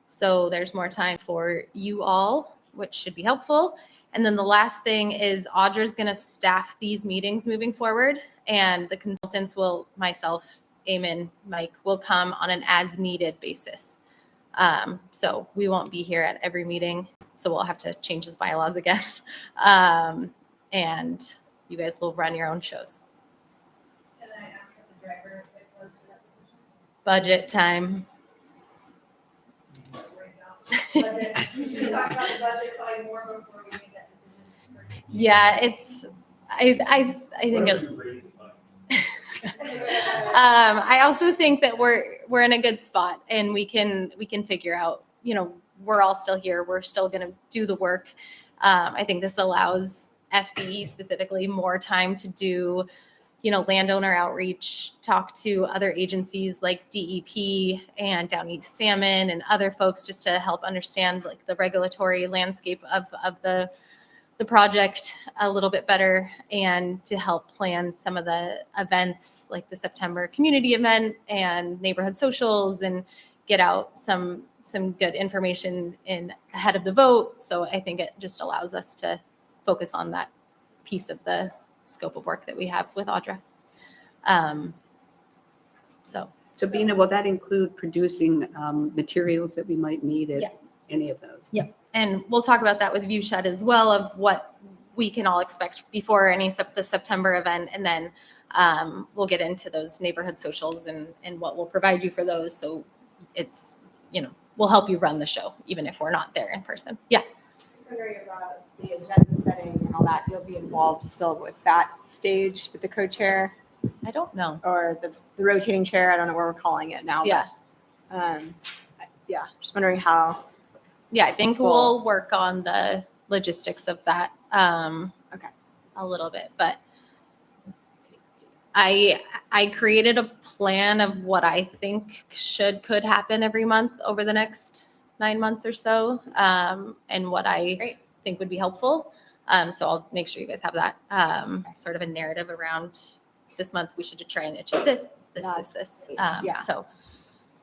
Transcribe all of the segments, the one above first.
So there's more time for you all, which should be helpful. And then the last thing is Audra's going to staff these meetings moving forward, and the consultants will, myself, Eamon, Mike, will come on an as needed basis. So we won't be here at every meeting, so we'll have to change the bylaws again. And you guys will run your own shows. Can I ask for the driver if it was for that position? Budget time. Budget. We should talk about the budget probably more before we make that decision. Yeah, it's, I think it, I also think that we're in a good spot, and we can figure out, we're all still here. We're still going to do the work. I think this allows FDE specifically more time to do, landowner outreach, talk to other agencies like DEP and Down East Salmon and other folks, just to help understand like the regulatory landscape of the project a little bit better, and to help plan some of the events like the September community event and neighborhood socials, and get out some good information in ahead of the vote. So I think it just allows us to focus on that piece of the scope of work that we have with Audra. So Bina, will that include producing materials that we might need at any of those? Yep. And we'll talk about that with Viewshed as well, of what we can all expect before the September event. And then we'll get into those neighborhood socials and what we'll provide you for those. So it's, we'll help you run the show, even if we're not there in person. Yeah. Just wondering about the agenda setting and all that. You'll be involved still with that stage with the co-chair? I don't know. Or the rotating chair. I don't know what we're calling it now. Yeah. But, just wondering how. Yeah, I think we'll work on the logistics of that a little bit, but I created a plan of what I think could happen every month over the next 9 months or so, and what I think would be helpful. So I'll make sure you guys have that sort of a narrative around this month. We should try and achieve this. So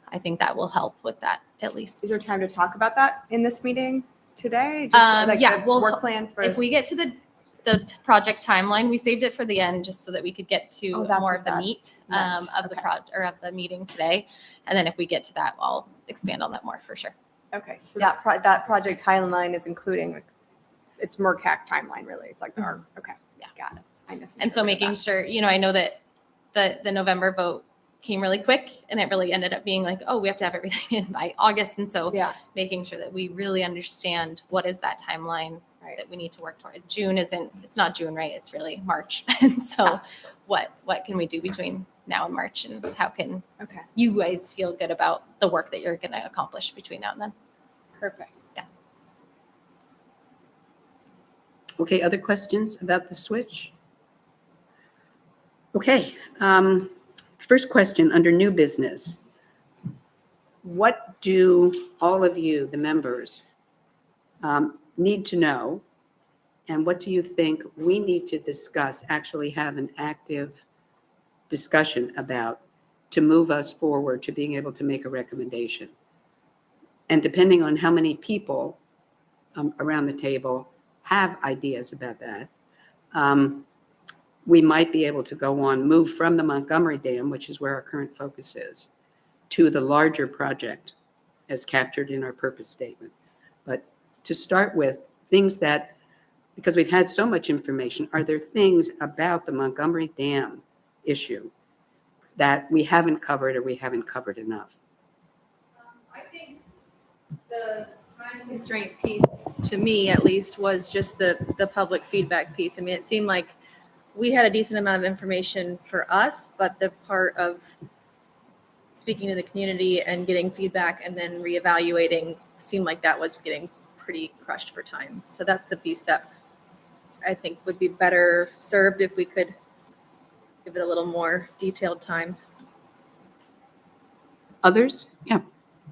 I think that will help with that at least. Is there time to talk about that in this meeting today? We'll work plan for. If we get to the project timeline, we saved it for the end just so that we could get to more of the meat of the project or of the meeting today. And then if we get to that, I'll expand on that more for sure. Okay, so that project timeline is including, it's MRCAC timeline really. It's like the okay, yeah, got it. I missed. And so making sure, I know that the November vote came really quick, and it really ended up being like, oh, we have to have everything in by August. And so making sure that we really understand what is that timeline that we need to work toward. It's not June, right? It's really March. And so what can we do between now and March, and how can you guys feel good about the work that you're going to accomplish between now and then? Perfect. Yeah. Okay, other questions about the switch? Okay, first question under new business. What do all of you, the members, need to know? And what do you think we need to discuss, actually have an active discussion about, to move us forward to being able to make a recommendation? And depending on how many people around the table have ideas about that, we might be able to move from the Montgomery Dam, which is where our current focus is, to the larger project as captured in our purpose statement. But to start with, things that, because we've had so much information, are there things about the Montgomery Dam issue that we haven't covered, or we haven't covered enough? I think the time constraint piece, to me at least, was just the public feedback piece. I mean, it seemed like we had a decent amount of information for us, but the part of speaking to the community and getting feedback and then reevaluating seemed like that was getting pretty crushed for time. So that's the piece that I think would be better served if we could give it a little more detailed time. Others? Yeah,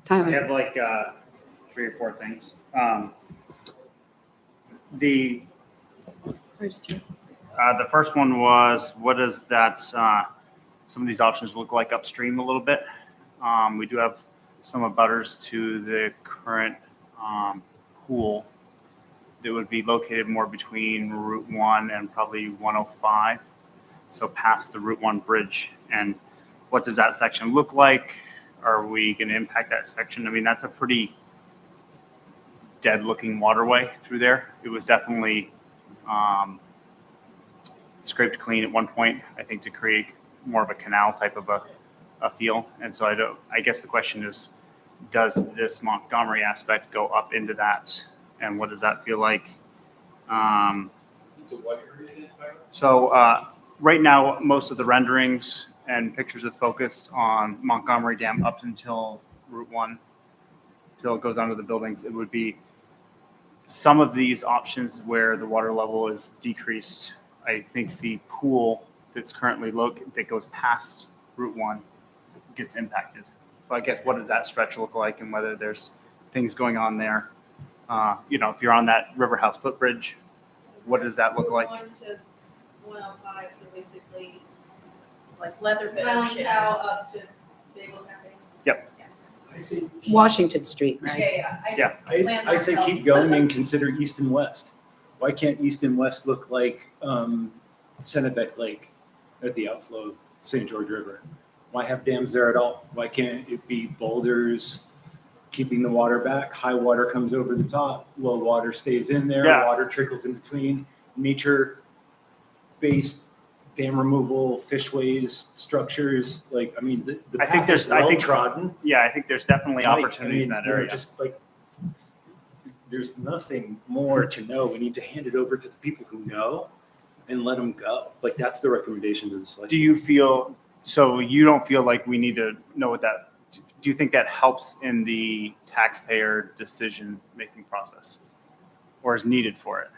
Tyler. I have like 3 or 4 things. The first one was, what does that some of these options look like upstream a little bit? We do have some abutters to the current pool that would be located more between Route 1 and probably 105, so past the Route 1 bridge. And what does that section look like? Are we going to impact that section? I mean, that's a pretty dead-looking waterway through there. It was definitely scraped clean at one point, I think, to create more of a canal type of a feel. And so I guess the question is, does this Montgomery aspect go up into that? And what does that feel like? So right now, most of the renderings and pictures have focused on Montgomery Dam up until Route 1, till it goes onto the buildings. It would be some of these options where the water level is decreased. I think the pool that's currently that goes past Route 1 gets impacted. So I guess what does that stretch look like, and whether there's things going on there? If you're on that River House footbridge, what does that look like? 1 to 105, so basically Like leather Smiling Cow up to Bagel Cafe. I say, Washington Street, right? Yeah. Yeah. I say keep going and consider east and west. Why can't east and west look like Kennebec Lake at the outflow of St. George River? Why have dams there at all? Why can't it be boulders keeping the water back? High water comes over the top, low water stays in there, Yeah. water trickles in between. Nature-based dam removal, fishways, structures, the I think path is well trodden. Yeah, I think there's definitely opportunities in that area. There's nothing more to know. We need to hand it over to the people who know and let them go. That's the recommendation to the select. Do you feel, so you don't feel like we need to know what that, do you think that helps in the taxpayer decision-making process? Or is needed for it?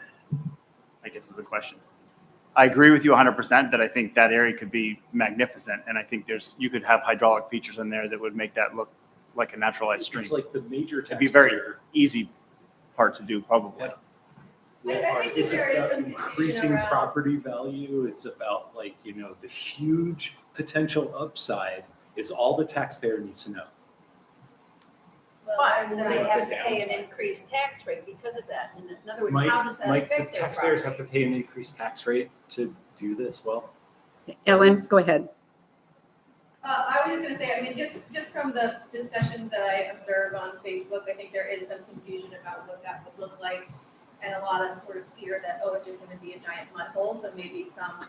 I guess is the question. I agree with you 100% that I think that area could be magnificent. And I think you could have hydraulic features in there that would make that look like a naturalized stream. It's like the major It'd be very taxpayer. easy part to do, probably. I think It's there is about some confusion increasing around- property value. It's about the huge potential upside is all the taxpayer needs to know. But they have to pay an increased tax rate because of that. In other words, how does that Mike, affect the their taxpayers have property? to pay an increased tax rate to do this. Well, Ellen, go ahead. I was just gonna say, I mean, just from the discussions that I observe on Facebook, I think there is some confusion about what that would look like. And a lot of sort of fear that, it's just gonna be a giant mud hole, so maybe some,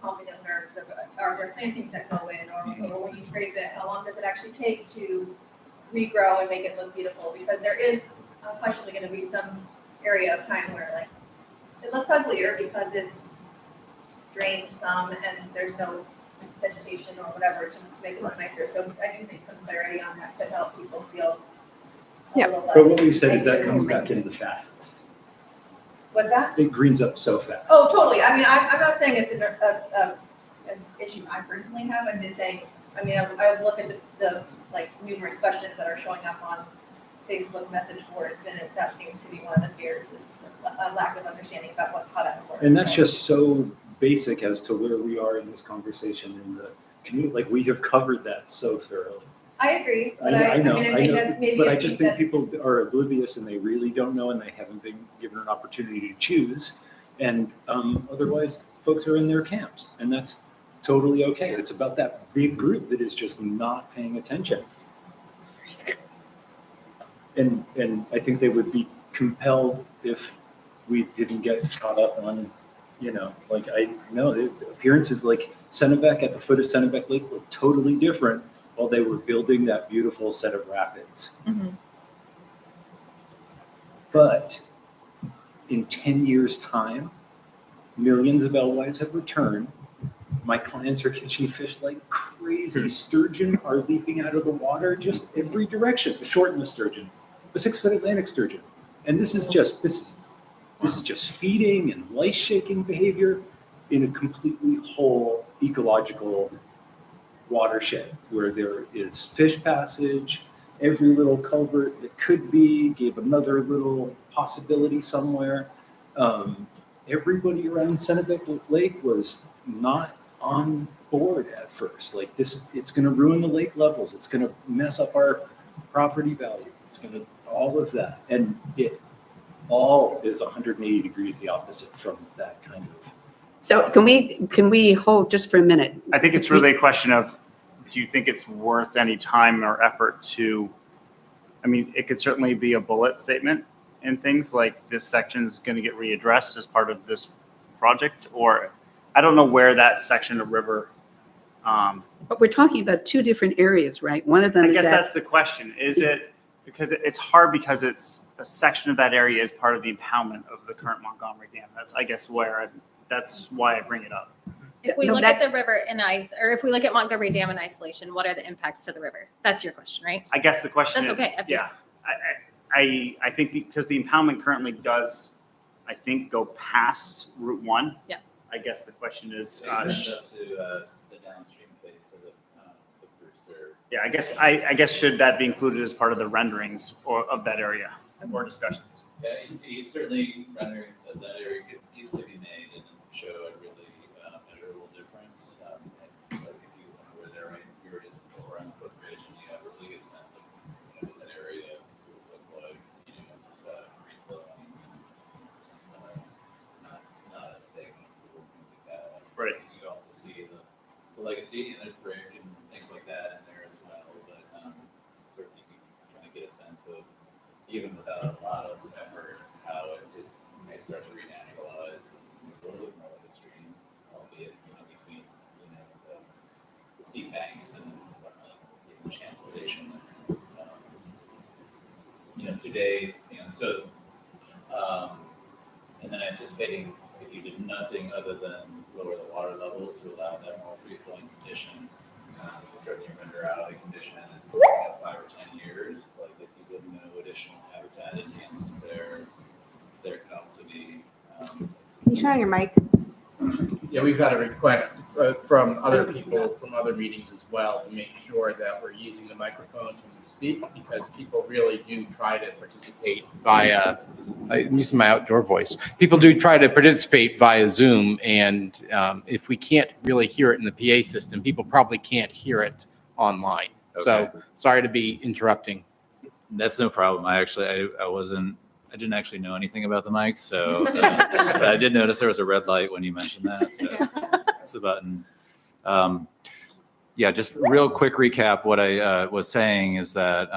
pumping of nerves of, are there plantings that go in, or when you scrape it, how long does it actually take to regrow and make it look beautiful? Because there is unquestionably gonna be some area of time where it looks uglier because it's drained some and there's no vegetation or whatever to make it look nicer. So I do think some clarity on that could help people feel a Yeah. little less. but what we said is that anxious. comes back in the fastest. What's that? It greens up so fast. Oh, totally. I mean, I'm not saying it's an issue I personally have. I'm just saying, I look at the numerous questions that are showing up on Facebook message boards, and that seems to be one of the fears is a lack of understanding about how that works. And that's So- just so basic as to where we are in this conversation in the community. We have covered that so thoroughly. I agree, but I know, I I think know, that's maybe but a I just piece think people are oblivious and they really don't know and they haven't been given an opportunity to choose. And otherwise, folks are in their camps, and that's totally okay. It's about that big group that is just not paying attention. And I think they would be compelled if we didn't get caught up on, I know the appearances like Kennebec at the foot of Kennebec Lake look totally different while they were building that beautiful set of rapids. Mhm. But in 10 years' time, millions of alewives have returned. My clients are catching fish like crazy. Sturgeon are leaping out of the water just every direction. The short and the sturgeon, the 6-foot Atlantic sturgeon, and this is just feeding and lice-shaking behavior in a completely whole ecological watershed where there is fish passage. Every little culvert that could be gave another little possibility somewhere. Everybody around Kennebec Lake was not on bored at first. Like it's going to ruin the lake levels. It's going to mess up our property value. It's going to all of that, and it all is 180 degrees the opposite from that kind of. So can we hold just for a minute? I think it's really a question of, do you think it's worth any time or effort to, I mean, it could certainly be a bullet statement and things like this section is going to get readdressed as part of this project, or I don't know where that section of river. But we're talking about two different areas, right? One of them I is guess that, that's the question. Is it, because it's hard because it's a section of that area is part of the impoundment of the current Montgomery Dam. That's, I guess, that's why I bring it up. If we No, look at that's- the river in or if we look at Montgomery Dam in isolation, what are the impacts to the river? That's your question, right? I guess the question That's is, okay. yeah, I think because the impoundment currently does, I think, go past Route 1. Yeah. I guess the question is, Up to the downstream face of the Brewster. yeah, I guess should that be included as part of the renderings or of that area or discussions? Yeah, you certainly renderings of that area could easily be made and show a really measurable difference. But if you were there, right, you were just around the footbridge and you have a really good sense of what that area would look like. It's free flowing. It's not a stagnant pool, anything like that. Right. You also see the legacy, and there's brick and things like that in there as well. But certainly you can kind of get a sense of, even without a lot of effort, how it may start to renaturalize and a little bit more like a stream, albeit between the steep banks and even channelization. Today, so and then anticipating if you did nothing other than lower the water level to allow that more free flowing condition, you can certainly render out a condition in 5 or 10 years, like if you did no additional habitat enhancement there could also be. Can you turn on your mic? Yeah, we've got a request from other people from other meetings as well to make sure that we're using the microphones when we speak, because people really do try to participate via, I'm using my outdoor voice. People do try to participate via Zoom, and if we can't really hear it in the PA system, people probably can't hear it online. So sorry to be interrupting. That's no problem. I didn't actually know anything about the mics, so but I did notice there was a red light when you mentioned that. So that's the button. Yeah, just real quick recap. What I was saying is that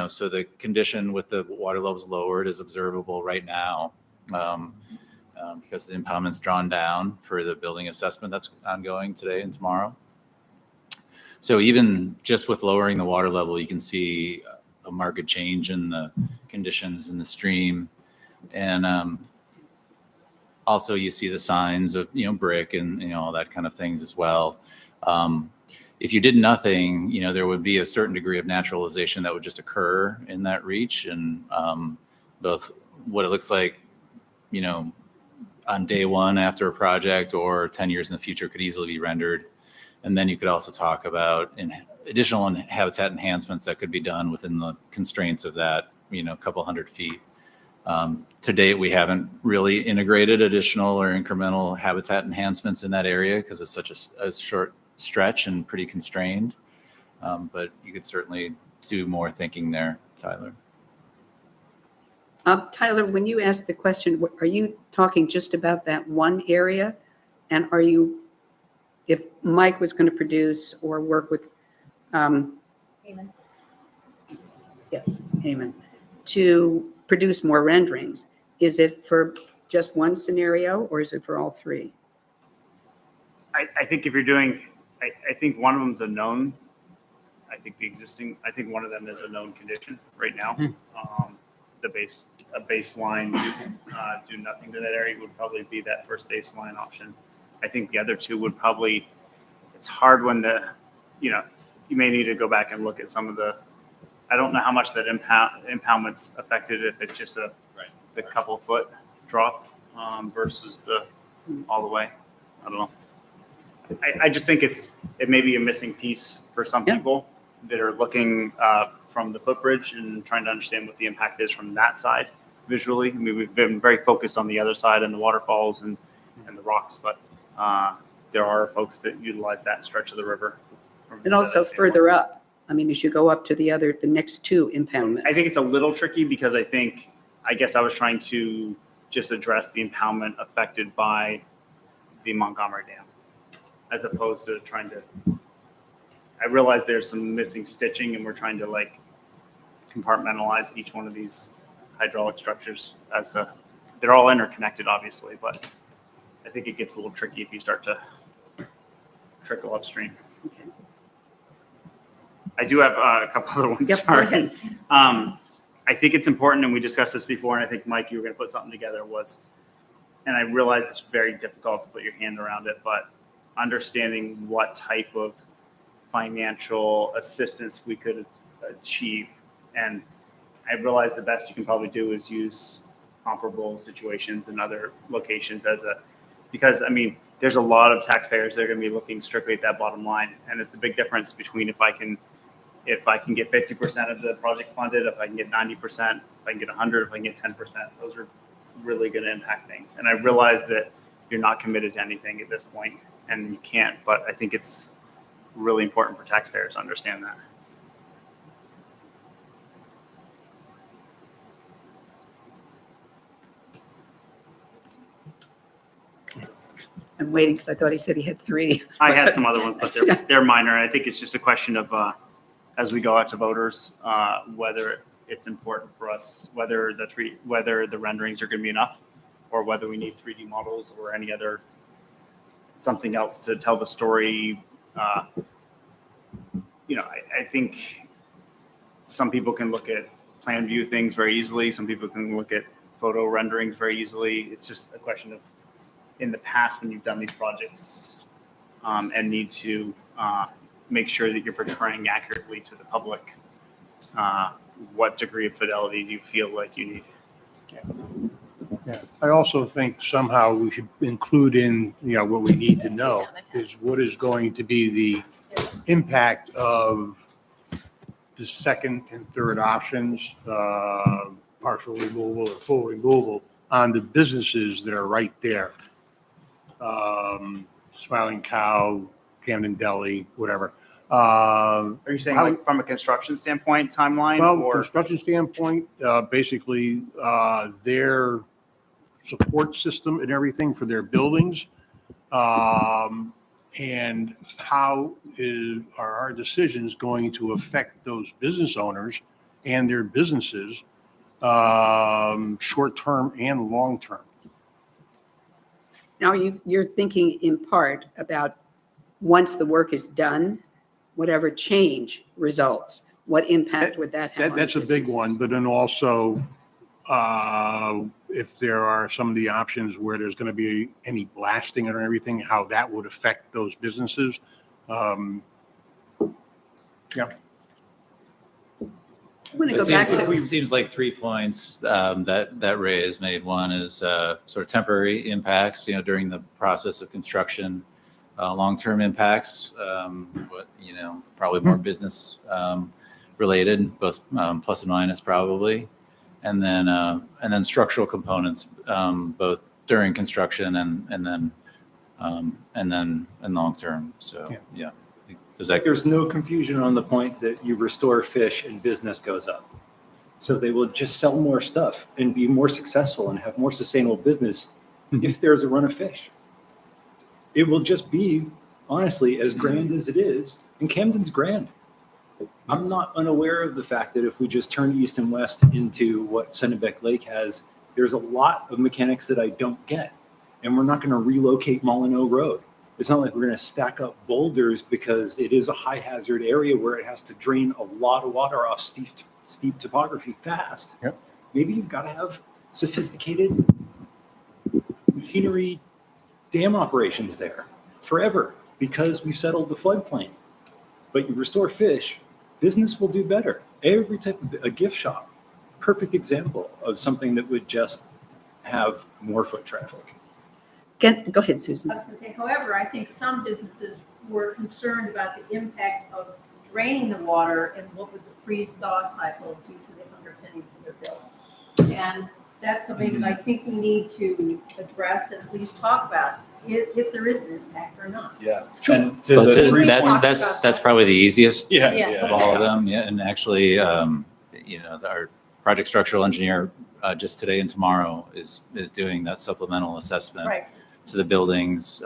so the condition with the water levels lowered is observable right now because the impoundment's drawn down for the building assessment that's ongoing today and tomorrow. So even just with lowering the water level, you can see a marked change in the conditions in the stream. And also you see the signs of, brick and, all that kind of things as well. If you did nothing, there would be a certain degree of naturalization that would just occur in that reach. And both what it looks like, on day one after a project or 10 years in the future could easily be rendered. And then you could also talk about additional habitat enhancements that could be done within the constraints of that, couple 100 feet. To date, we haven't really integrated additional or incremental habitat enhancements in that area because it's such a short stretch and pretty constrained. But you could certainly do more thinking there, Tyler. Tyler, when you asked the question, are you talking just about that one area? And if Mike was going to produce or work with, Amen. yes, Eamon, to produce more renderings, is it for just one scenario or is it for all three? I think if you're doing, I think one of them's a known. I think one of them is a known condition right now. A baseline, do nothing to that area would probably be that first baseline option. I think the other two would probably, it's hard when you may need to go back and look at some of I don't know how much that impoundment's affected, if it's just the couple foot drop versus all the way. I don't know. I just think it may be a missing piece for some people that are looking from the footbridge and trying to understand what the impact is from that side visually. I mean, we've been very focused on the other side and the waterfalls and the rocks, but there are folks that utilize that stretch of the river. from a And also aesthetic standpoint. further up. I mean, as you go up to the next two impoundments. I think it's a little tricky because I guess I was trying to just address the impoundment affected by the Montgomery Dam, as opposed to trying to, I realize there's some missing stitching and we're trying to like compartmentalize each one of these hydraulic structures they're all interconnected obviously, but I think it gets a little tricky if you start to trickle upstream. Okay. I do have a couple other ones. Yep, go Sorry. ahead. I think it's important, and we discussed this before, and I think, Mike, you were going to put something together and I realize it's very difficult to put your hand around it, but understanding what type of financial assistance we could achieve. And I realize the best you can probably do is use comparable situations in other locations because I mean, there's a lot of taxpayers that are going to be looking strictly at that bottom line. And it's a big difference between if I can get 50% of the project funded, if I can get 90%, if I can get 100, if I can get 10%, those are really going to impact things. And I realize that you're not committed to anything at this point and you can't, but I think it's really important for taxpayers to understand that. I'm waiting because I thought he said he had three. I had some other ones, but they're minor. I think it's just a question of, as we go out to voters, whether it's important for us, whether the renderings are going to be enough, or whether we need 3D models or any other something else to tell the story. I think some people can look at plan view things very easily. Some people can look at photo renderings very easily. It's just a question of, in the past, when you've done these projects and need to make sure that you're portraying accurately to the public, what degree of fidelity do you feel like you need? Yeah, I also think somehow we should include in, what we need to know is what is going to be the impact of the second and third options, partial removal or full removal, on the businesses that are right there. Smiling Cow, Camden Deli, whatever. Are you saying like from a construction standpoint timeline? Well, or construction standpoint, basically, their support system and everything for their buildings. And how are our decisions going to affect those business owners and their businesses, short-term and long-term? Now, you're thinking in part about once the work is done, whatever change results, what impact would that have on That's a big businesses? one, but then also, if there are some of the options where there's going to be any blasting or everything, how that would affect those businesses. Yeah. I'm going to It go back seems, to, it seems like 3 points that Ray has made. One is sort of temporary impacts, during the process of construction, long-term impacts, but probably more business related, both plus and minus probably, and then structural components, both during construction and then long-term. So yeah. Does that? There's no confusion on the point that you restore fish and business goes up. So they will just sell more stuff and be more successful and have more sustainable business if there's a run of fish. It will just be, honestly, as grand as it is, and Camden's grand. I'm not unaware of the fact that if we just turn east and west into what Sunnybeck Lake has, there's a lot of mechanics that I don't get. And we're not going to relocate Molyneux Road. It's not like we're going to stack up boulders because it is a high hazard area where it has to drain a lot of water off steep topography fast. Yep. Maybe you've got to have sophisticated machinery dam operations there forever because we've settled the floodplain. But you restore fish, business will do better. Every type of a gift shop, perfect example of something that would just have more foot traffic. go ahead, Susan. I was going to say, however, I think some businesses were concerned about the impact of draining the water and what would the freeze-thaw cycle do to the underpinnings of their building. And that's something that I think we need to address and at least talk about. if there is an impact or not. Yeah. Sure. And to But the 3 that's, points. that's probably the easiest Yeah. Yeah. of all of them. Yeah. And actually, you know, our project structural engineer just today and tomorrow is doing that supplemental assessment Right. to the buildings.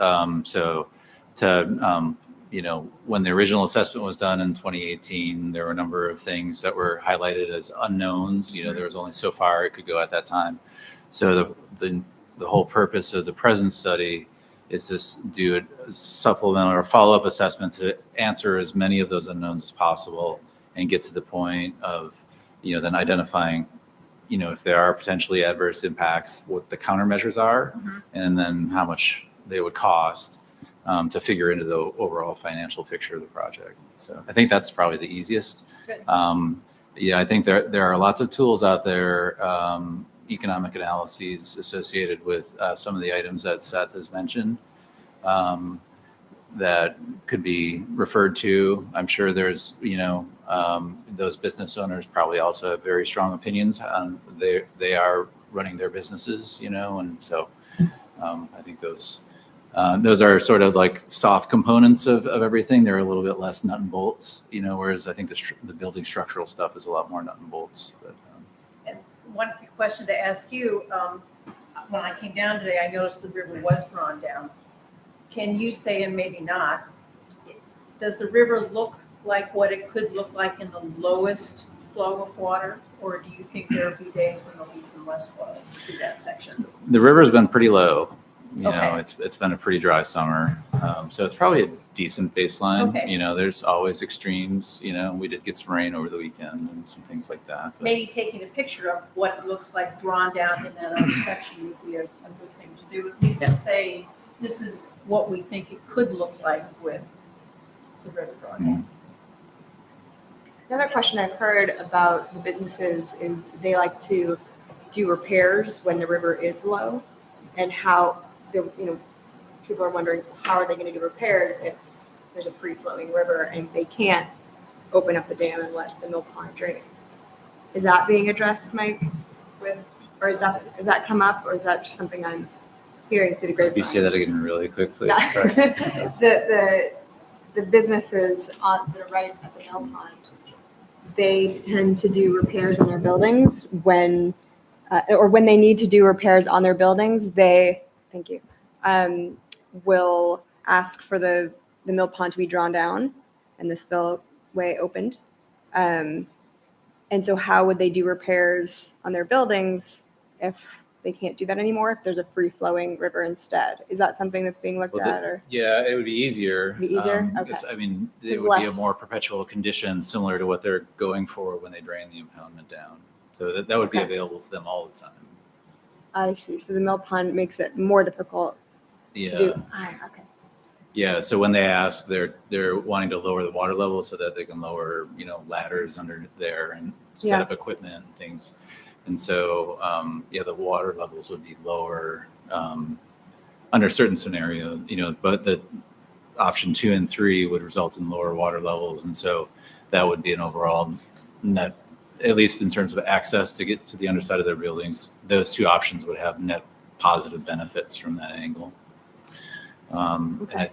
You know, when the original assessment was done in 2018, there were a number of things that were highlighted as unknowns. You know, there was only so far it could go at that time. So the whole purpose of the present study is to do a supplemental or follow-up assessment to answer as many of those unknowns as possible and get to the point of, you know, then identifying, you know, if there are potentially adverse impacts, what the countermeasures are, and then how much they would cost to figure into the overall financial picture of the project. So I think that's probably the easiest. Good. Yeah, I think there are lots of tools out there, economic analyses associated with some of the items that Seth has mentioned that could be referred to. I'm sure there's, you know, those business owners probably also have very strong opinions on they are running their businesses, you know, and so I think those are sort of like soft components of everything. They're a little bit less nut and bolts, you know, whereas I think the building structural stuff is a lot more nut and bolts. But, And one quick question to ask you, when I came down today, I noticed the river was drawn down. Can you say, and maybe not, does the river look like what it could look like in the lowest flow of water? Or do you think there'll be days when there'll be even less flow through that section? the river's been pretty low. You know, Okay. it's been a pretty dry summer, so it's probably a decent baseline. Okay. You know, there's always extremes. You know, we did get some rain over the weekend and some things like that. But Maybe taking a picture of what it looks like drawn down in that other section would be a good thing to do. At least to say, this is what we think it could look like with the river drawn down. Another question I've heard about the businesses is they like to do repairs when the river is low, and how people are wondering how are they going to do repairs if there's a free flowing river and they can't open up the dam and let the mill pond drain. Is that being addressed, Mike? Or is that come up, or is that just something I'm hearing through the grapevine? Could you say that again really quickly? Yeah. Sorry. The businesses that are right at the mill pond, they tend to do repairs on their buildings when they need to do repairs on their buildings. Thank you, will ask for the mill pond to be drawn down and the spillway opened. And so how would they do repairs on their buildings if they can't do that anymore, if there's a free flowing river instead? Is that something that's being looked Well, at, or? Yeah, it would be easier. Be easier? Because, I mean, it There's would be a less- more perpetual condition similar to what they're going for when they drain the impoundment down. So that would be Okay. available to them all the time. I see. So the mill pond makes it more difficult to Yeah. do. Okay. Yeah, so when they ask, they're wanting to lower the water level so that they can lower, you know, ladders under there and set Yeah. up equipment and things. And so, the water levels would be lower under certain scenarios, you know, but the option 2 and 3 would result in lower water levels. And so that would be an overall net, at least in terms of access to get to the underside of their buildings. Those 2 options would have net positive benefits from that angle. And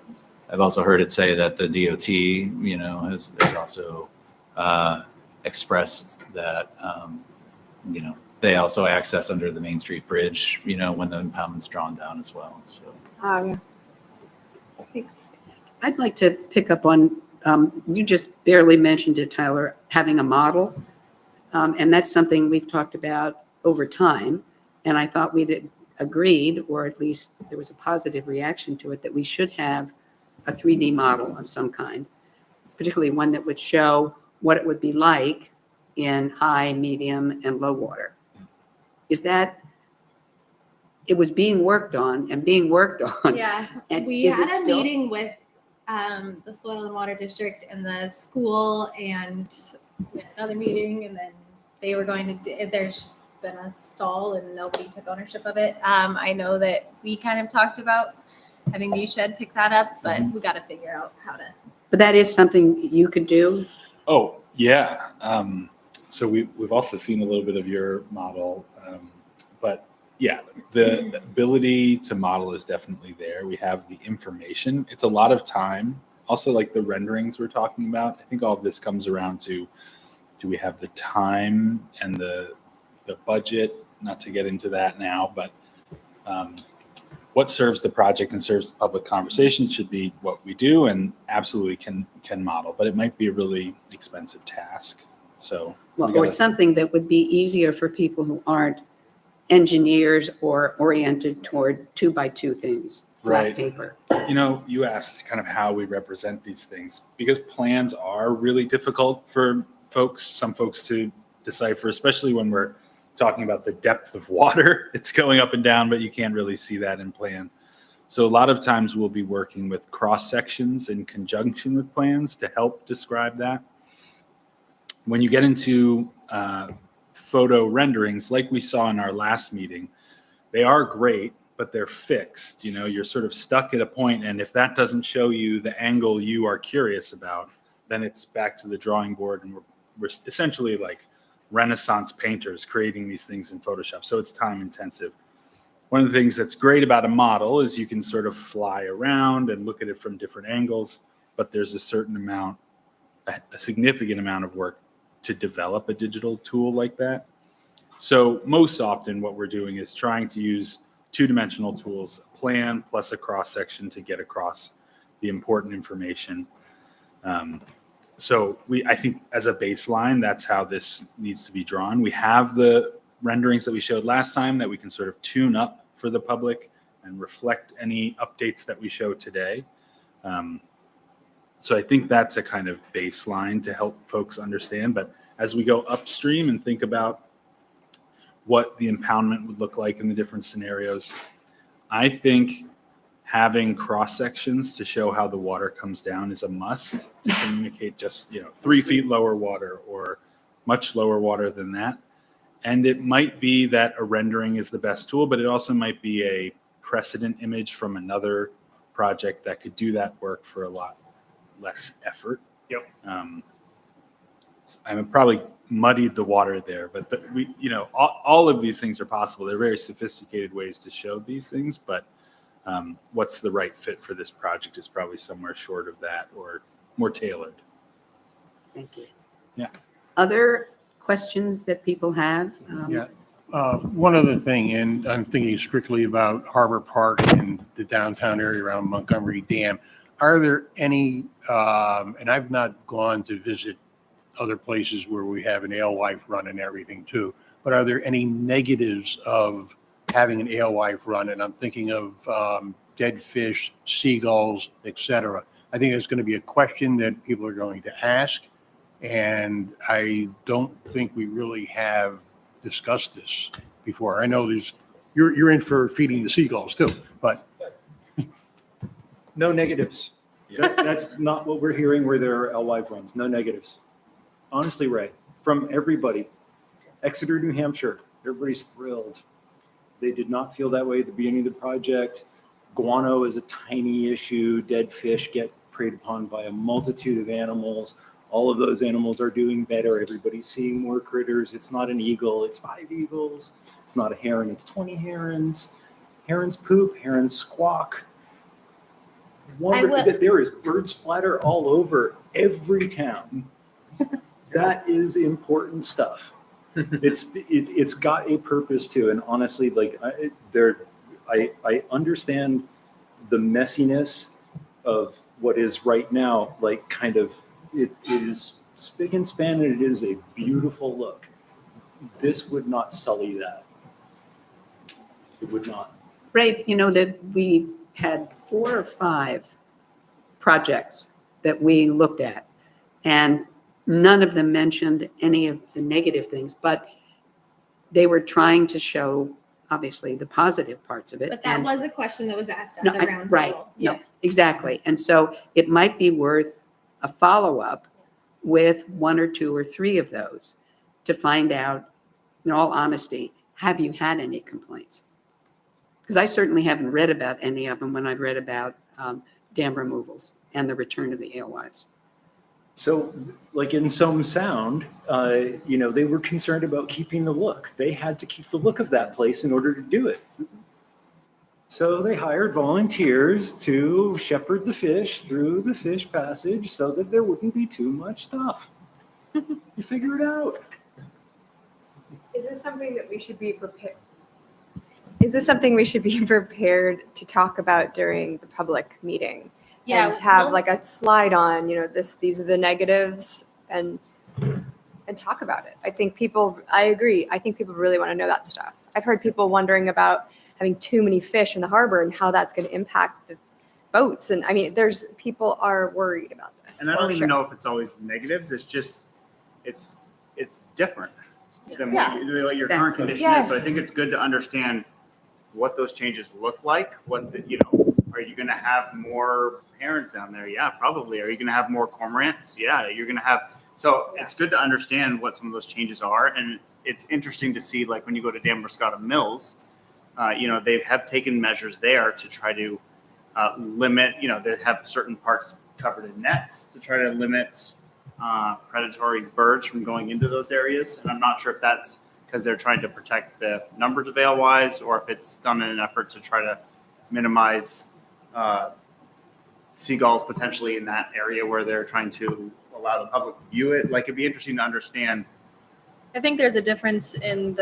I've also heard it say that the DOT, you know, has also expressed that, you know, they also access under the Main Street Bridge, you know, when the impoundment's drawn down as well. So. Yeah. Thanks. I'd like to pick up on, you just barely mentioned it, Tyler, having a model. And that's something we've talked about over time. And I thought we'd agreed, or at least there was a positive reaction to it, that we should have a 3D model of some kind, particularly one that would show what it would be like in high, medium, and low water. It was being worked on. Yeah, And we is had it a still? meeting with the Soil and Water District and the school, and we had another meeting, and then they were going to, there's just been a stall and nobody took ownership of it. I know that we kind of talked about having Viewshed pick that up, but we got to figure out how to. But that is something you could do. Oh, yeah. So we've also seen a little bit of your model, but Yeah, the ability to model is definitely there. We have the information. It's a lot of time. Also, like the renderings we're talking about, I think all of this comes around to, do we have the time and the budget? Not to get into that now, but what serves the project and serves the public conversation should be what we do, and absolutely can model. But it might be a really expensive task. So Well, we or gotta- something that would be easier for people who aren't engineers or oriented toward 2x2 things, flat Right. paper. You know, you asked kind of how we represent these things, because plans are really difficult for folks, some folks to decipher, especially when we're talking about the depth of water. It's going up and down, but you can't really see that in plan. So a lot of times we'll be working with cross sections in conjunction with plans to help describe that. When you get into photo renderings, like we saw in our last meeting, they are great, but they're fixed. You know, you're sort of stuck at a point, and if that doesn't show you the angle you are curious about, then it's back to the drawing board, and we're essentially like Renaissance painters creating these things in Photoshop. So it's time intensive. One of the things that's great about a model is you can sort of fly around and look at it from different angles, but there's a certain amount, a significant amount of work to develop a digital tool like that. So most often what we're doing is trying to use two-dimensional tools, a plan plus a cross-section to get across the important information. So I think as a baseline, that's how this needs to be drawn. We have the renderings that we showed last time that we can sort of tune up for the public and reflect any updates that we show today. So I think that's a kind of baseline to help folks understand. But as we go upstream and think about what the impoundment would look like in the different scenarios, I think having cross sections to show how the water comes down is a must to communicate just, 3 feet lower water or much lower water than that. And it might be that a rendering is the best tool, but it also might be a precedent image from another project that could do that work for a lot less effort. Yep. I probably muddied the water there, but all of these things are possible. They're very sophisticated ways to show these things, but what's the right fit for this project is probably somewhere short of that or more tailored. Thank you. Yeah. Other questions that people have? Yeah. One other thing, and I'm thinking strictly about Harbor Park and the downtown area around Montgomery Dam. Are there any, and I've not gone to visit other places where we have an alewife run and everything too, but are there any negatives of having an alewife run? And I'm thinking of dead fish, seagulls, etc. I think it's going to be a question that people are going to ask. And I don't think we really have discussed this before. I know you're in for feeding the seagulls too, but. No negatives. That's not what we're hearing where there are alewife runs. No negatives. Honestly, Ray, from everybody. Exeter, New Hampshire, everybody's thrilled. They did not feel that way at the beginning of the project. Guano is a tiny issue. Dead fish get preyed upon by a multitude of animals. All of those animals are doing better. Everybody's seeing more critters. It's not an eagle, it's 5 eagles. It's not a heron, it's 20 herons. Herons poop, herons squawk. There is bird splatter all over every town. That is important stuff. It's got a purpose too. And honestly, I understand the messiness of what is right now, it is spick and span, and it is a beautiful look. This would not sully that. It would not. Right, that we had 4 or 5 projects that we looked at, and none of them mentioned any of the negative things, but they were trying to show, obviously, the positive parts of it. But that And- was a question that was asked at No, the round right, table. no, exactly. And so it might be worth a follow-up with 1 or 2 or 3 of those to find out, in all honesty, have you had any complaints? Because I certainly haven't read about any of them when I've read about dam removals and the return of the alewives. So, like in Somme Sound, they were concerned about keeping the look. They had to keep the look of that place in order to do it. So they hired volunteers to shepherd the fish through the fish passage so that there wouldn't be too much stuff. You figure it out. Is this something that we should be prepared? Is this something we should be prepared to talk about during the public meeting? Yeah, And have we'll- like a slide on, these are the negatives and talk about it. I agree. I think people really want to know that stuff. I've heard people wondering about having too many fish in the harbor and how that's going to impact the boats. And I mean, people are worried about this. And I for don't even sure. know if it's always negatives. It's just, it's different than Yeah. what your current Exactly. condition is. So I Yes. think it's good to understand what those changes look like. Are you going to have more herons down there? Yeah, probably. Are you going to have more cormorants? Yeah, you're going to have. So it's good to understand what some of those changes are. And it's interesting to see, like when you go to Dambriscotta Mills, they have taken measures there to try to limit, they have certain parts covered in nets to try to limit predatory birds from going into those areas. And I'm not sure if that's because they're trying to protect the numbers of alewives or if it's done in an effort to try to minimize seagulls potentially in that area where they're trying to allow the public to view it. Like, it'd be interesting to understand. I think there's a difference in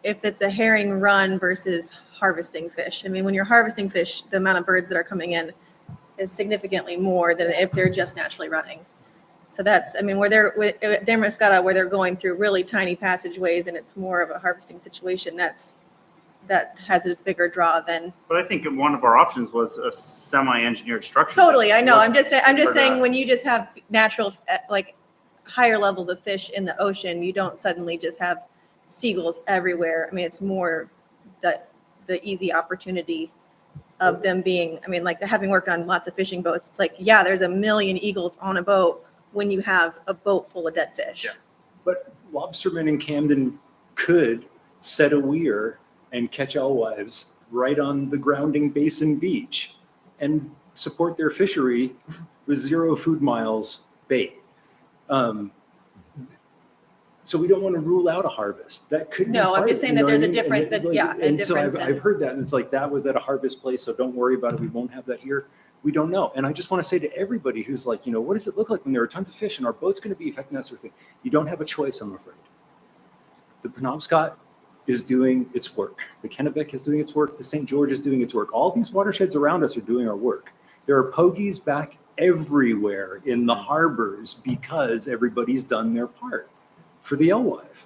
if it's a herring run versus harvesting fish. I mean, when you're harvesting fish, the amount of birds that are coming in is significantly more than if they're just naturally running. So where they're with Dambriscotta, where they're going through really tiny passageways and it's more of a harvesting situation, that has a bigger draw than. But I think one of our options was a semi-engineered structure. Totally, I know. I'm just For saying the- when you just have natural, like higher levels of fish in the ocean, you don't suddenly just have seagulls everywhere. I mean, it's more the easy opportunity of them being, I mean, like having worked on lots of fishing boats, it's like, yeah, there's a million eagles on a boat when you have a boat full of dead fish. Yeah. But lobstermen in Camden could set a weir and catch alewives right on the grounding basin beach and support their fishery with 0 food miles bait. So we don't want to rule out a harvest. That could be No, I'm part just of it, saying you that know there's what a I mean? different- And that- yeah, a and so difference I've in- heard that, and it's like, that was at a harvest place, so don't worry about it. We won't have that here. We don't know. And I just want to say to everybody who's like, what does it look like when there are tons of fish and our boat's going to be affecting that sort of thing? You don't have a choice, I'm afraid. The Penobscot is doing its work. The Kennebec is doing its work. The St. George is doing its work. All these watersheds around us are doing our work. There are pogies back everywhere in the harbors because everybody's done their part for the alewife,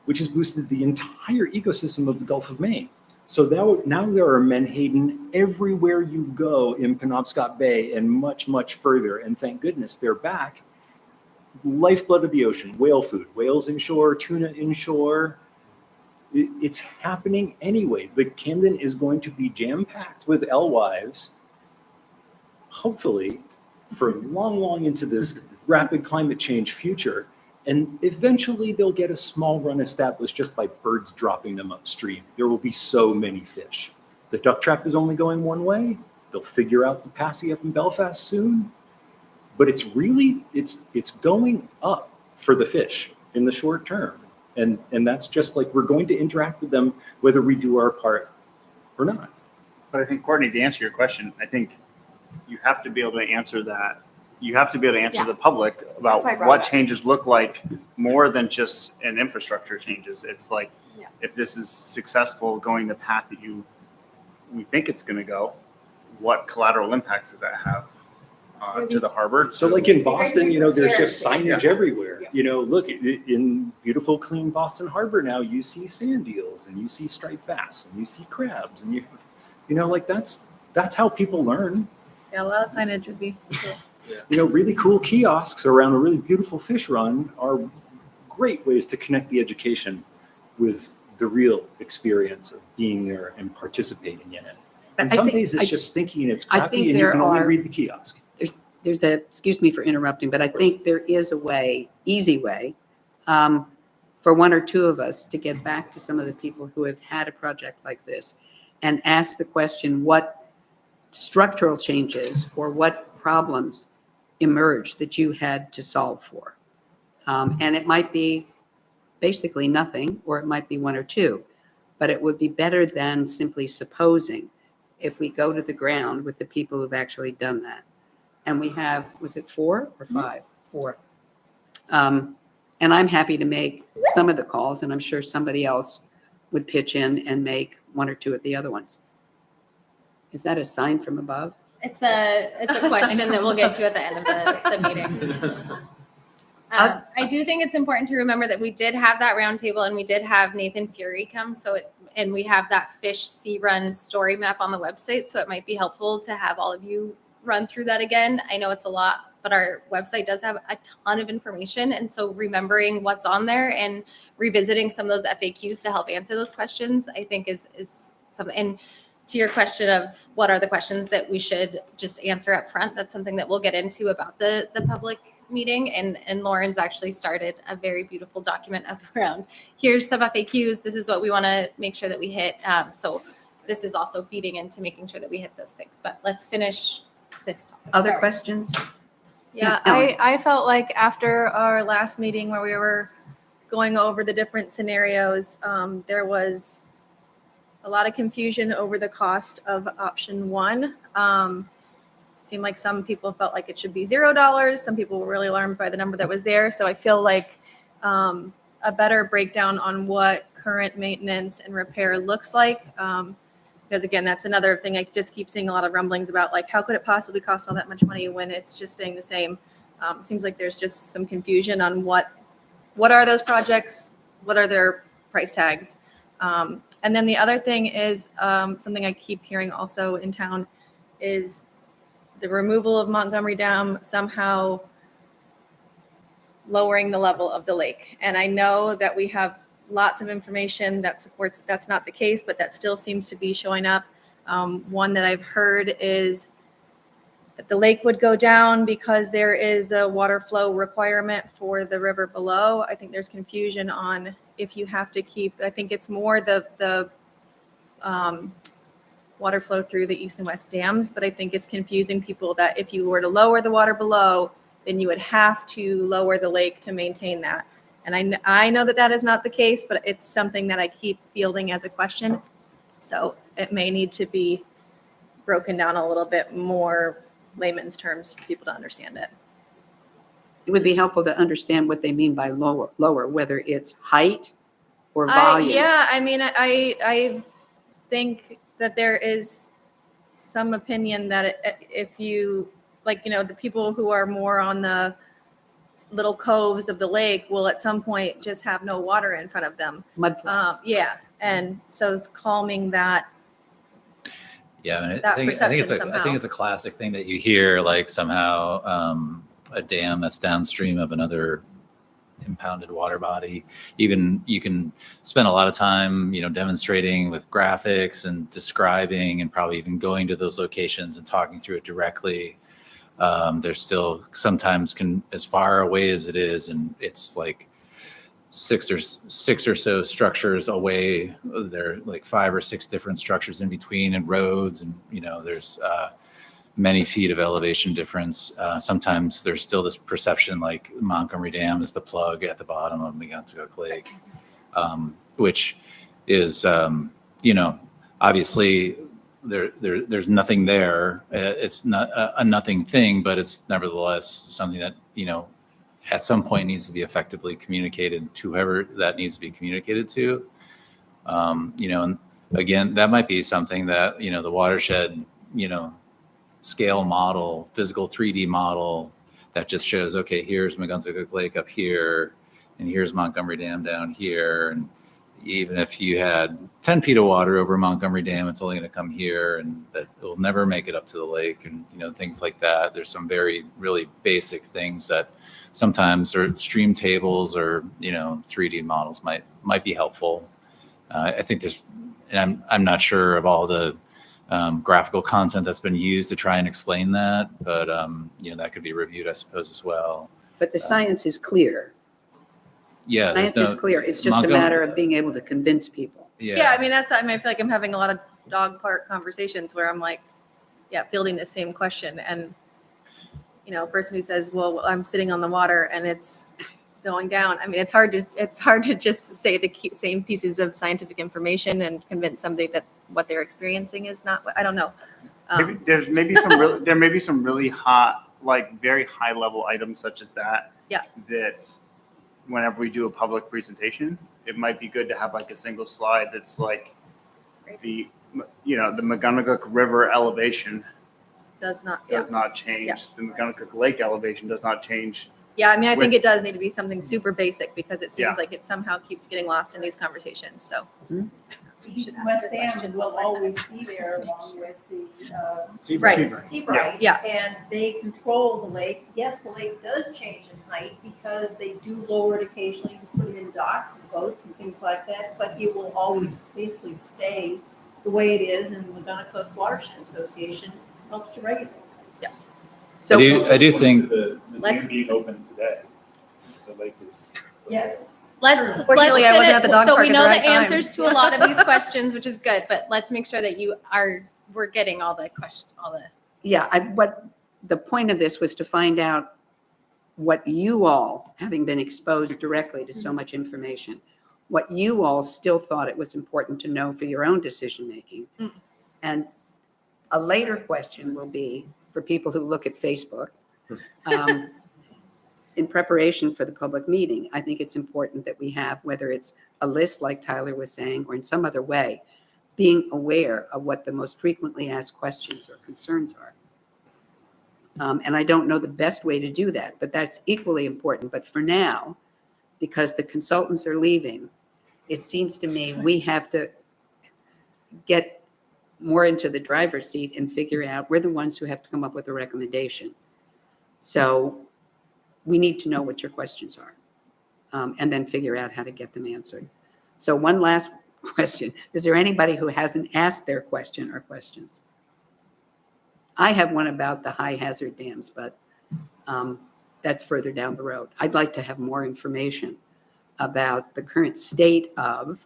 which has boosted the entire ecosystem of the Gulf of Maine. So now there are menhaden everywhere you go in Penobscot Bay and much, much further. And thank goodness they're back. Lifeblood of the ocean, whale food, whales inshore, tuna inshore. It's happening anyway. The Camden is going to be jam-packed with alewives, hopefully, for long, long into this rapid climate change future. And eventually they'll get a small run established just by birds dropping them upstream. There will be so many fish. The duck trap is only going one way. They'll figure out the passy up in Belfast soon. But it's going up for the fish in the short term. And that's just like, we're going to interact with them whether we do our part or not. But I think, Courtney, to answer your question, I think you have to be able to answer that. You have to be able to answer Yeah. the public about That's why I brought what it up. changes look like more than just an infrastructure changes. It's like, Yeah. if this is successful going the path that we think it's going to go, what collateral impacts does that have to the harbor? So like in Boston, there's Yeah. just signage everywhere. Look, in beautiful, clean Boston Harbor now, you see sand eels and you see striped bass and you see crabs and that's how people learn. Yeah, a lot of signage would be cool. Really cool kiosks around a really beautiful fish run are great ways to connect the education with the real experience of being there and participating in it. And I some think- days it's I- just thinking and it's I crappy think and you there can only are- read the kiosk. There's excuse me for interrupting, but I think there is a way, easy way, for one or two of us to get back to some of the people who have had a project like this and ask the question, what structural changes or what problems emerge that you had to solve for. And it might be basically nothing, or it might be one or two, but it would be better than simply supposing if we go to the ground with the people who've actually done that. And we have, was it 4 or 5? 4. And I'm happy to make some of the calls, and I'm sure somebody else would pitch in and make 1 or 2 of the other ones. Is that a sign from above? It's a question that we'll get to at the end of the meeting. I do think it's important to remember that we did have that roundtable and we did have Nathan Fury come. And we have that fish sea run story map on the website. So it might be helpful to have all of you run through that again. I know it's a lot, but our website does have a ton of information. And so remembering what's on there and revisiting some of those FAQs to help answer those questions, I think is something. And to your question of what are the questions that we should just answer up front, that's something that we'll get into about the public meeting. And Lauren's actually started a very beautiful document around, here's some FAQs. This is what we want to make sure that we hit. So this is also feeding into making sure that we hit those things. But let's finish this topic. Other Sorry. questions? Yeah, Ellen. I felt like after our last meeting where we were going over the different scenarios, there was a lot of confusion over the cost of option 1. Seemed like some people felt like it should be $0. Some people were really alarmed by the number that was there. So I feel like a better breakdown on what current maintenance and repair looks like. Because again, that's another thing I just keep seeing a lot of rumblings about, like how could it possibly cost all that much money when it's just staying the same? Seems like there's just some confusion on what are those projects, what are their price tags. And then the other thing is something I keep hearing also in town is the removal of Montgomery Dam somehow lowering the level of the lake. And I know that we have lots of information that supports that's not the case, but that still seems to be showing up. One that I've heard is that the lake would go down because there is a water flow requirement for the river below. I think there's confusion on if you have to keep, I think it's more the water flow through the east and west dams, but I think it's confusing people that if you were to lower the water below, then you would have to lower the lake to maintain that. And I know that is not the case, but it's something that I keep fielding as a question. So it may need to be broken down a little bit more layman's terms for people to understand it. It would be helpful to understand what they mean by lower, whether it's height or volume. Yeah, I mean, I think that there is some opinion that if you, like, you know, the people who are more on the little coves of the lake will at some point just have no water in front of them. Mud flats. Yeah, and so it's calming that. Yeah, I mean, That I think perception it's a classic thing that you hear, like somehow a dam that's downstream of another impounded water body. Even you can spend a lot of time, you know, demonstrating with graphics and describing and probably even going to those locations and talking through it directly. There's still sometimes as far away as it is, and it's like six or so structures away. There are like 5 or 6 different structures in between and roads, and you know there's many feet of elevation difference. Sometimes there's still this perception like Montgomery Dam is the plug at the bottom of Megunticook Lake, which is you know, obviously there's nothing there. It's not a nothing thing, but it's nevertheless something that, you know, at some point needs to be effectively communicated to whoever that needs to be communicated to. You know, and again, that might be something that, you know, the watershed, you know, scale model, physical 3D model that just shows, okay, here's Megunticook Lake up here, and here's Montgomery Dam down here. And even if you had 10 feet of water over Montgomery Dam, it's only going to come here, and that it will never make it up to the lake, and, you know, things like that. There's some very, really basic things that sometimes are stream tables or, you know, 3D models might be helpful. I think there's, and I'm not sure of all the graphical content that's been used to try and explain that, but you know, that could be reviewed, I suppose, as well. But the science is clear. Yeah, Science is clear. It's just a matter of being able to convince people. Yeah, I mean, I feel like I'm having a lot of dog park conversations where I'm like, yeah, fielding the same question. And you know, a person who says, well, I'm sitting on the water and it's going down. I mean, it's hard to just say the same pieces of scientific information and convince somebody that what they're experiencing is not, I don't know. Maybe, there may be some really hot, like very high level items such as that. Yeah. That whenever we do a public presentation, it might be good to have like a single slide that's like the Megunticook River elevation Does not change. Yeah. The Megunticook Lake elevation does not change. Yeah, I mean, I think With- it does need to be something super basic because it seems Yeah. like it somehow keeps getting lost in these conversations. So East and West End will always be there along with the right. Seabright. Yeah. And they control the lake. Yes, the lake does change in height because they do lower it occasionally to put it in docks and boats and things like that, but it will always basically stay the way it is, and the Megunticook Watershed Association helps to regulate. So I do think The Let's- dam being open today, the lake is. Yes. Let's Fortunately, I wasn't at the dog so park we at know the the right time. answers to a lot of these questions, which is good, but let's make sure that we're getting all the questions, Yeah, what the point of this was to find out what you all, having been exposed directly to so much information, what you all still thought it was important to know for your own decision-making. Mm. And a later question will be for people who look at Facebook. In preparation for the public meeting, I think it's important that we have, whether it's a list like Tyler was saying, or in some other way, being aware of what the most frequently asked questions or concerns are. And I don't know the best way to do that, but that's equally important. But for now, because the consultants are leaving, it seems to me we have to get more into the driver's seat and figure out, we're the ones who have to come up with a recommendation. So we need to know what your questions are, and then figure out how to get them answered. So one last question. Is there anybody who hasn't asked their question or questions? I have one about the high hazard dams, but that's further down the road. I'd like to have more information about the current state of,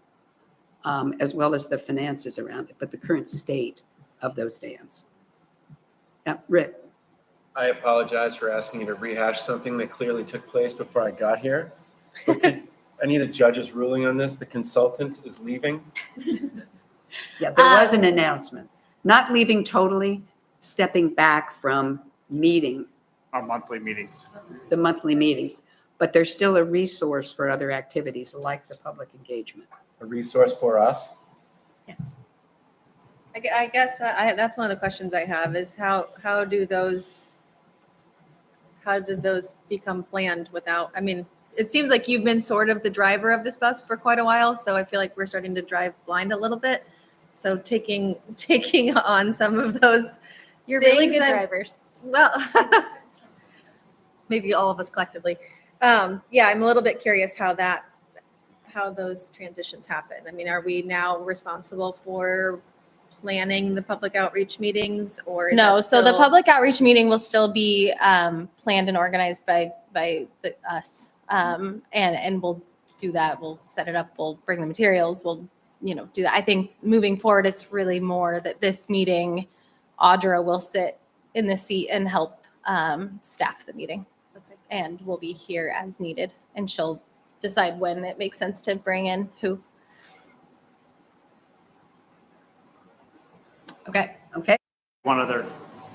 as well as the finances around it, but the current state of those dams. Yeah, Rick. I apologize for asking you to rehash something that clearly took place before I got here. I need a judge's ruling on this. The consultant is leaving. Yeah, there was an announcement. Not leaving totally, stepping back from meeting, Our monthly meetings. the monthly meetings. But there's still a resource for other activities like the public engagement. A resource for us. Yes. I guess that's one of the questions I have is how did those become planned without, I mean, it seems like you've been sort of the driver of this bus for quite a while, so I feel like we're starting to drive blind a little bit. So taking on some of those, you're really things good that- drivers. well, maybe all of us collectively. Yeah, I'm a little bit curious how those transitions happen. I mean, are we now responsible for planning the public outreach meetings, or is No, that so the still- public outreach meeting will still be planned and organized by us. And we'll do that. We'll set it up. We'll bring the materials. We'll, do that. I think moving forward, it's really more that this meeting, Audra will sit in the seat and help staff the meeting. Okay. And we'll be here as needed. And she'll decide when it makes sense to bring in who. Okay. Okay, One other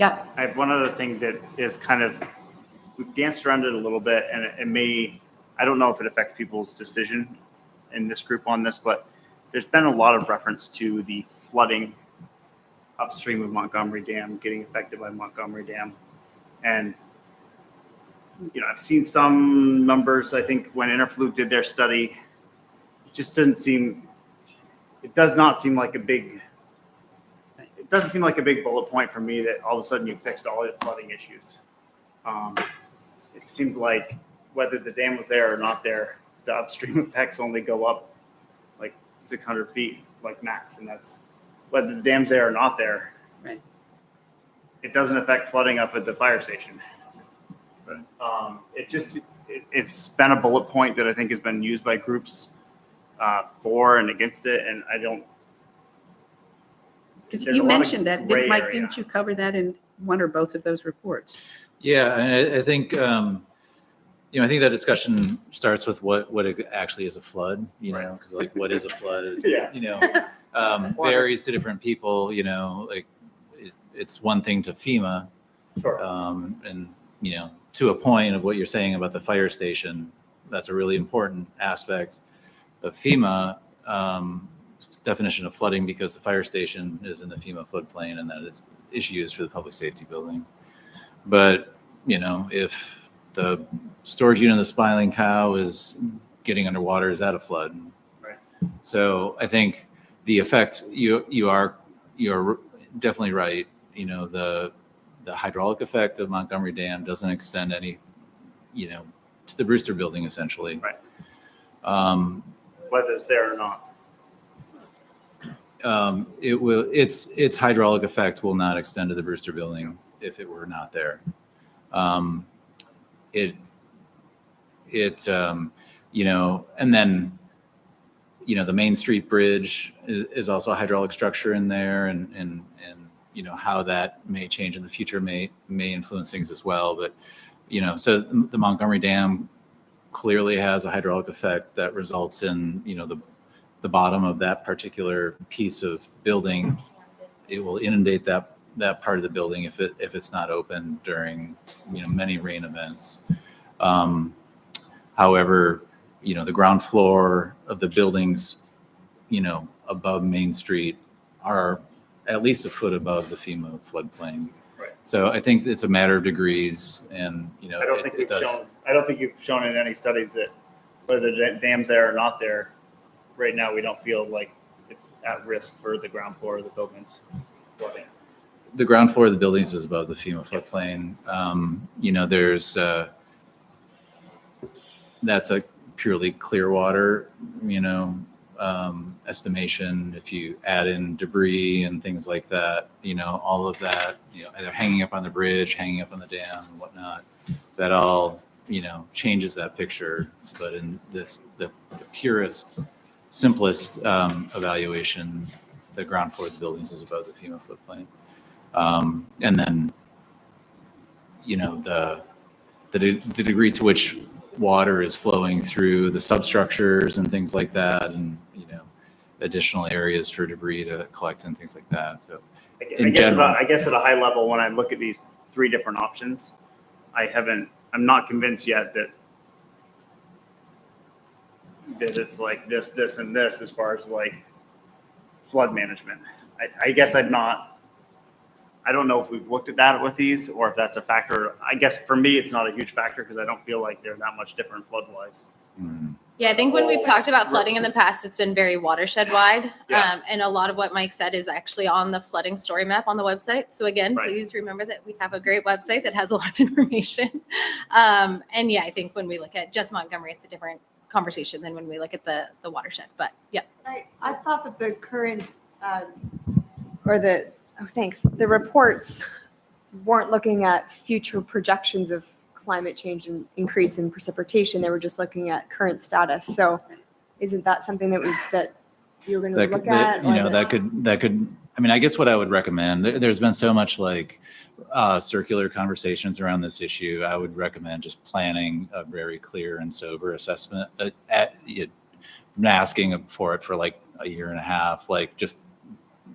yeah, I have one other thing that is kind of, we've danced around it a little bit, and it may, I don't know if it affects people's decision in this group on this, but there's been a lot of reference to the flooding upstream of Montgomery Dam, getting affected by Montgomery Dam. And, I've seen some numbers, I think when Interfluke did their study, it just does not seem like a big bullet point for me that all of a sudden you fixed all the flooding issues. It seemed like whether the dam was there or not there, the upstream effects only go up like 600 feet, like max. And that's whether the dam's there or not there. Right. It doesn't affect flooding up at the fire station. But it's been a bullet point that I think has been used by groups for and against it. And I don't, because There's you a lot of mentioned that, gray Mike, area. didn't you cover that in one or both of those reports? Yeah, and I think, I think that discussion starts with what actually is a flood, Right. because like what is a flood, Yeah. varies to different people, like it's one thing to FEMA, Sure. and, to a point of what you're saying about the fire station, that's a really important aspect of FEMA definition of flooding, because the fire station is in the FEMA floodplain and that is issues for the public safety building. But, if the storage unit of the Smiling Cow is getting underwater, is that a flood? Right. So I think the effect, you're definitely right. The hydraulic effect of Montgomery Dam doesn't extend any, to the Brewster building essentially. Right. Whether it's there or not. Its hydraulic effect will not extend to the Brewster building if it were not there. And then, the Main Street Bridge is also a hydraulic structure in there, and how that may change in the future may influence things as well. But, so the Montgomery Dam clearly has a hydraulic effect that results in, the bottom of that particular piece of building. It will inundate that part of the building if it's not open during, many rain events. However, the ground floor of the buildings, above Main Street are at least a foot above the FEMA floodplain. Right. So I think it's a matter of degrees, and I don't think you've shown in any studies that whether the dam's there or not there, right now we don't feel like it's at risk for the ground floor of the buildings flooding. The ground floor of the buildings is above the FEMA floodplain. There's that's a purely clear water, estimation. If you add in debris and things like that, all of that, either hanging up on the bridge, hanging up on the dam and whatnot, that all, changes that picture. But in the purest, simplest evaluation, the ground floor of the buildings is above the FEMA floodplain. And then, the degree to which water is flowing through the substructures and things like that, and additional areas for debris to collect and things like that. So I guess at a high level, when I look at these three different options, I'm not convinced yet that it's like this, and this as far as like flood management. I guess I don't know if we've looked at that with these or if that's a factor. I guess for me, it's not a huge factor because I don't feel like they're that much different flood wise. Yeah, I think when we've talked about flooding in the past, it's been very watershed wide. Yeah. And a lot of what Mike said is actually on the flooding story map on the website. So again, Right. Please remember that we have a great website that has a lot of information. And yeah, I think when we look at just Montgomery, it's a different conversation than when we look at the watershed. But yeah. I thought that the current, the reports weren't looking at future projections of climate change and increase in precipitation. They were just looking at current status. So isn't that something that you're going to look at? That could, I mean, I guess what I would recommend, there's been so much like circular conversations around this issue. I would recommend just planning a very clear and sober assessment, asking for it for like a year and a half, like just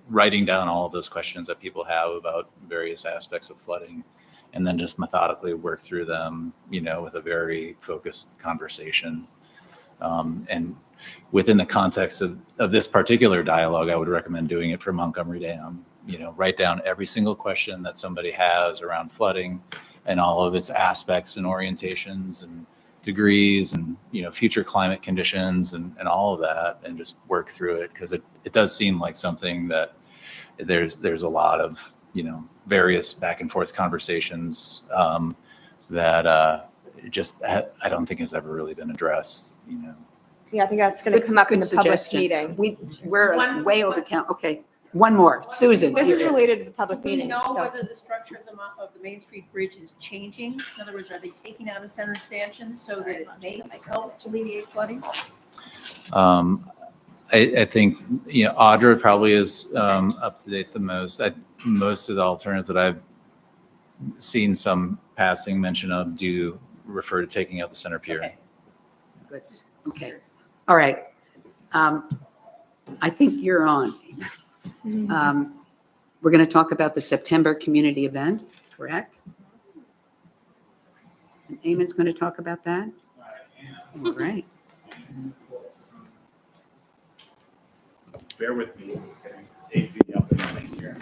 writing down all of those questions that people have about various aspects of flooding, and then just methodically work through them, with a very focused conversation. And within the context of this particular dialogue, I would recommend doing it for Montgomery Dam. Write down every single question that somebody has around flooding and all of its aspects and orientations and degrees and, future climate conditions and all of that, and just work through it. Because it does seem like something that there's a lot of, various back and forth conversations that I don't think has ever really been addressed, Yeah, I think that's going to come up in the Good public suggestion. meeting. We're way over town. Okay, one more. Susan. This is you're- related to the public Do we meeting. know so- whether the structure of the Main Street Bridge is changing? In other words, are they taking out a center stanchion so that it may help alleviate flooding? I think, Audra probably is up to date the most. Most of the alternatives that I've seen some passing mention of do refer to taking out the center pier. Okay. Good. Okay. All right. I think you're on. We're going to talk about the September community event, correct? And Eamon's going to talk about that? All right. Bear with me. Getting AV up and running here.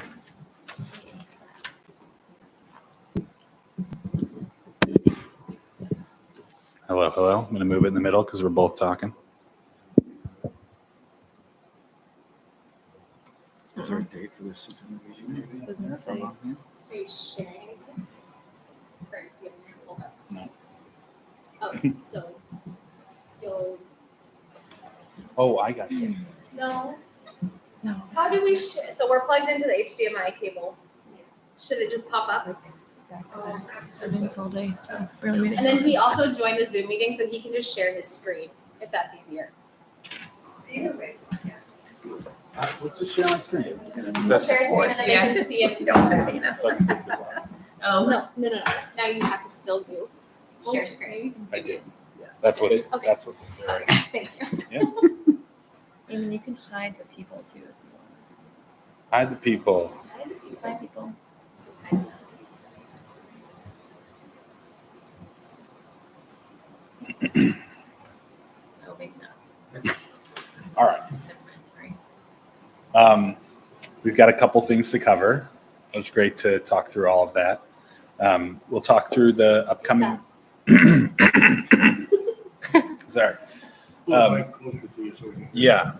Hello, hello. I'm going to move it in the middle because we're both talking. Is there a date for this? Doesn't it say? Are you sharing anything? Or do you have your pulled up? No. Oh, so you'll, Oh, I got it. no, No. how do we share? So we're plugged into the HDMI cable. Should it just pop up? I've been this all day, so barely made it. And then he also joined the Zoom meeting, so he can just share his screen, if that's easier. Either way. Let's just share my screen. Share screen and then they can see it. Oh, No. Now you have to still do share screen. I did. That's what's, Okay. that's what. Sorry, thank you. And you can hide the people too if you want. Hide the people. Hide people. Oh, maybe not. All right. Sorry. We've got a couple things to cover. It was great to talk through all of that. We'll talk through the upcoming. Sorry. Yeah.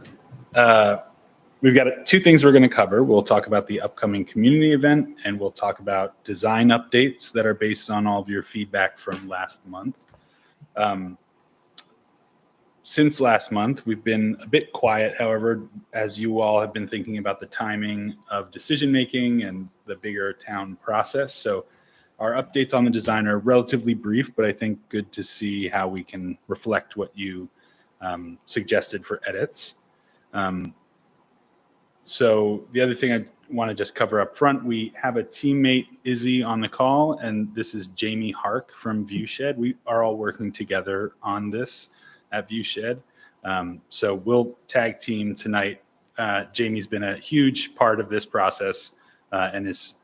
We've got two things we're going to cover. We'll talk about the upcoming community event, and we'll talk about design updates that are based on all of your feedback from last month. Since last month, we've been a bit quiet, however, as you all have been thinking about the timing of decision-making and the bigger town process. So our updates on the design are relatively brief, but I think good to see how we can reflect what you suggested for edits. So the other thing I want to just cover up front, we have a teammate, Izzy, on the call, and this is Jamie Hark from Viewshed. We are all working together on this at Viewshed. So we'll tag team tonight. Jamie's been a huge part of this process and has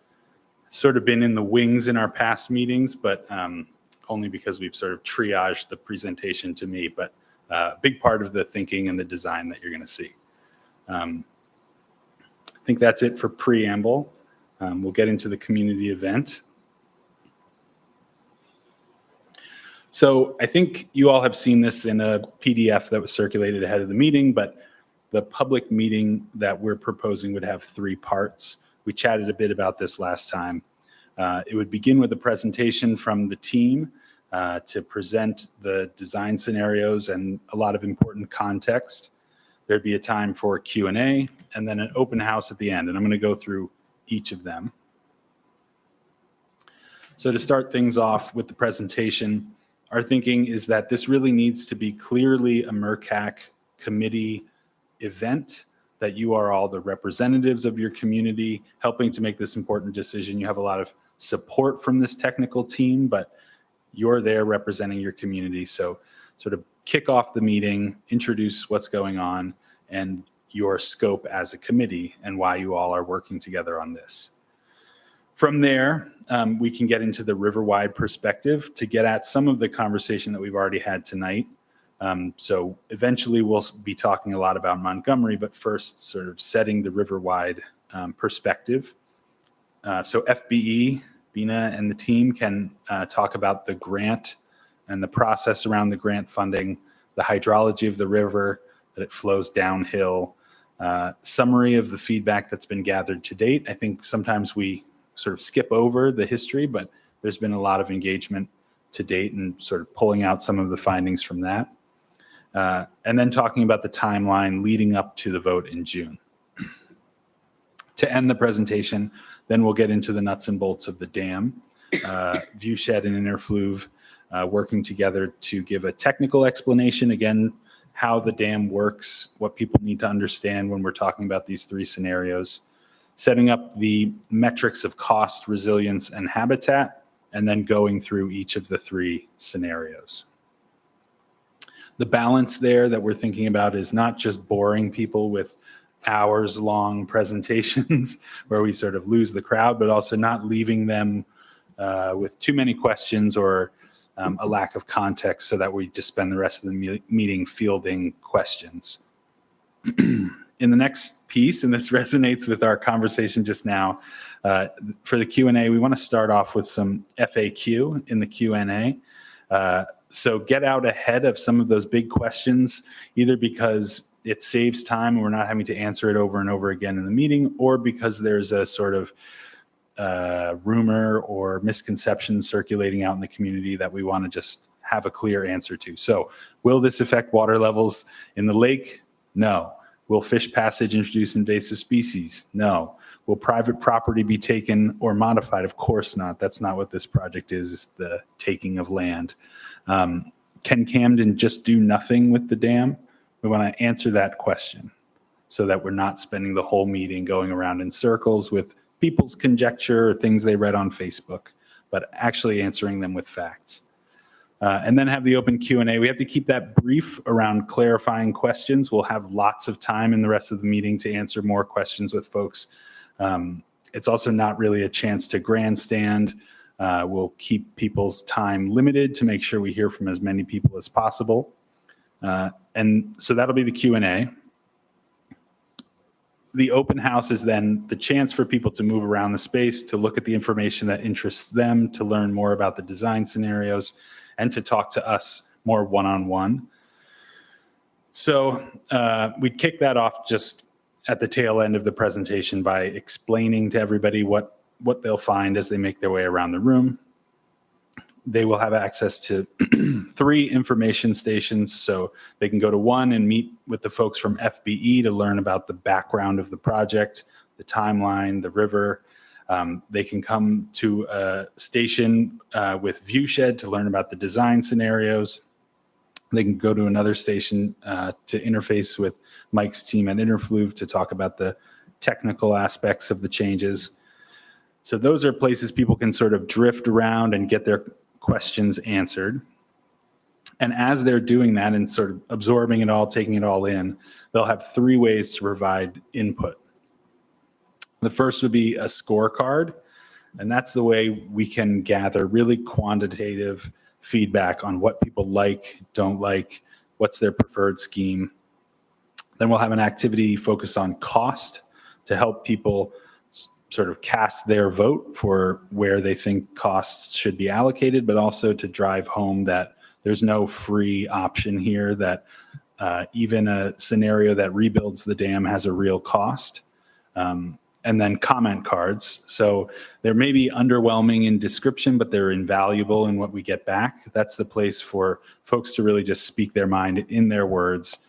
sort of been in the wings in our past meetings, but only because we've sort of triaged the presentation to me, but a big part of the thinking and the design that you're going to see. I think that's it for preamble. We'll get into the community event. So I think you all have seen this in a PDF that was circulated ahead of the meeting, but the public meeting that we're proposing would have 3 parts. We chatted a bit about this last time. It would begin with a presentation from the team to present the design scenarios and a lot of important context. There'd be a time for Q&A and then an open house at the end, and I'm going to go through each of them. So to start things off with the presentation, our thinking is that this really needs to be clearly a MERCAC committee event, that you are all the representatives of your community helping to make this important decision. You have a lot of support from this technical team, but you're there representing your community. So sort of kick off the meeting, introduce what's going on and your scope as a committee and why you all are working together on this. From there, we can get into the river-wide perspective to get at some of the conversation that we've already had tonight. So eventually we'll be talking a lot about Montgomery, but first sort of setting the river-wide perspective. So FBE, Bina and the team can talk about the grant and the process around the grant funding, the hydrology of the river, that it flows downhill, summary of the feedback that's been gathered to date. I think sometimes we sort of skip over the history, but there's been a lot of engagement to date and sort of pulling out some of the findings from that. And then talking about the timeline leading up to the vote in June. To end the presentation, then we'll get into the nuts and bolts of the dam. Viewshed and Interfluve working together to give a technical explanation, again, how the dam works, what people need to understand when we're talking about these 3 scenarios. setting up the metrics of cost, resilience, and habitat, and then going through each of the 3 scenarios. The balance there that we're thinking about is not just boring people with hours-long presentations where we sort of lose the crowd, but also not leaving them with too many questions or a lack of context so that we just spend the rest of the meeting fielding questions. In the next piece, and this resonates with our conversation just now, for the Q&A, we want to start off with some FAQ in the Q&A. So get out ahead of some of those big questions, either because it saves time and we're not having to answer it over and over again in the meeting, or because there's a sort of rumor or misconception circulating out in the community that we want to just have a clear answer to. So will this affect water levels in the lake? No. Will fish passage introduce invasive species? No. Will private property be taken or modified? Of course not. That's not what this project is. It's the taking of land. Can Camden just do nothing with the dam? We want to answer that question so that we're not spending the whole meeting going around in circles with people's conjecture or things they read on Facebook, but actually answering them with facts. And then have the open Q&A. We have to keep that brief around clarifying questions. We'll have lots of time in the rest of the meeting to answer more questions with folks. It's also not really a chance to grandstand. We'll keep people's time limited to make sure we hear from as many people as possible. And so that'll be the Q&A. The open house is then the chance for people to move around the space, to look at the information that interests them, to learn more about the design scenarios, and to talk to us more one-on-one. So we kick that off just at the tail end of the presentation by explaining to everybody what they'll find as they make their way around the room. They will have access to 3 information stations, so they can go to one and meet with the folks from FBE to learn about the background of the project, the timeline, the river. They can come to a station with Viewshed to learn about the design scenarios. They can go to another station to interface with Mike's team at Interfluve to talk about the technical aspects of the changes. So those are places people can sort of drift around and get their questions answered. And as they're doing that and sort of absorbing it all, taking it all in, they'll have 3 ways to provide input. The first would be a scorecard, and that's the way we can gather really quantitative feedback on what people like, don't like, what's their preferred scheme. Then we'll have an activity focused on cost to help people sort of cast their vote for where they think costs should be allocated, but also to drive home that there's no free option here, that even a scenario that rebuilds the dam has a real cost. And then comment cards. So they're maybe underwhelming in description, but they're invaluable in what we get back. That's the place for folks to really just speak their mind in their words.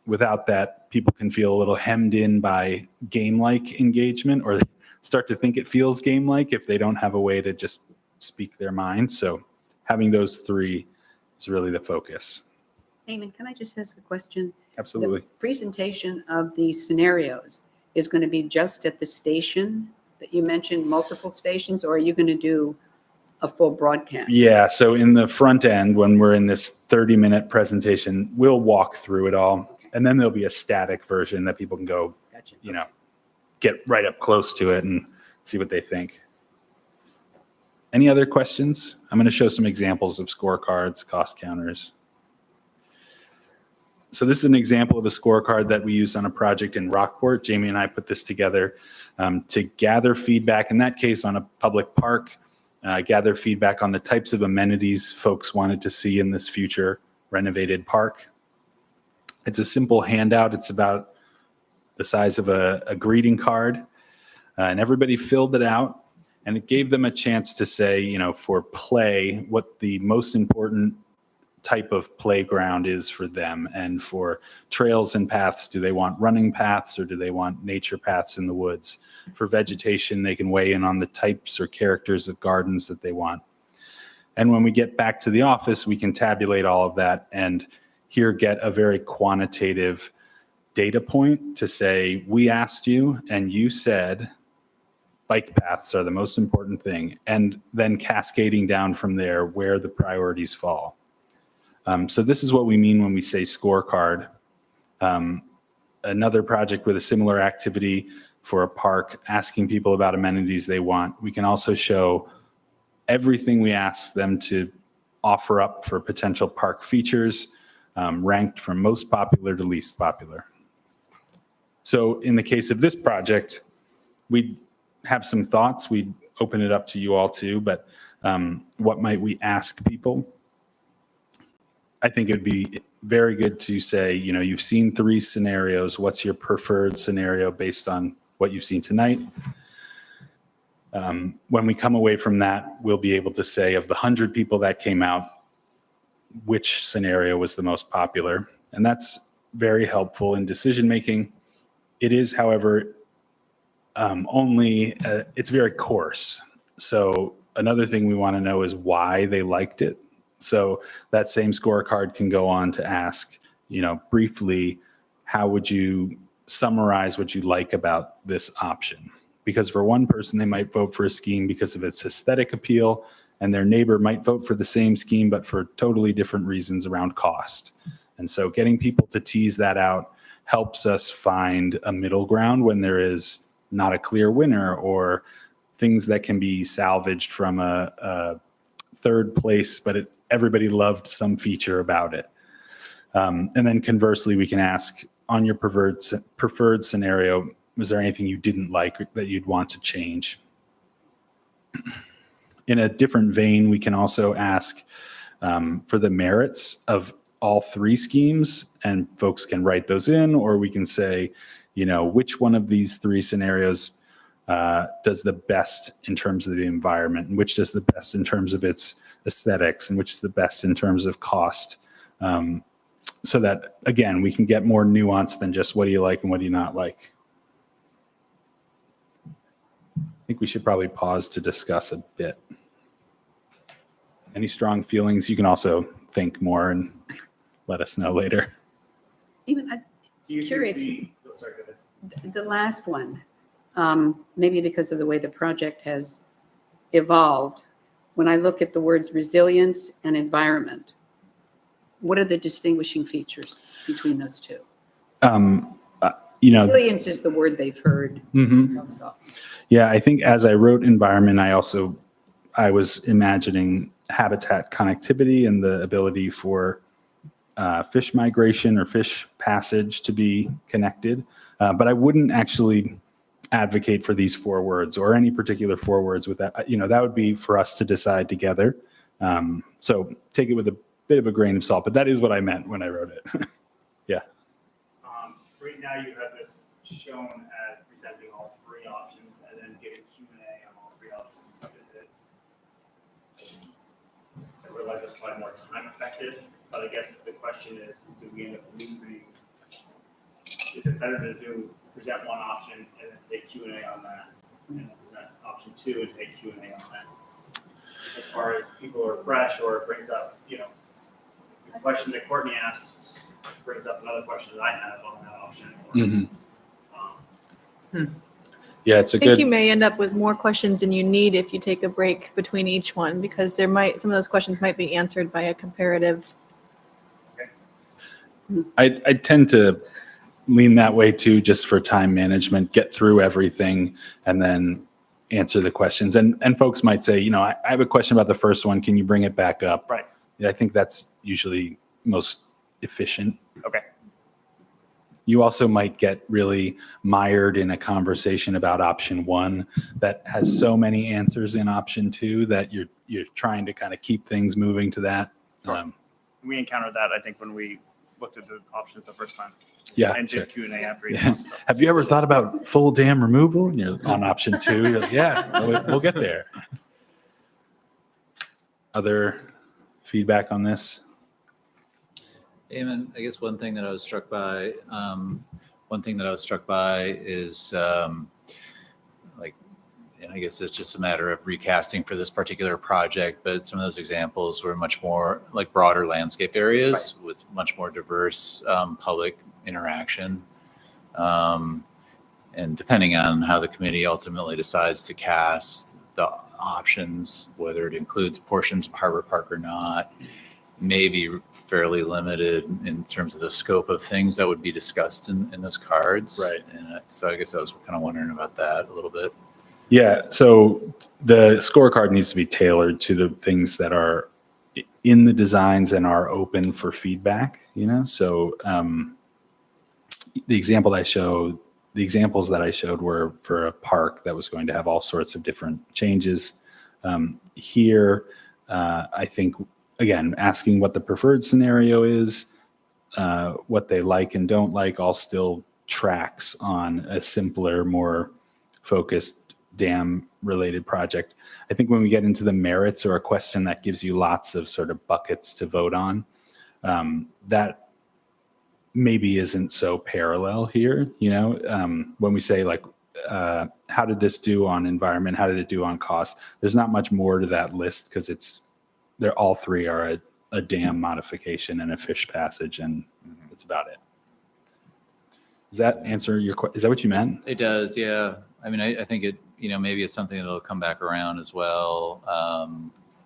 Without that, people can feel a little hemmed in by game-like engagement, or start to think it feels game-like if they don't have a way to just speak their mind. So having those 3 is really the focus. Eamon, can I just ask a question? Absolutely. The presentation of the scenarios is going to be just at the station that you mentioned, multiple stations, or are you going to do a full broadcast? Yeah, so in the front end, when we're in this 30-minute presentation, we'll walk through it all. And then there'll be a static version that people can go, Gotcha. Get right up close to it and see what they think. Any other questions? I'm going to show some examples of scorecards, cost counters. So this is an example of a scorecard that we used on a project in Rockport. Jamie and I put this together to gather feedback, in that case on a public park, gather feedback on the types of amenities folks wanted to see in this future renovated park. It's a simple handout. It's about the size of a greeting card, and everybody filled it out, and it gave them a chance to say, for play, what the most important type of playground is for them. And for trails and paths, do they want running paths or do they want nature paths in the woods? For vegetation, they can weigh in on the types or characters of gardens that they want. And when we get back to the office, we can tabulate all of that and here get a very quantitative data point to say, we asked you and you said bike paths are the most important thing, and then cascading down from there where the priorities fall. So this is what we mean when we say scorecard. Another project with a similar activity for a park, asking people about amenities they want. We can also show everything we ask them to offer up for potential park features, ranked from most popular to least popular. So in the case of this project, we have some thoughts. We open it up to you all too, but what might we ask people? I think it'd be very good to say, you've seen 3 scenarios. What's your preferred scenario based on what you've seen tonight? When we come away from that, we'll be able to say, of the 100 people that came out, which scenario was the most popular. And that's very helpful in decision-making. It is, however, it's very coarse. So another thing we want to know is why they liked it. So that same scorecard can go on to ask, briefly, how would you summarize what you like about this option? Because for one person, they might vote for a scheme because of its aesthetic appeal, and their neighbor might vote for the same scheme, but for totally different reasons around cost. And so getting people to tease that out helps us find a middle ground when there is not a clear winner, or things that can be salvaged from a third place, but everybody loved some feature about it. And then conversely, we can ask, on your preferred scenario, was there anything you didn't like that you'd want to change? In a different vein, we can also ask for the merits of all 3 schemes, and folks can write those in, or we can say, which one of these 3 scenarios does the best in terms of the environment, and which does the best in terms of its aesthetics, and which is the best in terms of cost. So that, again, we can get more nuance than just what do you like and what do you not like. I think we should probably pause to discuss a bit. Any strong feelings? You can also think more and let us know later. Even I'm curious, Sorry, go ahead. the last one, maybe because of the way the project has evolved, when I look at the words resilience and environment, what are the distinguishing features between those two? Resilience is the word they've heard most often. Yeah, I think as I wrote environment, I was imagining habitat connectivity and the ability for fish migration or fish passage to be connected. But I wouldn't actually advocate for these 4 words or any particular 4 words with that. That would be for us to decide together. So take it with a bit of a grain of salt, but that is what I meant when I wrote it. Yeah. Right now, you have this shown as presenting all 3 options and then giving Q&A on all 3 options. I realize that's probably more time effective, but I guess the question is, do we end up losing? Is it better to present one option and then take Q&A on that, and then present option 2 and take Q&A on that? As far as people who are fresh, or it brings up, the question that Courtney asks brings up another question that I have on that option. Yeah, it's a I think good. you may end up with more questions than you need if you take a break between each one, because some of those questions might be answered by a comparative. I tend to lean that way too, just for time management, get through everything and then answer the questions. And folks might say, I have a question about the first one. Can you bring it back up? Right. Yeah, I think that's usually most efficient. Okay. You also might get really mired in a conversation about option 1 that has so many answers in option 2 that you're trying to kind of keep things moving to that. Sure. We encountered that, I think, when we looked at the options the first time. Yeah, And sure. did Q&A after each Yeah. one. So. Have you ever thought about full dam removal? And you're on option 2. You're like, yeah, we'll get there. Other feedback on this? Eamon, I guess one thing that I was struck by is and I guess it's just a matter of recasting for this particular project, but some of those examples were much more like broader landscape areas with much more diverse public interaction. And depending on how the committee ultimately decides to cast the options, whether it includes portions of Harbor Park or not, may be fairly limited in terms of the scope of things that would be discussed in those cards. Right. And so I guess I was kind of wondering about that a little bit. Yeah, so the scorecard needs to be tailored to the things that are in the designs and are open for feedback, So the examples that I showed were for a park that was going to have all sorts of different changes. Here, I think, again, asking what the preferred scenario is, what they like and don't like, all still tracks on a simpler, more focused dam-related project. I think when we get into the merits or a question that gives you lots of sort of buckets to vote on, that maybe isn't so parallel here. When we say like, how did this do on environment? How did it do on cost? There's not much more to that list because they're all three are a dam modification and a fish passage, and that's about it. Does that answer your question? Is that what you meant? It does, yeah. I mean, I think it, maybe it's something that'll come back around as well.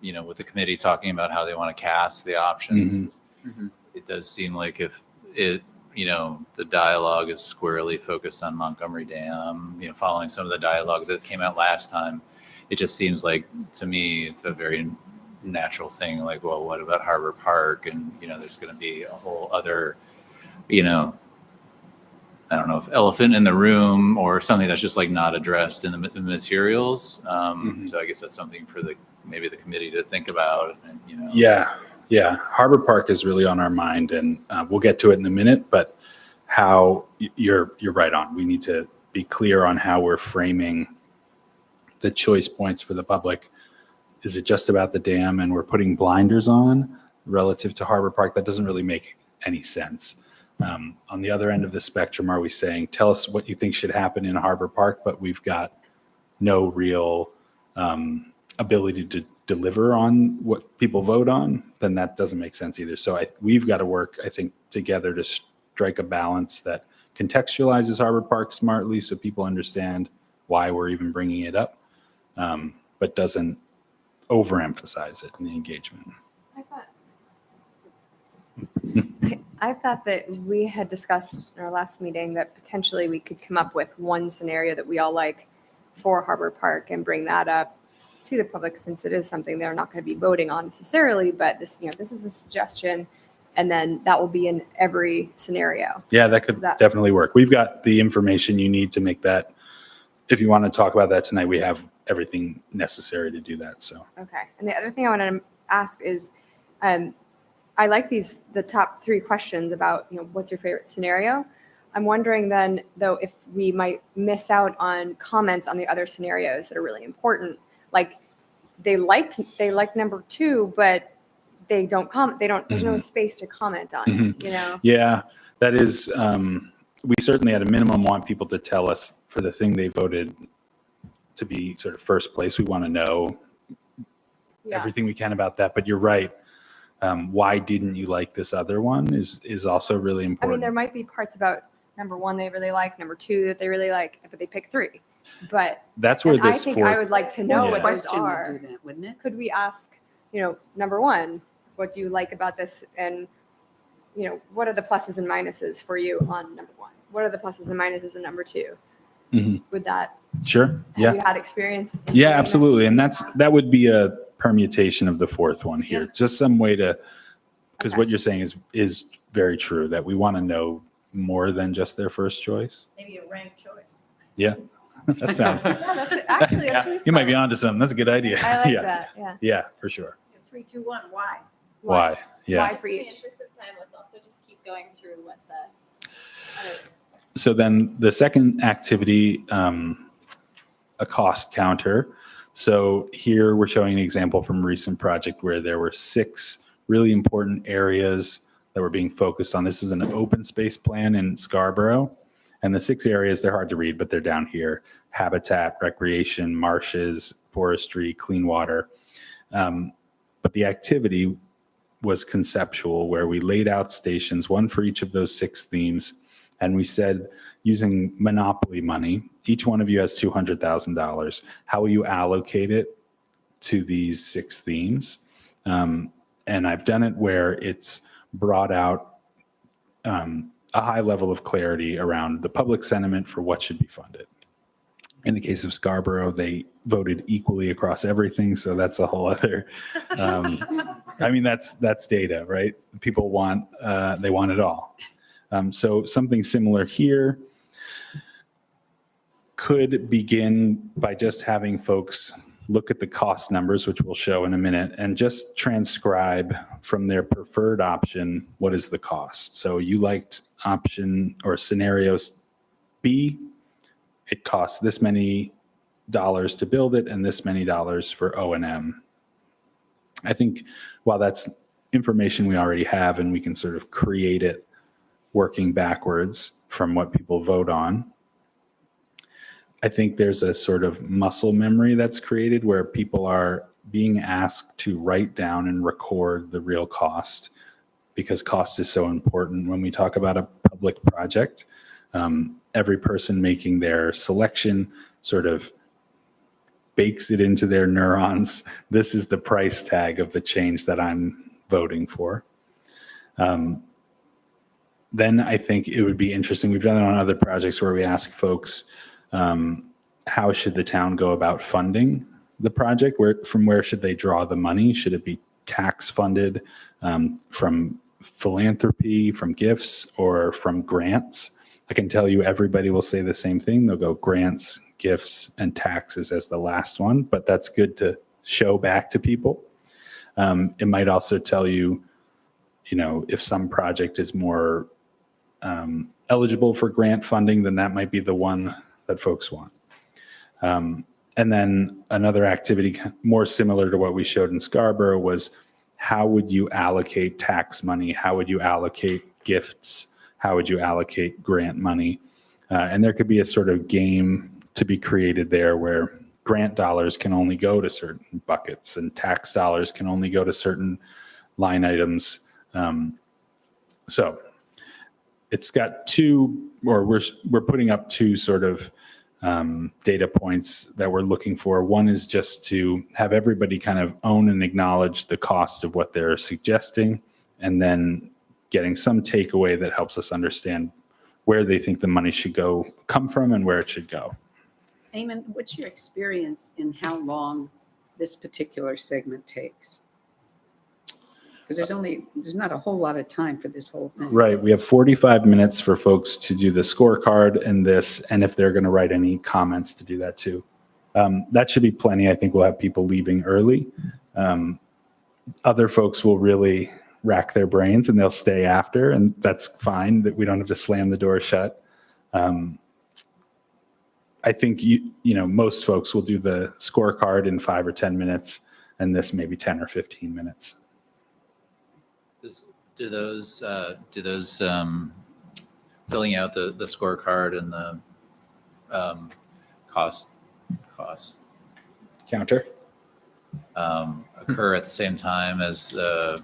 With the committee talking about how they want to cast the options, it does seem like if it, the dialogue is squarely focused on Montgomery Dam, following some of the dialogue that came out last time, it just seems like, to me, it's a very natural thing. Like, well, what about Harbor Park? And, there's going to be a whole other, I don't know if elephant in the room or something that's just like not addressed in the materials. So I guess that's something for maybe the committee to think about. And, Yeah. Harbor Park is really on our mind, and we'll get to it in a minute, but how you're right on. We need to be clear on how we're framing the choice points for the public. Is it just about the dam and we're putting blinders on relative to Harbor Park? That doesn't really make any sense. On the other end of the spectrum, are we saying, tell us what you think should happen in Harbor Park, but we've got no real ability to deliver on what people vote on? Then that doesn't make sense either. So we've got to work, I think, together to strike a balance that contextualizes Harbor Park smartly so people understand why we're even bringing it up, but doesn't overemphasize it in the engagement. I thought that we had discussed in our last meeting that potentially we could come up with one scenario that we all like for Harbor Park and bring that up to the public, since it is something they're not going to be voting on necessarily, but this is a suggestion, and then that will be in every scenario. Yeah, that could definitely work. We've got the information you need to make that. If you want to talk about that tonight, we have everything necessary to do that. So Okay. And the other thing I wanted to ask is, I like the top three questions about, what's your favorite scenario? I'm wondering then, though, if we might miss out on comments on the other scenarios that are really important. Like they like number 2, but they don't comment. There's no space to comment on it, Yeah, that is, we certainly at a minimum want people to tell us for the thing they voted to be sort of first place. We want to know everything we can about that, but you're right. Why didn't you like this other one is also really I important. mean, there might be parts about number 1 they really like, number 2 that they really like, but they pick 3. But that's where I this think fourth, I would like to know what those Question would are. do that, wouldn't it? Could we ask, number 1, what do you like about this? And, what are the pluses and minuses for you on number 1? What are the pluses and minuses in number 2? Would that, sure. Yeah. have you had experience? in Yeah, doing this? absolutely. And that would be a permutation of the fourth one here. Just some way to, because what you're saying is very true, that we want to know more than just their first choice. Maybe a ranked choice. Yeah. That sounds, Yeah, that's really you might be smart. onto something. That's a good idea. I like Yeah. that. Yeah. Yeah, for sure. 3, 2, 1. Why? Why? Yeah. Why Just for in the each? interest of time, let's also just keep going through what the other. So then the second activity, a cost counter. So here we're showing an example from a recent project where there were 6 really important areas that were being focused on. This is an open space plan in Scarborough. And the 6 areas, they're hard to read, but they're down here: habitat, recreation, marshes, forestry, clean water. But the activity was conceptual, where we laid out stations, one for each of those 6 themes, And we said, using monopoly money, each one of you has $200,000. How will you allocate it to these 6 themes? And I've done it where it's brought out a high level of clarity around the public sentiment for what should be funded. In the case of Scarborough, they voted equally across everything, so that's a whole other. I mean, that's data, right? People want they want it all. So something similar here could begin by just having folks look at the cost numbers, which we'll show in a minute, and just transcribe from their preferred option what is the cost. So you liked option or scenarios B. It costs this many dollars to build it and this many dollars for O&M. I think while that's information we already have and we can sort of create it working backwards from what people vote on, I think there's a sort of muscle memory that's created where people are being asked to write down and record the real cost, because cost is so important when we talk about a public project. Every person making their selection sort of bakes it into their neurons. This is the price tag of the change that I'm voting for. Then I think it would be interesting. We've done it on other projects where we ask folks, how should the town go about funding the project? From where should they draw the money? Should it be tax funded, from philanthropy, from gifts, or from grants? I can tell you everybody will say the same thing. They'll go grants, gifts, and taxes as the last one, but that's good to show back to people. It might also tell you, if some project is more eligible for grant funding, then that might be the one that folks want. And then another activity more similar to what we showed in Scarborough was, how would you allocate tax money? How would you allocate gifts? How would you allocate grant money? And there could be a sort of game to be created there where grant dollars can only go to certain buckets and tax dollars can only go to certain line items. So it's got two, or we're putting up two sort of data points that we're looking for. One is just to have everybody kind of own and acknowledge the cost of what they're suggesting, and then getting some takeaway that helps us understand where they think the money should come from and where it should go. Eamon, what's your experience in how long this particular segment takes? Because there's not a whole lot of time for this whole thing. Right. We have 45 minutes for folks to do the scorecard and this, and if they're going to write any comments, to do that too. That should be plenty. I think we'll have people leaving early. Other folks will really rack their brains and they'll stay after, and that's fine, that we don't have to slam the door shut. I think most folks will do the scorecard in 5 or 10 minutes, and this maybe 10 or 15 minutes. Do those filling out the scorecard and the cost Counter? Occur at the same time as the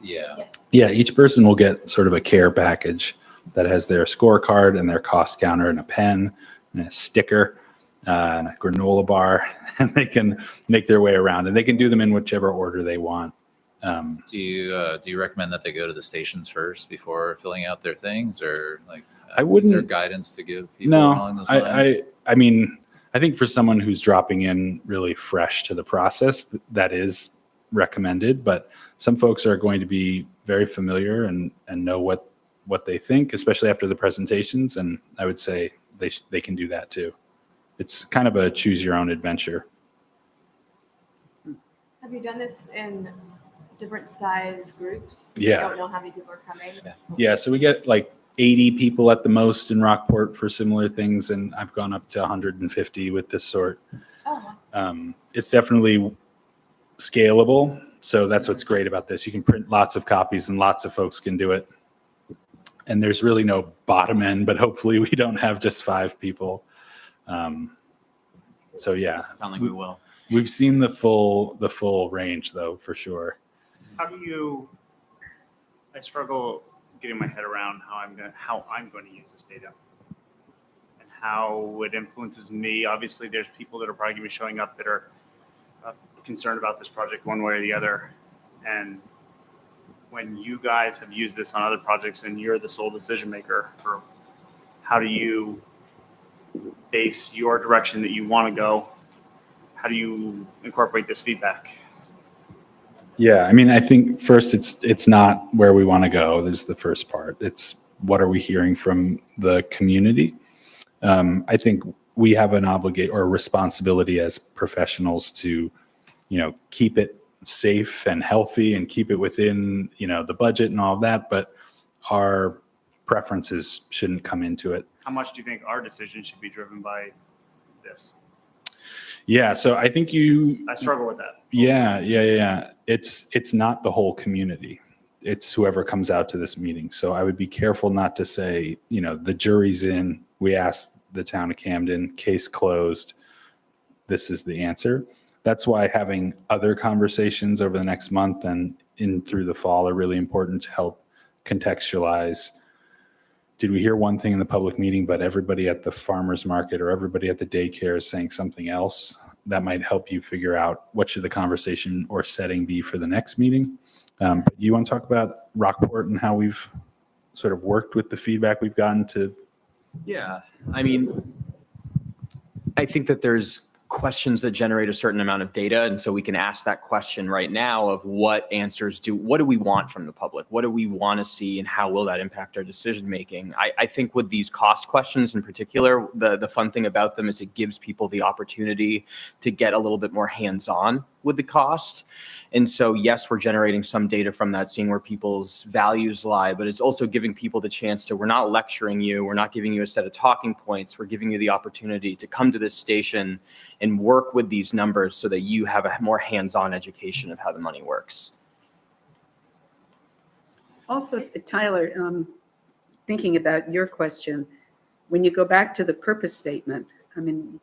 Yeah, each person will get sort of a care package that has their scorecard and their cost counter and a pen and a sticker and a granola bar, and they can make their way around, and they can do them in whichever order they want. Do you recommend that they go to the stations first before filling out their things, or like I wouldn't. Is there guidance to give people No, along those lines? I mean, I think for someone who's dropping in really fresh to the process, that is recommended. But some folks are going to be very familiar and know what they think, especially after the presentations. And I would say they can do that too. It's kind of a choose your own adventure. Have you done this in different size groups? Yeah. You don't know how many people are coming? Yeah, so we get like 80 people at the most in Rockport for similar things, and I've gone up to 150 with this sort. Oh, It's definitely scalable, so that's what's great about this. You can print lots of copies and lots of folks can do it. And there's really no bottom end, but hopefully we don't have just 5 people. So yeah, Sound like we will. we've seen the full range though, for sure. How do you I struggle getting my head around how I'm going to use this data and how it influences me. Obviously, there's people that are probably going to be showing up that are concerned about this project one way or the other. And when you guys have used this on other projects and you're the sole decision maker for how do you base your direction that you want to go, how do you incorporate this feedback? Yeah, I mean, I think first it's not where we want to go. This is the first part. It's what are we hearing from the community? I think we have an obligate or a responsibility as professionals to, keep it safe and healthy and keep it within, the budget and all of that. But our preferences shouldn't come into it. How much do you think our decision should be driven by this? Yeah, so I think I struggle with that. Yeah. It's not the whole community. It's whoever comes out to this meeting. So I would be careful not to say, the jury's in. We asked the town of Camden, case closed. This is the answer. That's why having other conversations over the next month and in through the fall are really important to help contextualize. Did we hear one thing in the public meeting, but everybody at the farmer's market or everybody at the daycare is saying something else? That might help you figure out what should the conversation or setting be for the next meeting. But you want to talk about Rockport and how we've sort of worked with the feedback we've gotten to? Yeah, I mean, I think that there's questions that generate a certain amount of data. And so we can ask that question right now of what do we want from the public? What do we want to see and how will that impact our decision making? I think with these cost questions in particular, the fun thing about them is it gives people the opportunity to get a little bit more hands-on with the cost. And so, yes, we're generating some data from that, seeing where people's values lie, but it's also giving people the chance to, we're not lecturing you, we're not giving you a set of talking points, we're giving you the opportunity to come to this station and work with these numbers so that you have a more hands-on education of how the money works. Also, Tyler, thinking about your question, when you go back to the purpose statement, I mean,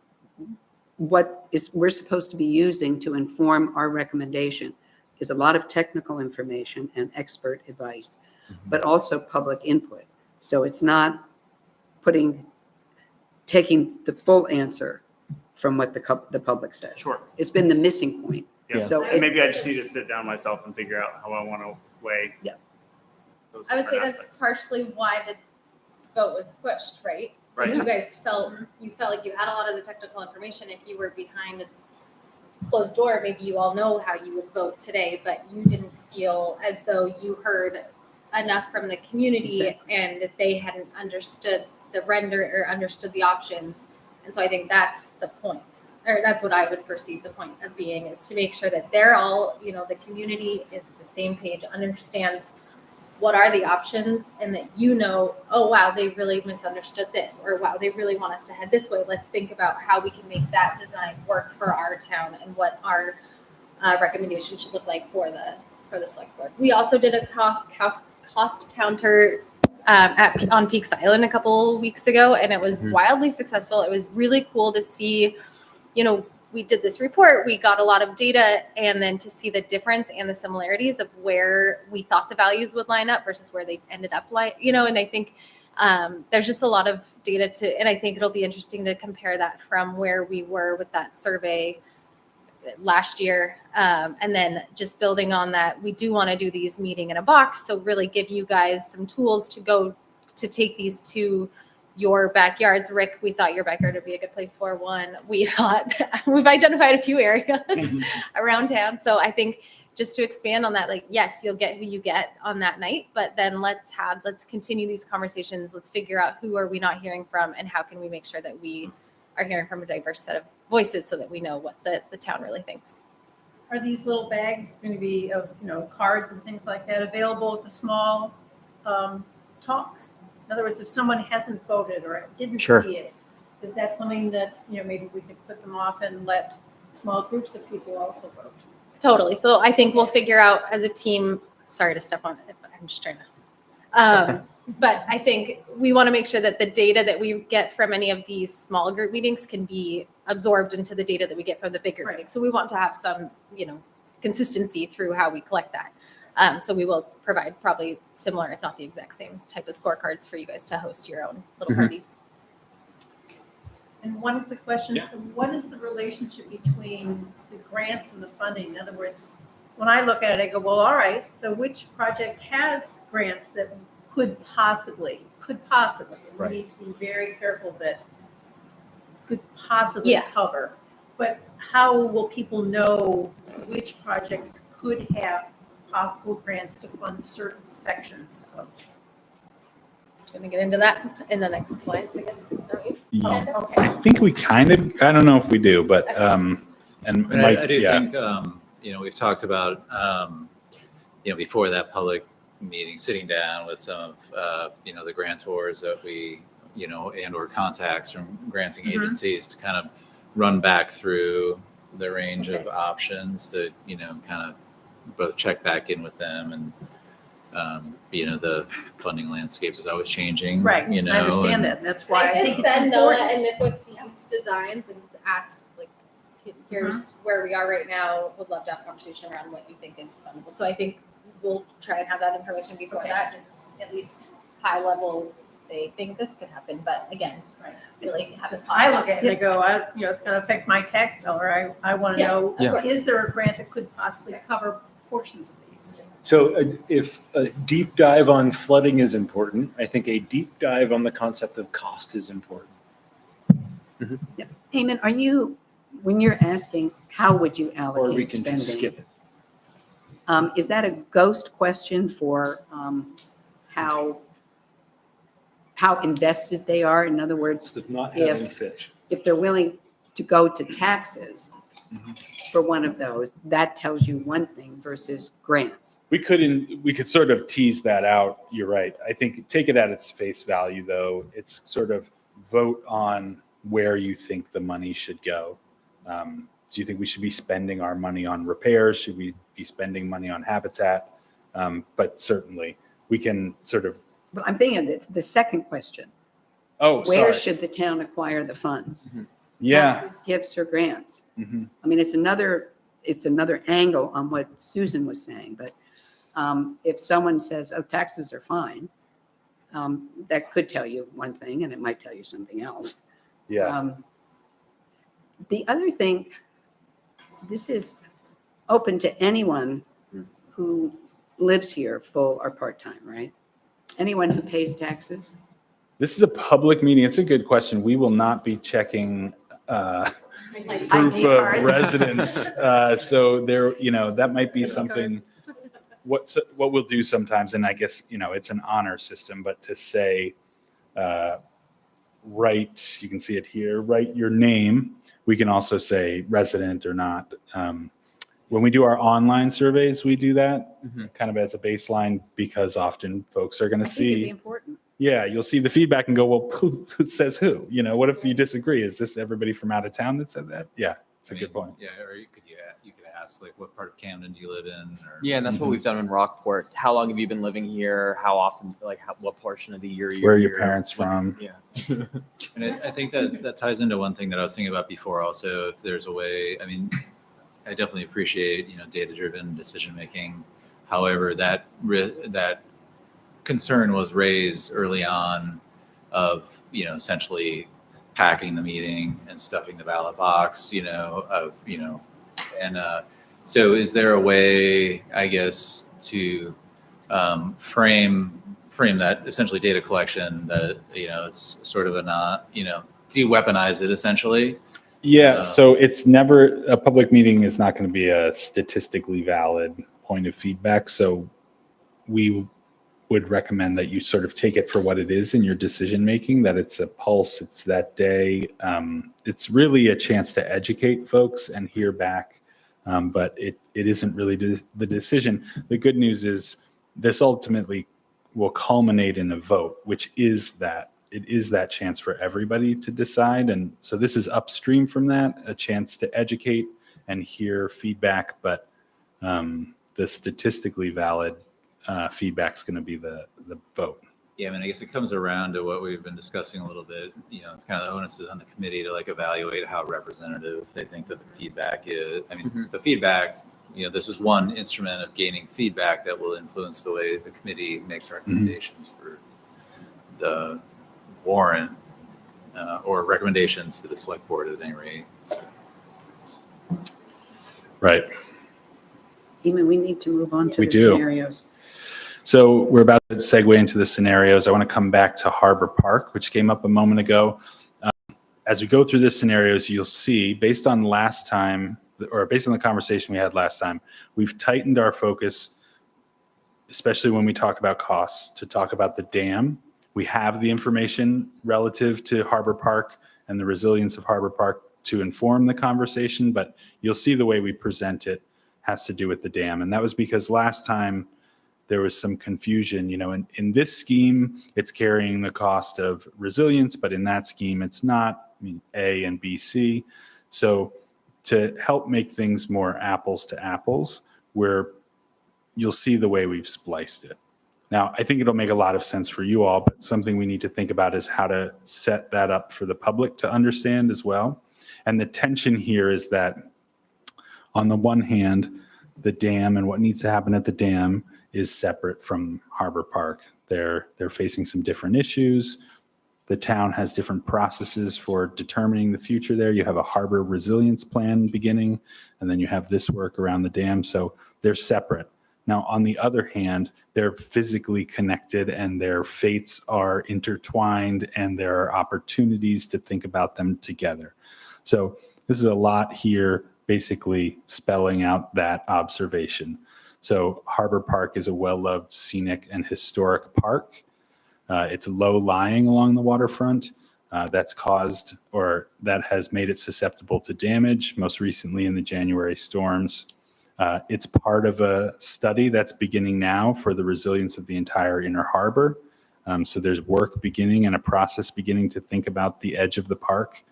we're supposed to be using to inform our recommendation is a lot of technical information and expert advice, but also public input. So it's not taking the full answer from what the public says. Sure. It's been the missing point. Yeah. So And maybe I just need to sit down myself and figure out how I want to weigh. Yeah. Those I would say different that's aspects. partially why the vote was pushed, right? Right. You guys felt like you had a lot of the technical information. If you were behind a closed door, maybe you all know how you would vote today, but you didn't feel as though you heard enough from the community Exactly. and that they hadn't understood the render or understood the options. And so I think that's the point, or that's what I would perceive the point of being, is to make sure that they're all, the community is at the same page, understands what are the options, and that oh wow, they really misunderstood this, or wow, they really want us to head this way. Let's think about how we can make that design work for our town and what our recommendation should look like for the select board. We also did a cost counter on Peaks Island a couple weeks ago, and it was wildly successful. It was really cool to see, we did this report, we got a lot of data, and then to see the difference and the similarities of where we thought the values would line up versus where they ended up and I think there's just a lot of data and I think it'll be interesting to compare that from where we were with that survey last year. And then just building on that, we do want to do these meeting in a box. So really give you guys some tools to go to take these to your backyards. Rick, we thought your backyard would be a good place for one. We thought we've identified a few areas around town. So I think just to expand on that, yes, you'll get who you get on that night, but then let's continue these conversations. Let's figure out who are we not hearing from and how can we make sure that we are hearing from a diverse set of voices so that we know what the town really thinks. Are these little bags going to be of, cards and things like that available at the small talks? In other words, if someone hasn't voted or didn't Sure. see it, is that something that, maybe we could put them off and let small groups of people also vote? Totally. So I think we'll figure out as a team, sorry to step on it, I'm just trying to, but I think we want to make sure that the data that we get from any of these small group meetings can be absorbed into the data that we get from the bigger Right. meetings. So we want to have some, consistency through how we collect that. So we will provide probably similar, if not the exact same type of scorecards for you guys to host your own little Mhm. parties. And one quick question, Yeah. what is the relationship between the grants and the funding? In other words, when I look at it, I go, well, all right, so which project has grants that could possibly, and we Right. need to be very careful that could possibly Yeah. cover. But how will people know which projects could have possible grants to fund certain sections of? Gonna get into that in the next slides, I guess. Don't you? Yeah. Oh, I okay. think we kind of, I don't know if we do, but, and But Mike, I do yeah. think, we've talked about, before that public meeting, sitting down with some of, the grantors that we, and or contacts from granting Mhm. agencies to kind of run back through the range of Okay. options to, kind of both check back in with them and, the funding landscape is always changing. Right, I I understand that, and that's why I think it's send Noah important. and Nick with these designs and asked, like, here's where we are right now. Would love to have a conversation around what you think is fundable. So I think we'll try and have that information before Okay. that, just at least high level. They think this could happen, but again, Right. really have this. I look at it and I go, it's gonna affect my tax dollar. I wanna Yeah, know, of course. is there a grant that could possibly cover portions of these? So if a deep dive on flooding is important, I think a deep dive on the concept of cost is important. Eamon, are you, when you're asking, how would you Or we allocate can spending? just skip it. Is that a ghost question for how invested they are? In other words, Of not If- having fish. if they're willing to go to taxes Mhm. for one of those, that tells you one thing versus grants. We could sort of tease that out. You're right. I think take it at its face value, though. It's sort of vote on where you think the money should go. Do you think we should be spending our money on repairs? Should we be spending money on habitat? But certainly we can sort of, But I'm thinking of the second question. oh, Where sorry. should the town acquire the funds? Yeah. Taxes, gifts, or grants? Mhm. I mean, it's another angle on what Susan was saying, but if someone says, oh, taxes are fine, that could tell you one thing and it might tell you something else. Yeah. The other thing, this is open to anyone who lives here, full or part-time, right? Anyone who pays taxes? This is a public meeting. It's a good question. We will not be checking Like, proof ID of cards. residence. So there, that might be something, what we'll do sometimes, and I guess, it's an honor system, but to say, write, you can see it here, write your name. We can also say resident or not. When we do our online surveys, we do that kind of as a baseline because often folks are going I to think it'd be see, important. yeah, you'll see the feedback and go, well, who says who? What if you disagree? Is this everybody from out of town that said that? Yeah, it's a good point. Yeah, or you could ask, like, what part of Camden do you live in? Or, Yeah, and that's what we've done in Rockport. How long have you been living here? How often, what portion of the year you're Where are your here? parents from? Yeah. And I think that ties into one thing that I was thinking about before also, if there's a way, I definitely appreciate, data-driven decision-making. However, that concern was raised early on of, essentially packing the meeting and stuffing the ballot box, so is there a way, I guess, to frame that essentially data collection that, it's sort of a not, de-weaponize it essentially? Yeah, so it's never, a public meeting is not going to be a statistically valid point of feedback. So we would recommend that you sort of take it for what it is in your decision making, that it's a pulse, it's that day. It's really a chance to educate folks and hear back, but it isn't really the decision. The good news is this ultimately will culminate in a vote, which is that it is that chance for everybody to decide. And so this is upstream from that, a chance to educate and hear feedback, but the statistically valid feedback is going to be the vote. Yeah, I guess it comes around to what we've been discussing a little bit. It's kind of the onus is on the committee to evaluate how representative they think that the feedback is. The feedback, this is one instrument of gaining feedback that will influence the way the committee makes recommendations for the warrant or recommendations to the select board at any rate. So, Right. Eamon, we need to move on to We the do. scenarios. So we're about to segue into the scenarios. I want to come back to Harbor Park, which came up a moment ago. As we go through the scenarios, you'll see, based on last time, or based on the conversation we had last time, we've tightened our focus, especially when we talk about costs, to talk about the dam. We have the information relative to Harbor Park and the resilience of Harbor Park to inform the conversation, but you'll see the way we present it has to do with the dam. And that was because last time there was some confusion. In this scheme, it's carrying the cost of resilience, but in that scheme, it's not. A and B, C. So to help make things more apples to apples, you'll see the way we've spliced it. Now, I think it'll make a lot of sense for you all, but something we need to think about is how to set that up for the public to understand as well. And the tension here is that on the one hand, the dam and what needs to happen at the dam is separate from Harbor Park. They're facing some different issues. The town has different processes for determining the future there. You have a harbor resilience plan beginning, and then you have this work around the dam. So they're separate. Now, on the other hand, they're physically connected and their fates are intertwined, and there are opportunities to think about them together. So this is a lot here, basically spelling out that observation. So Harbor Park is a well-loved scenic and historic park. It's low-lying along the waterfront. That has made it susceptible to damage, most recently in the January storms. It's part of a study that's beginning now for the resilience of the entire inner harbor. So there's work beginning and a process beginning to think about the edge of the park.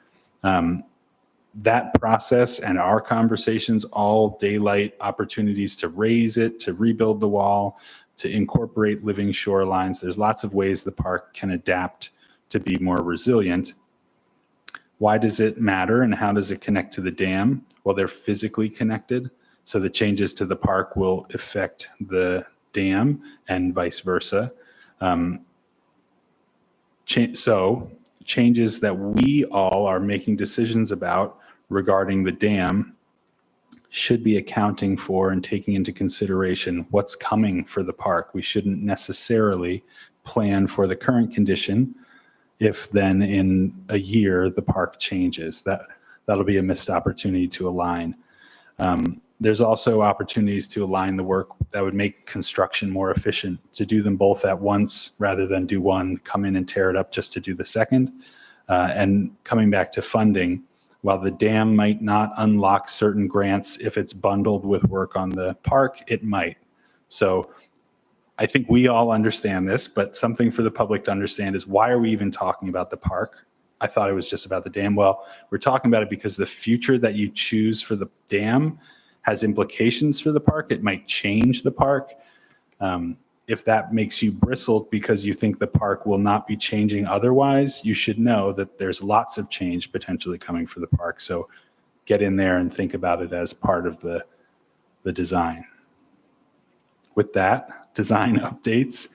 That process and our conversations all daylight opportunities to raise it, to rebuild the wall, to incorporate living shorelines. There's lots of ways the park can adapt to be more resilient. Why does it matter and how does it connect to the dam? Well, they're physically connected. So the changes to the park will affect the dam and vice versa. So changes that we all are making decisions about regarding the dam should be accounting for and taking into consideration what's coming for the park. We shouldn't necessarily plan for the current condition if then in a year the park changes. That'll be a missed opportunity to align. There's also opportunities to align the work that would make construction more efficient, to do them both at once rather than do one, come in and tear it up just to do the second. And coming back to funding, while the dam might not unlock certain grants if it's bundled with work on the park, it might. So I think we all understand this, but something for the public to understand is, why are we even talking about the park? I thought it was just about the dam. Well, we're talking about it because the future that you choose for the dam has implications for the park. It might change the park. If that makes you bristle because you think the park will not be changing otherwise, you should know that there's lots of change potentially coming for the park. So get in there and think about it as part of the design. With that, design updates.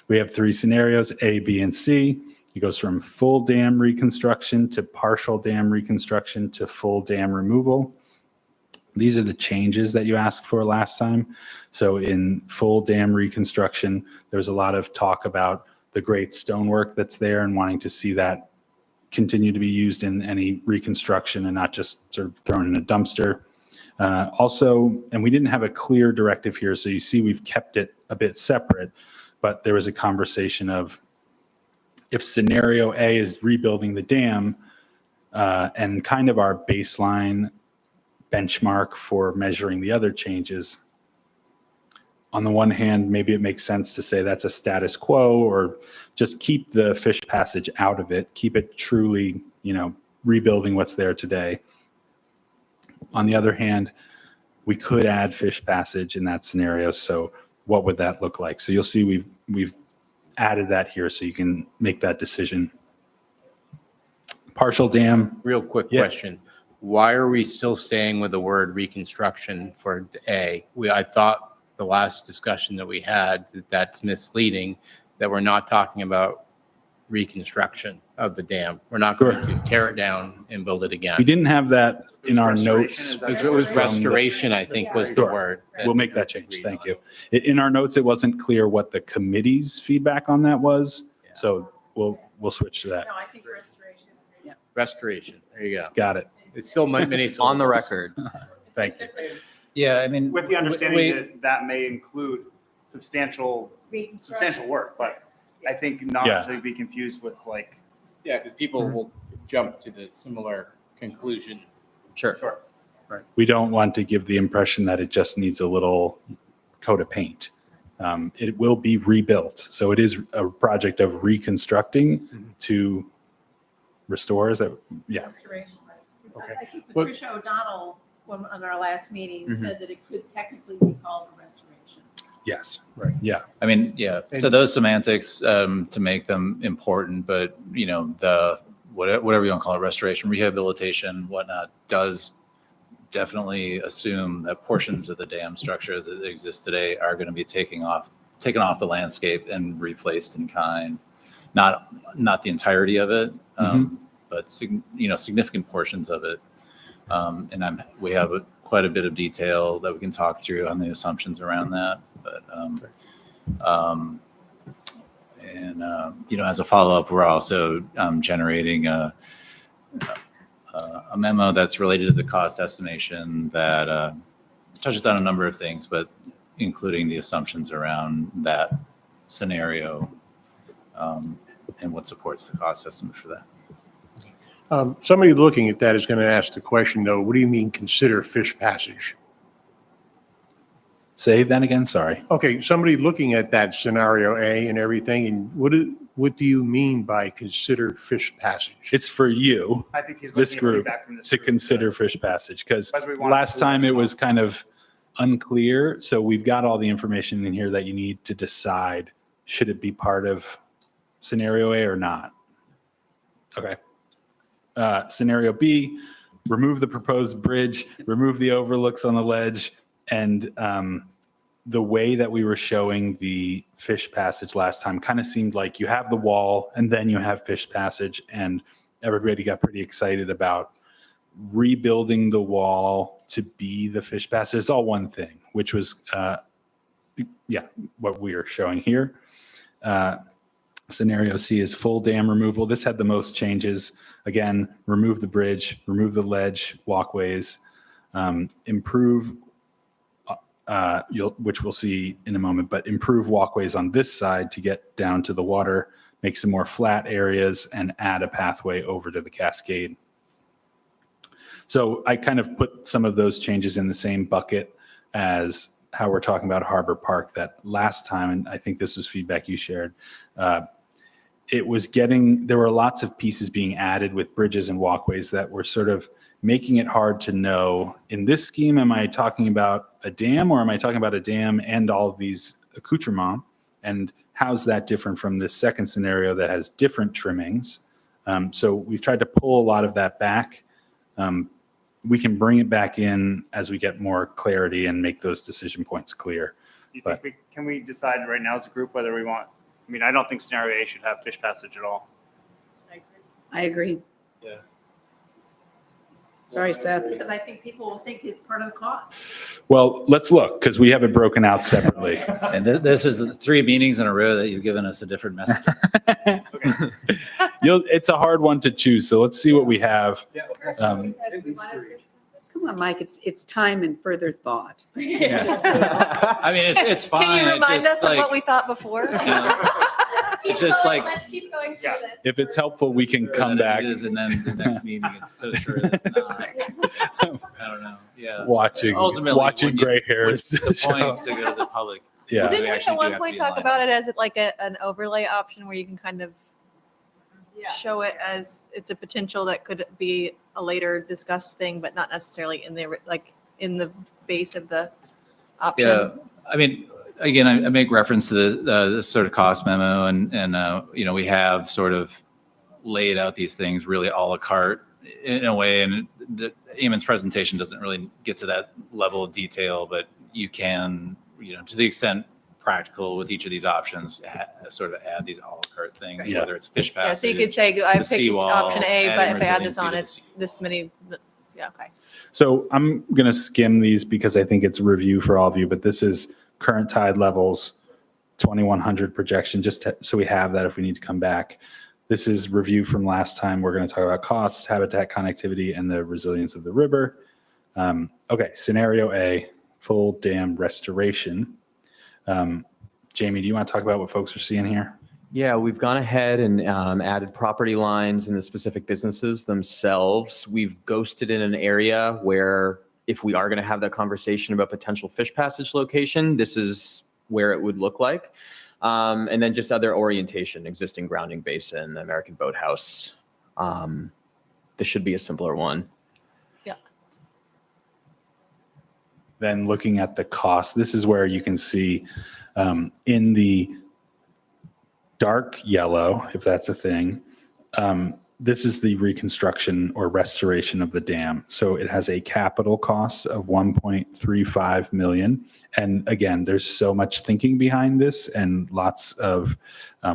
We have 3 scenarios, A, B, and C. It goes from full dam reconstruction to partial dam reconstruction to full dam removal. These are the changes that you asked for last time. So in full dam reconstruction, there's a lot of talk about the great stonework that's there and wanting to see that continue to be used in any reconstruction and not just sort of thrown in a dumpster. Also, and we didn't have a clear directive here, so you see we've kept it a bit separate, but there was a conversation of, if scenario A is rebuilding the dam and kind of our baseline benchmark for measuring the other changes, on the one hand, maybe it makes sense to say that's a status quo, or just keep the fish passage out of it, keep it truly, rebuilding what's there today. On the other hand, we could add fish passage in that scenario. So what would that look like? So you'll see we've added that here so you can make that decision. Partial dam. Real quick Yeah. question. why are we still staying with the word reconstruction for A? I thought the last discussion that we had, that's misleading, that we're not talking about reconstruction of the dam. We're not going to tear it down and build it again. We didn't have that in our Restoration, notes. is that It was from the- restoration, I think, was the Sure. word. We'll make that change. Thank you. In our notes, it wasn't clear what the committee's feedback on that was. So we'll switch to that. No, I think restoration. Restoration. There you go. Got it. It's still many On the syllables. record. Thank you. Yeah, I mean. With the understanding we- that that may include substantial work, but I think not Yeah. to be confused with like, Yeah, because people will jump to the similar conclusion. Sure. sure. We don't want to give the impression that it just needs a little coat of paint. It will be rebuilt. So it is a project of reconstructing to restore. Is that, yeah. Restoration. Okay. I think Well- Patricia O'Donnell, on our last meeting, Mhm. said that it could technically be called a restoration. Yes. Right. Yeah. I mean, yeah. So those semantics to make them important, but the whatever you want to call it, restoration, rehabilitation, whatnot, does definitely assume that portions of the dam structure as it exists today are going to be taken off the landscape and replaced in kind. Not the entirety of it, but significant portions of it. And we have quite a bit of detail that we can talk through on the assumptions around that. But as a follow-up, we're also generating a memo that's related to the cost estimation that touches on a number of things, but including the assumptions around that scenario and what supports the cost estimate for that. Somebody looking at that is going to ask the question, though, what do you mean consider fish passage? Say that again. Sorry. Okay, somebody looking at that scenario A and everything, and what do you mean by consider fish passage? It's for you, I think he's this looking at group, feedback from this to group. consider fish passage, because Whether we want last to- time it was kind of unclear. So we've got all the information in here that you need to decide, should it be part of scenario A or not? Okay. Scenario B, remove the proposed bridge, remove the overlooks on the ledge, and the way that we were showing the fish passage last time kind of seemed like you have the wall and then you have fish passage, and everybody got pretty excited about rebuilding the wall to be the fish passage. It's all one thing, which was, what we are showing here. Scenario C is full dam removal. This had the most changes. Again, remove the bridge, remove the ledge, walkways, improve, which we'll see in a moment, but improve walkways on this side to get down to the water, make some more flat areas, and add a pathway over to the cascade. So I kind of put some of those changes in the same bucket as how we're talking about Harbor Park that last time, and I think this was feedback you shared. There were lots of pieces being added with bridges and walkways that were sort of making it hard to know, in this scheme, am I talking about a dam, or am I talking about a dam and all of these accoutrements? And how's that different from this second scenario that has different trimmings? So we've tried to pull a lot of that back. We can bring it back in as we get more clarity and make those decision points clear. Do you think can we decide right now as a group whether we want, I don't think scenario A should have fish passage at all. I agree. Yeah. Sorry, Seth. Because I think people will think it's part of the cost. Well, let's look, because we have it broken out separately. And this is 3 meetings in a row that you've given us a different message. It's a hard one to choose, so let's see what we have. Come on, Mike, it's time and further thought. I mean, it's fine. Can you remind It's us just of like, what we thought before? It's just like, Let's keep going through this. If it's helpful, we can come that back it is, and then the next meeting, it's so sure it's not. I don't know. Yeah. watching Ultimately, gray What's hairs. the show. point to go to the public? Yeah. Didn't we actually at do one have point to be talk in about line. it as like an overlay option where you can kind of show it as it's a potential that could be a later discussed thing, but not necessarily in the base of the option? Yeah, I mean, again, I make reference to the sort of cost memo, and we have sort of laid out these things really a la carte in a way, and Eamon's presentation doesn't really get to that level of detail, but you can, to the extent practical with each of these options, sort of add these a la carte things, Yeah. whether it's fish Yeah, passage. so you could say, I picked seawall, option A, but adding if I add this resiliency on, to the it's this many, yeah, okay. So I'm going to skim these because I think it's a review for all of you, but this is current tide levels, 2100 projection, so we have that if we need to come back. This is review from last time. We're going to talk about costs, habitat connectivity, and the resilience of the river. Okay, scenario A, full dam restoration. Jamie, do you want to talk about what folks are seeing here? Yeah, we've gone ahead and added property lines in the specific businesses themselves. We've ghosted in an area where if we are going to have that conversation about potential fish passage location, this is where it would look like. And then just other orientation, existing grounding basin, American Boathouse. This should be a simpler one. Then looking at the cost, this is where you can see in the dark yellow, if that's a thing, this is the reconstruction or restoration of the dam. So it has a capital cost of 1.35 million. And again, there's so much thinking behind this and lots of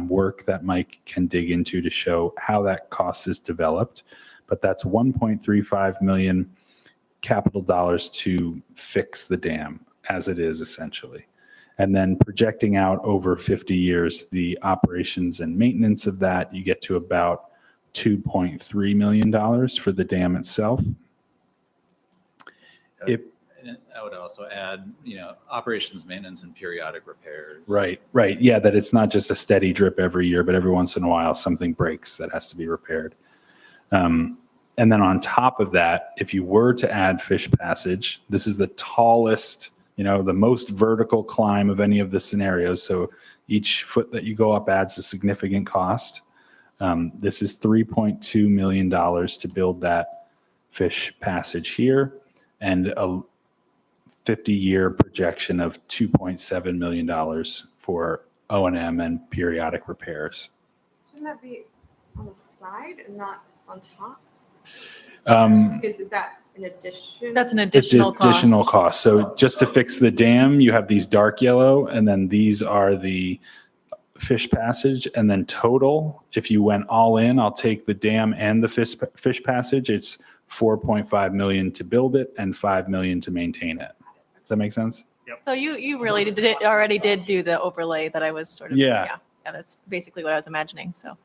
work that Mike can dig into to show how that cost is developed. But that's 1.35 million capital dollars to fix the dam as it is essentially. And then projecting out over 50 years, the operations and maintenance of that, you get to about $2.3 million for the dam itself. And I would also add, operations, maintenance, and periodic repairs. Right. Yeah, that it's not just a steady drip every year, but every once in a while something breaks that has to be repaired. And then on top of that, if you were to add fish passage, this is the tallest, the most vertical climb of any of the scenarios. So each foot that you go up adds a significant cost. This is $3.2 million to build that fish passage here, and a 50-year projection of $2.7 million for O&M and periodic repairs. Shouldn't that be on the side and not on top? Is that an addition? That's an It's additional cost. additional cost. So just to fix the dam, you have these dark yellow, and then these are the fish passage. And then total, if you went all in, I'll take the dam and the fish passage. It's 4.5 million to build it and 5 million to maintain it. Does that make sense? So you really already did do the overlay that I was sort of, Yeah. Yeah, that's basically what I was imagining, so.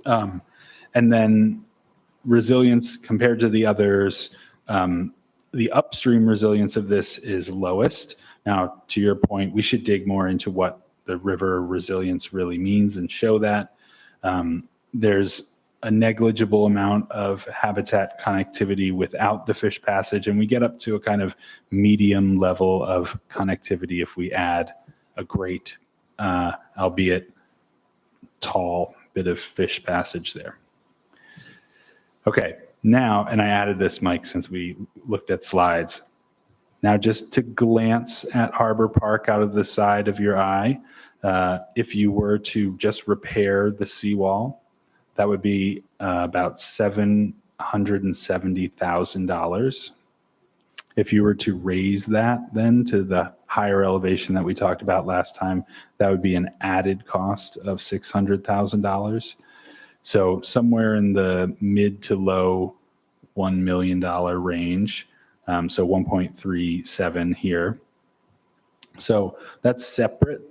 And then resilience compared to the others, the upstream resilience of this is lowest. Now, to your point, we should dig more into what the river resilience really means and show that. There's a negligible amount of habitat connectivity without the fish passage, and we get up to a kind of medium level of connectivity if we add a great, albeit tall, bit of fish passage there. Okay, now, and I added this, Mike, since we looked at slides. Now, just to glance at Harbor Park out of the side of your eye, if you were to just repair the seawall, that would be about $770,000. If you were to raise that then to the higher elevation that we talked about last time, that would be an added cost of $600,000. So somewhere in the mid to low $1 million range. So 1.37 here. So that's separate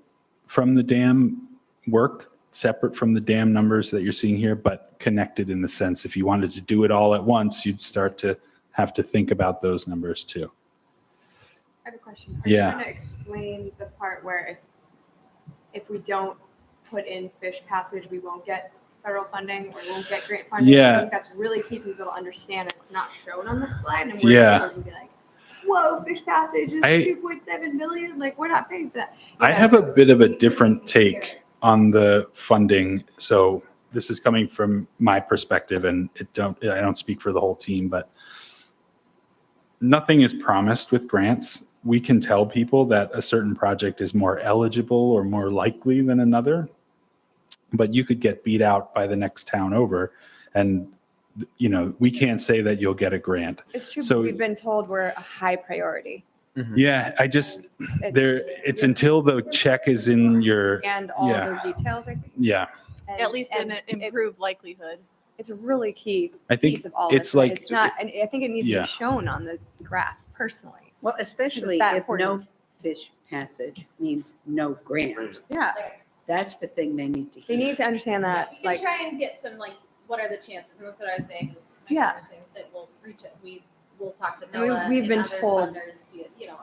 from the dam work, separate from the dam numbers that you're seeing here, but connected in the sense if you wanted to do it all at once, you'd start to have to think about those numbers too. I have a question. Are Yeah. you going to explain the part where if we don't put in fish passage, we won't get federal funding or won't get grant funding? Yeah. I think that's really key for people to understand. It's not shown on the slide, and we're Yeah. going to be like, "Whoa, fish passage is 2.7 million. Like, we're not paying for that." I have a bit of a different take on the funding. So this is coming from my perspective, and I don't speak for the whole team, but nothing is promised with grants. We can tell people that a certain project is more eligible or more likely than another, but you could get beat out by the next town over. And we can't say that you'll get a grant. It's true. So- We've been told we're a high priority. Yeah, it's until the check is in your, And all yeah. of those details, I think. yeah. And- At least and an it- improved likelihood. It's a really key I think piece of all it's this. like- It's not, and I think it needs to Yeah. be shown on the graph personally. Well, especially that if no important. fish passage means no grant. Yeah, That's the thing they need to they hear. need to understand that, We can like, try and get some, like, what are the chances? And that's what I was saying, is Yeah. that we'll reach it. We'll talk to I mean, Noah we've and been other told- funders,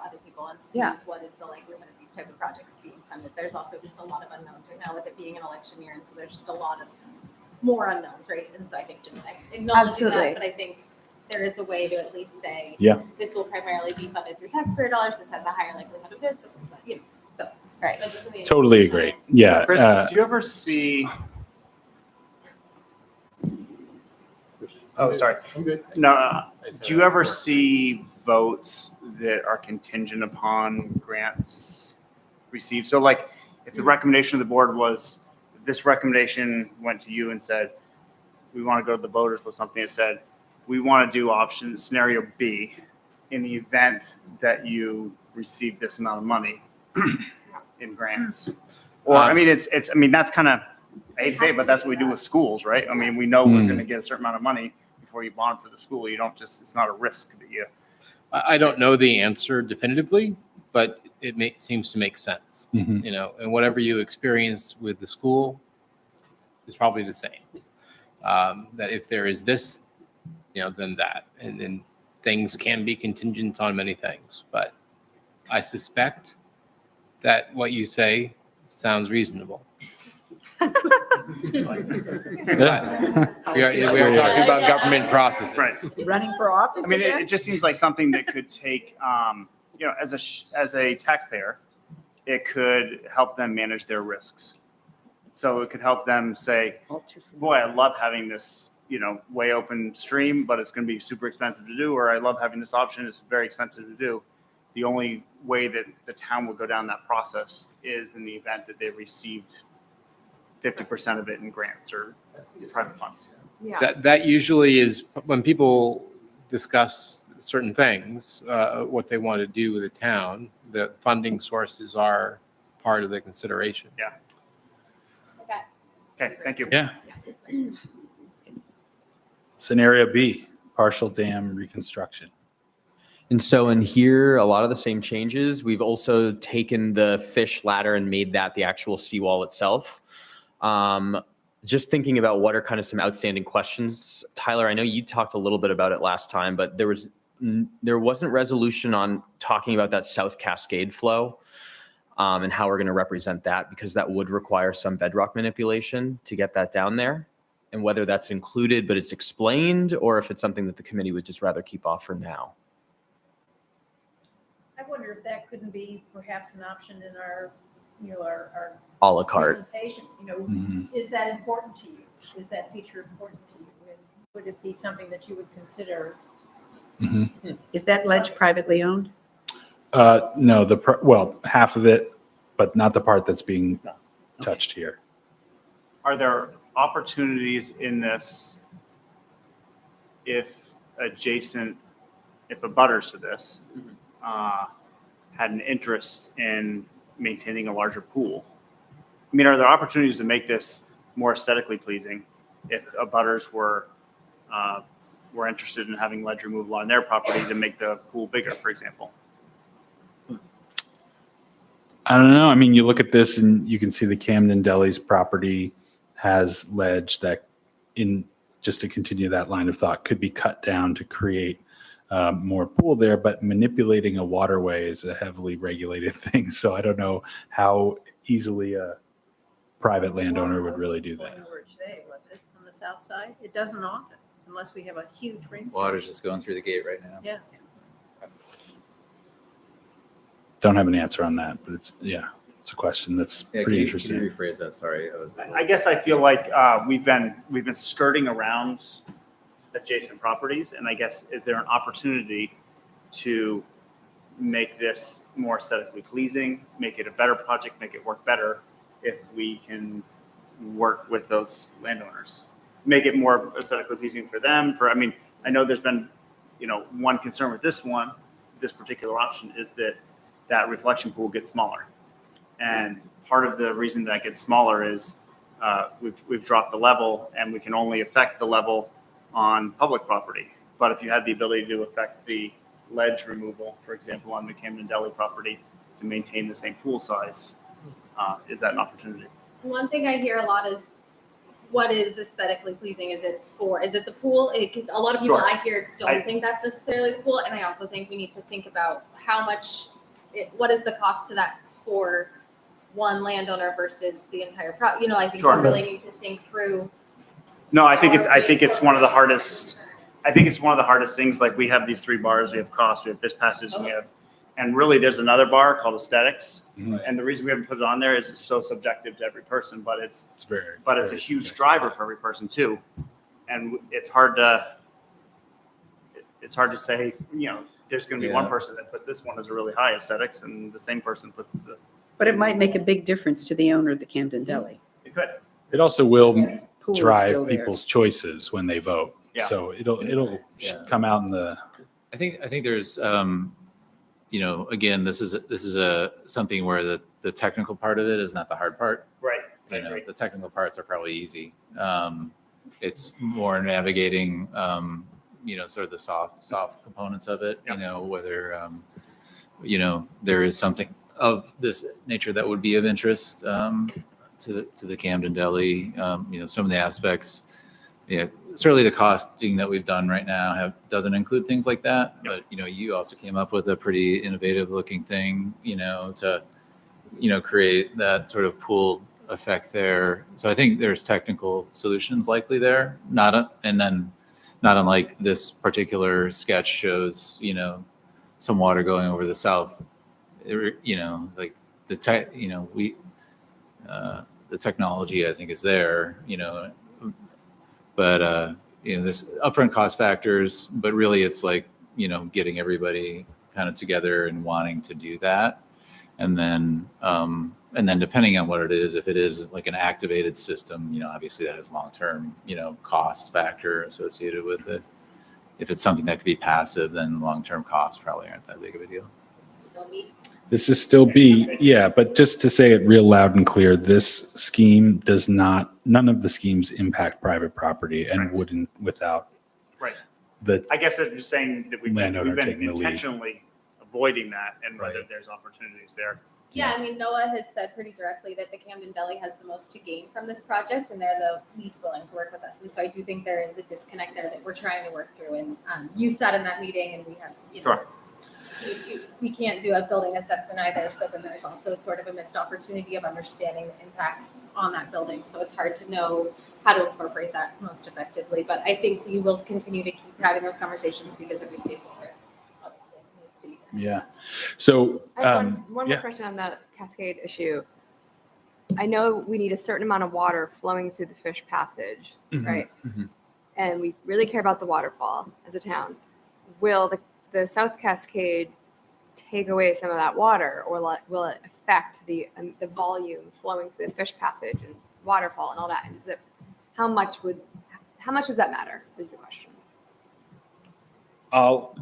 other people, and see Yeah. what is the likelihood of these type of projects being funded. There's also just a lot of unknowns right now with it being an election year, and so there's just a lot of more unknowns, right? And so I think just acknowledging Absolutely. that, but I think there is a way to at least say, Yeah. this will primarily be funded through taxpayer dollars. This has a higher likelihood of this. This is, so. Right. But just in the Totally interest of agree. time. Yeah. Chris, do you ever see? Oh, sorry. I'm good. No, do you ever see votes that are contingent upon grants received? So like, if the recommendation of the board was, this recommendation went to you and said, we want to go to the voters with something that said, we want to do option scenario B in the event that you receive this amount of money in grants. Or, I mean, that's kind of, I hate to say it, but that's what we do with schools, right? I mean, we know we're going to get a certain amount of money before you bond for the school. You don't just, it's not a risk that you. I don't know the answer definitively, but it seems to make sense. Mhm. And whatever you experience with the school is probably the same. That if there is this, then that, and then things can be contingent on many things. But I suspect that what you say sounds reasonable. We are talking about government processes. Right. Running for office I mean, it again? just seems like something that could take, as a taxpayer, it could help them manage their risks. So it could help them say, boy, I love having this, way open stream, but it's going to be super expensive to do, or I love having this option, it's very expensive to do. The only way that the town would go down that process is in the event that they received 50% of it in grants or private funds. yeah. That usually is when people discuss certain things, what they want to do with the town, the funding sources are part of the consideration. Okay, thank you. Yeah. Scenario B, partial dam reconstruction. And so in here, a lot of the same changes. We've also taken the fish ladder and made that the actual seawall itself. Just thinking about what are kind of some outstanding questions. Tyler, I know you talked a little bit about it last time, but there wasn't resolution on talking about that South Cascade flow and how we're going to represent that, because that would require some bedrock manipulation to get that down there. And whether that's included, but it's explained, or if it's something that the committee would just rather keep off for now. I wonder if that couldn't be perhaps an option in our, our A la carte. presentation. Mhm. Is that important to you? Is that feature important to you? And would it be something that you would consider? Is that ledge privately owned? No, half of it, but not the part that's being touched here. Are there opportunities in this if abutters to this had an interest in maintaining a larger pool? I mean, are there opportunities to make this more aesthetically pleasing if abutters were interested in having ledge removal on their property to make the pool bigger, for example? I don't know. I mean, you look at this and you can see the Camden Deli's property has ledge that, just to continue that line of thought, could be cut down to create more pool there, but manipulating a waterway is a heavily regulated thing. So I don't know how easily a private landowner would really do that. Today, was it on the south side? It doesn't often, unless we have a huge rainstorm. Water's just going through the gate right now. Yeah. Don't have an answer on that, but it's a question that's Yeah, pretty can interesting. you rephrase that? Sorry, I guess I feel like we've been skirting around adjacent properties, and I guess, is there an opportunity to make this more aesthetically pleasing, make it a better project, make it work better if we can work with those landowners? make it more aesthetically pleasing for them. I mean, I know there's been, one concern with this particular option is that reflection pool gets smaller. And part of the reason that gets smaller is we've dropped the level, and we can only affect the level on public property. But if you had the ability to affect the ledge removal, for example, on the Camden Deli property to maintain the same pool size, is that an opportunity? One thing I hear a lot is, what is aesthetically pleasing? Is it the pool? A lot of people Sure. I hear don't think that's necessarily the pool. And I also think we need to think about what is the cost to that for one landowner versus the entire I think Sure. we really need to think through. No, I think it's one of the hardest. I think it's one of the hardest things. Like, we have these 3 bars. We have cost, we have Fish Passage, and really there's another bar called aesthetics. Mhm. And the reason we haven't put it on there is it's so subjective to every person, but it's a very huge driver for every person too. And it's hard to say, there's going to be one person that puts this one as a really high aesthetics, and the same person puts the. But it might make a big difference to the owner of the Camden Deli. It could. It also will Pool is still drive there. people's choices when they vote. Yeah. So it'll Yeah. come out in the. I think there's, again, this is something where the technical part of it is not the hard part. Right. I agree. The technical parts are probably easy. It's more navigating, sort of the soft components of it. Yep. Whether there is something of this nature that would be of interest to the Camden Deli. Some of the aspects. Certainly the costing that we've done right now doesn't include things like that. But you also came up with a pretty innovative looking thing, to create that sort of pooled effect there. So I think there's technical solutions likely there. Not unlike this particular sketch shows, some water going over the south. Like the technology I think is there, but there's upfront cost factors, but really it's like, getting everybody kind of together and wanting to do that. And then depending on what it is, if it is like an activated system, obviously that has long-term, cost factor associated with it. If it's something that could be passive, then long-term costs probably aren't that big of a deal. This is still B, yeah, but just to say it real loud and clear, this scheme none of the schemes impact private property and wouldn't without. Right. The I guess I'm just saying that we've landowner been taking the lead. intentionally avoiding that, and whether Right. there's opportunities there. Yeah, I mean, Noah has said pretty directly that the Camden Deli has the most to gain from this project, and they're the least willing to work with us. And so I do think there is a disconnect there that we're trying to work through. And you sat in that meeting, and we have, Sure. We can't do a building assessment either. So then there's also sort of a missed opportunity of understanding the impacts on that building. So it's hard to know how to incorporate that most effectively. But I think we will continue to keep having those conversations because every stakeholder obviously needs to be there. Yeah. So I have one yeah. more question on the cascade issue. I know we need a certain amount of water flowing through the Fish Passage, Mhm, right? mhm. And we really care about the waterfall as a town. Will the South Cascade take away some of that water, or will it affect the volume flowing through the Fish Passage and waterfall and all that? And how much does that matter? Is the question.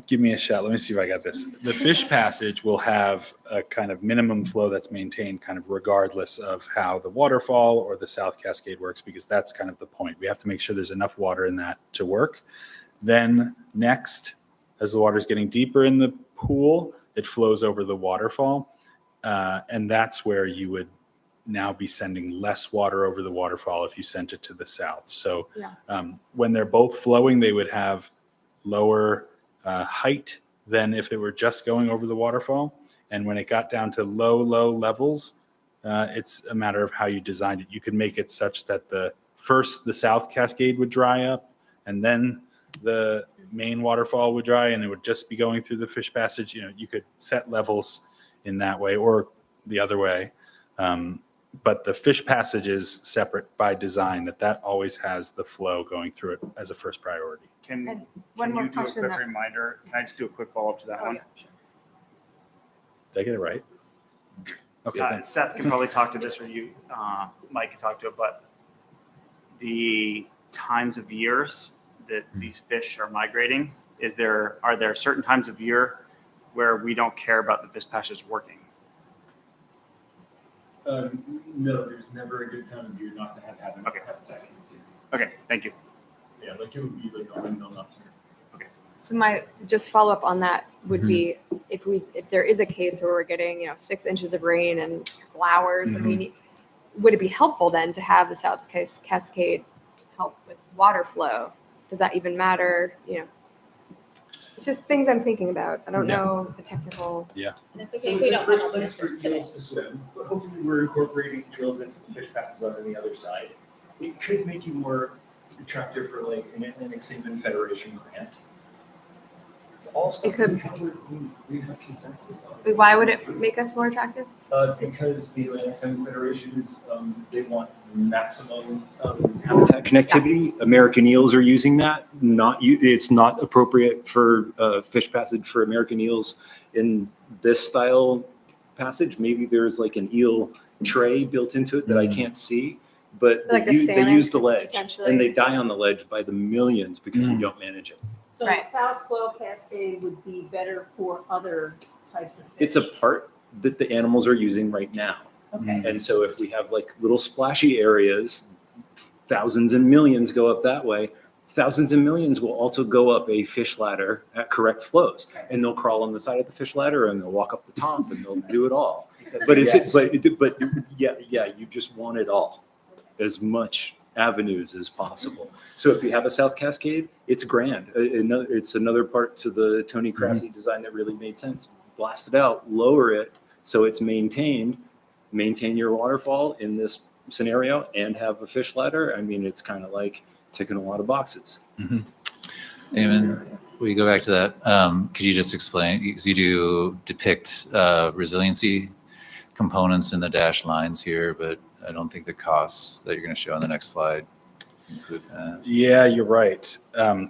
Give me a shot. Let me see if I got this. The Fish Passage will have a kind of minimum flow that's maintained kind of regardless of how the waterfall or the South Cascade works, because that's kind of the point. We have to make sure there's enough water in that to work. Then next, as the water is getting deeper in the pool, it flows over the waterfall. And that's where you would now be sending less water over the waterfall if you sent it to the south. So when they're both flowing, they would have lower height than if they were just going over the waterfall. And when it got down to low levels, it's a matter of how you designed it. You could make it such that the South Cascade would dry up, and then the main waterfall would dry, and it would just be going through the Fish Passage. You could set levels in that way or the other way. But the Fish Passage is separate by design, that always has the flow going through it as a first priority. And one more you do a question quick that- reminder? Can I just do a quick follow-up to that one? Did I get it right? Okay. Seth can probably talk to this, or you, Mike can talk to it, but the times of years that these fish are migrating? Are there certain times of year where we don't care about the fish passage working? No, there's never a good time of year not to have Okay. habitat connectivity. Okay, thank you. Yeah, like it would be like a windmill nocturne. So my just follow up on that would be if there is a case where we're getting 6 inches of rain and a couple hours, and we need, would it be helpful then to have the South Cascade help with water flow? Does that even matter? It's just things I'm thinking about. I don't know the technical. And it's okay if we don't have all the Place for answers today. eels to swim, but hopefully we're incorporating eels into the fish passes on the other side. It could make you more attractive for like an Atlantic Salmon Federation grant. It's all stuff It could- we have consensus on. Wait, why would it make us more attractive? Because the Atlantic Salmon Federation is, they want maximum habitat connectivity. American eels are using that. It's not appropriate for fish passage for American eels in this style passage. Maybe there's like an eel tray built into it that I can't see, but Like the they salmon, use the ledge potentially. and they die on the ledge by the millions because we don't manage it. So Right. South Flow Cascade would be better for other types of fish. It's a part that the animals are using right now. Okay. And so if we have like little splashy areas, thousands and millions go up that way. Thousands and millions will also go up a fish ladder at correct flows. And they'll crawl on the side of the fish ladder and they'll walk up the top and they'll do it all. But you just want it all, as much avenues as possible. So if you have a South Cascade, it's grand. It's another part to the Tony Crassi design that really made sense. Blast it out, lower it so it's maintained, maintain your waterfall in this scenario and have a fish ladder. I mean, it's kind of like ticking a lot of boxes. Eamon, will you go back to that? Could you just explain, because you do depict resiliency components in the dashed lines here, but I don't think the costs that you're going to show on the next slide include that. Yeah, you're right.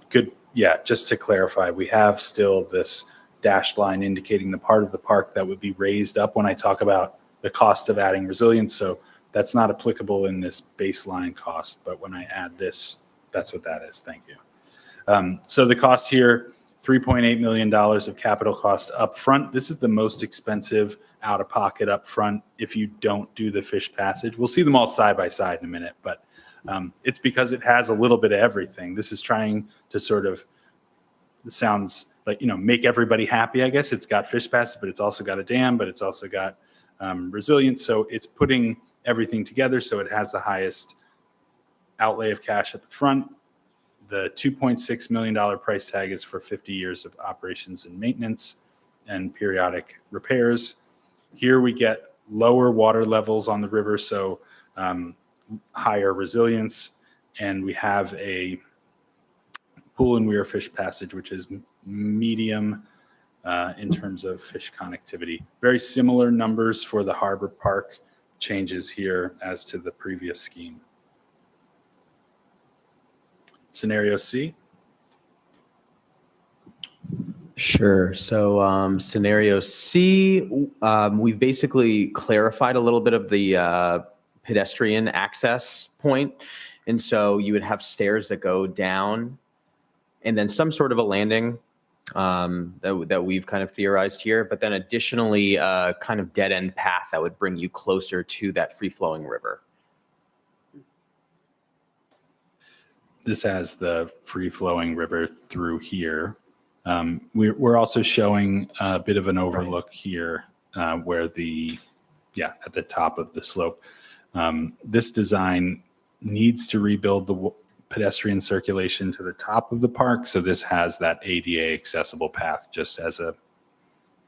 Good. Yeah, just to clarify, we have still this dashed line indicating the part of the park that would be raised up when I talk about the cost of adding resilience. So that's not applicable in this baseline cost, but when I add this, that's what that is. Thank you. So the cost here, $3.8 million of capital cost up front. This is the most expensive out of pocket up front if you don't do the fish passage. We'll see them all side by side in a minute, but it's because it has a little bit of everything. This is trying to sort of, it sounds like, make everybody happy, I guess. It's got fish passage, but it's also got a dam, but it's also got resilience. So it's putting everything together so it has the highest outlay of cash at the front. The $2.6 million price tag is for 50 years of operations and maintenance and periodic repairs. Here we get lower water levels on the river, so higher resilience, and we have a pool and weir fish passage, which is medium in terms of fish connectivity. Very similar numbers for the harbor park, changes here as to the previous scheme. Scenario C. Sure. So scenario C, we've basically clarified a little bit of the pedestrian access point. And so you would have stairs that go down and then some sort of a landing that we've kind of theorized here, but then additionally kind of dead end path that would bring you closer to that free flowing river. This has the free flowing river through here. We're also showing a bit of an overlook here where at the top of the slope. This design needs to rebuild the pedestrian circulation to the top of the park. So this has that ADA accessible path just as a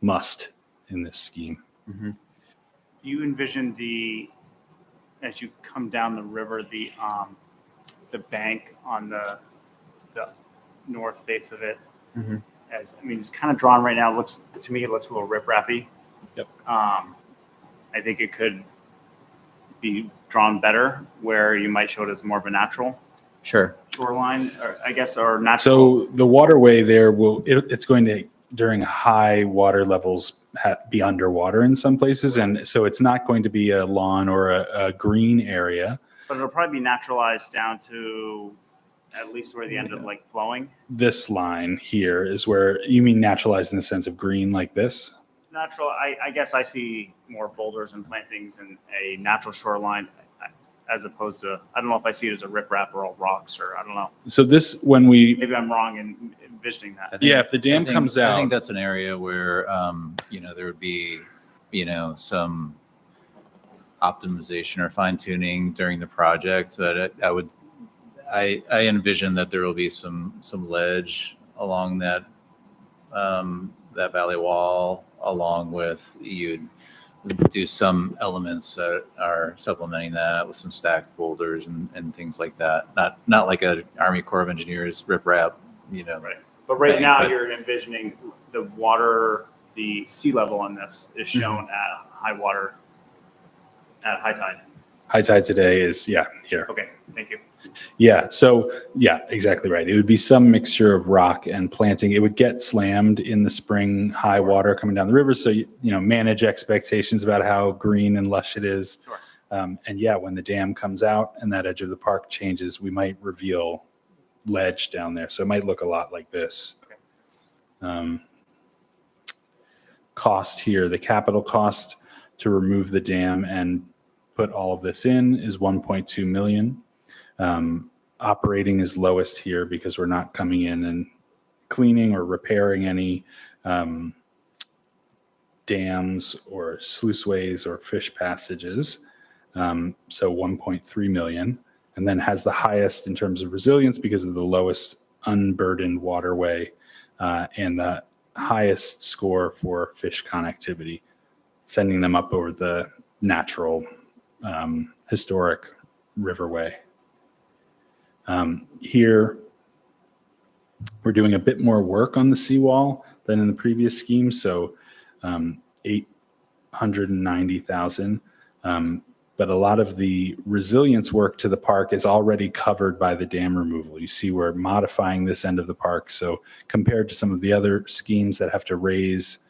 must in this scheme. Do you envision as you come down the river, the bank on the north face of it? It's kind of drawn right now. It looks a little riprappy. Yep. I think it could be drawn better where you might show it as more of a natural shoreline, or I guess, or natural. So the waterway there it's going to, during high water levels, be underwater in some places, and so it's not going to be a lawn or a green area. But it'll probably be naturalized down to at least where the end of like flowing. This line here is where you mean naturalized in the sense of green like this? Natural, I guess I see more boulders and plantings in a natural shoreline as opposed to, I don't know if I see it as a riprap or all rocks, or I don't know. So this, when we, Maybe I'm wrong in envisioning that. I think- yeah, if the dam I think- comes I out, think that's an area where, there would be, some optimization or fine tuning during the project, but I envision that there will be some ledge along that valley wall, along with you'd do some elements that are supplementing that with some stacked boulders and things like that. Not like a Army Corps of Engineers riprap, Right. But right Right, now but- you're envisioning the water, the sea level on this is shown at high water, at high tide. high tide today is, here. Okay, thank you. Yeah, so, yeah, exactly right. It would be some mixture of rock and planting. It would get slammed in the spring, high water coming down the river. So, manage expectations about how green and lush it is. Sure. And yeah, when the dam comes out and that edge of the park changes, we might reveal ledge down there. So it might look a lot like this. Cost here, the capital cost to remove the dam and put all of this in is 1.2 million. Operating is lowest here because we're not coming in and cleaning or repairing any dams or sluiceways or fish passages. So 1.3 million, and then has the highest in terms of resilience because of the lowest unburdened waterway and the highest score for fish connectivity, sending them up over the natural historic riverway. Here, we're doing a bit more work on the seawall than in the previous scheme, so 890,000. But a lot of the resilience work to the park is already covered by the dam removal. You see, we're modifying this end of the park. So compared to some of the other schemes that have to raise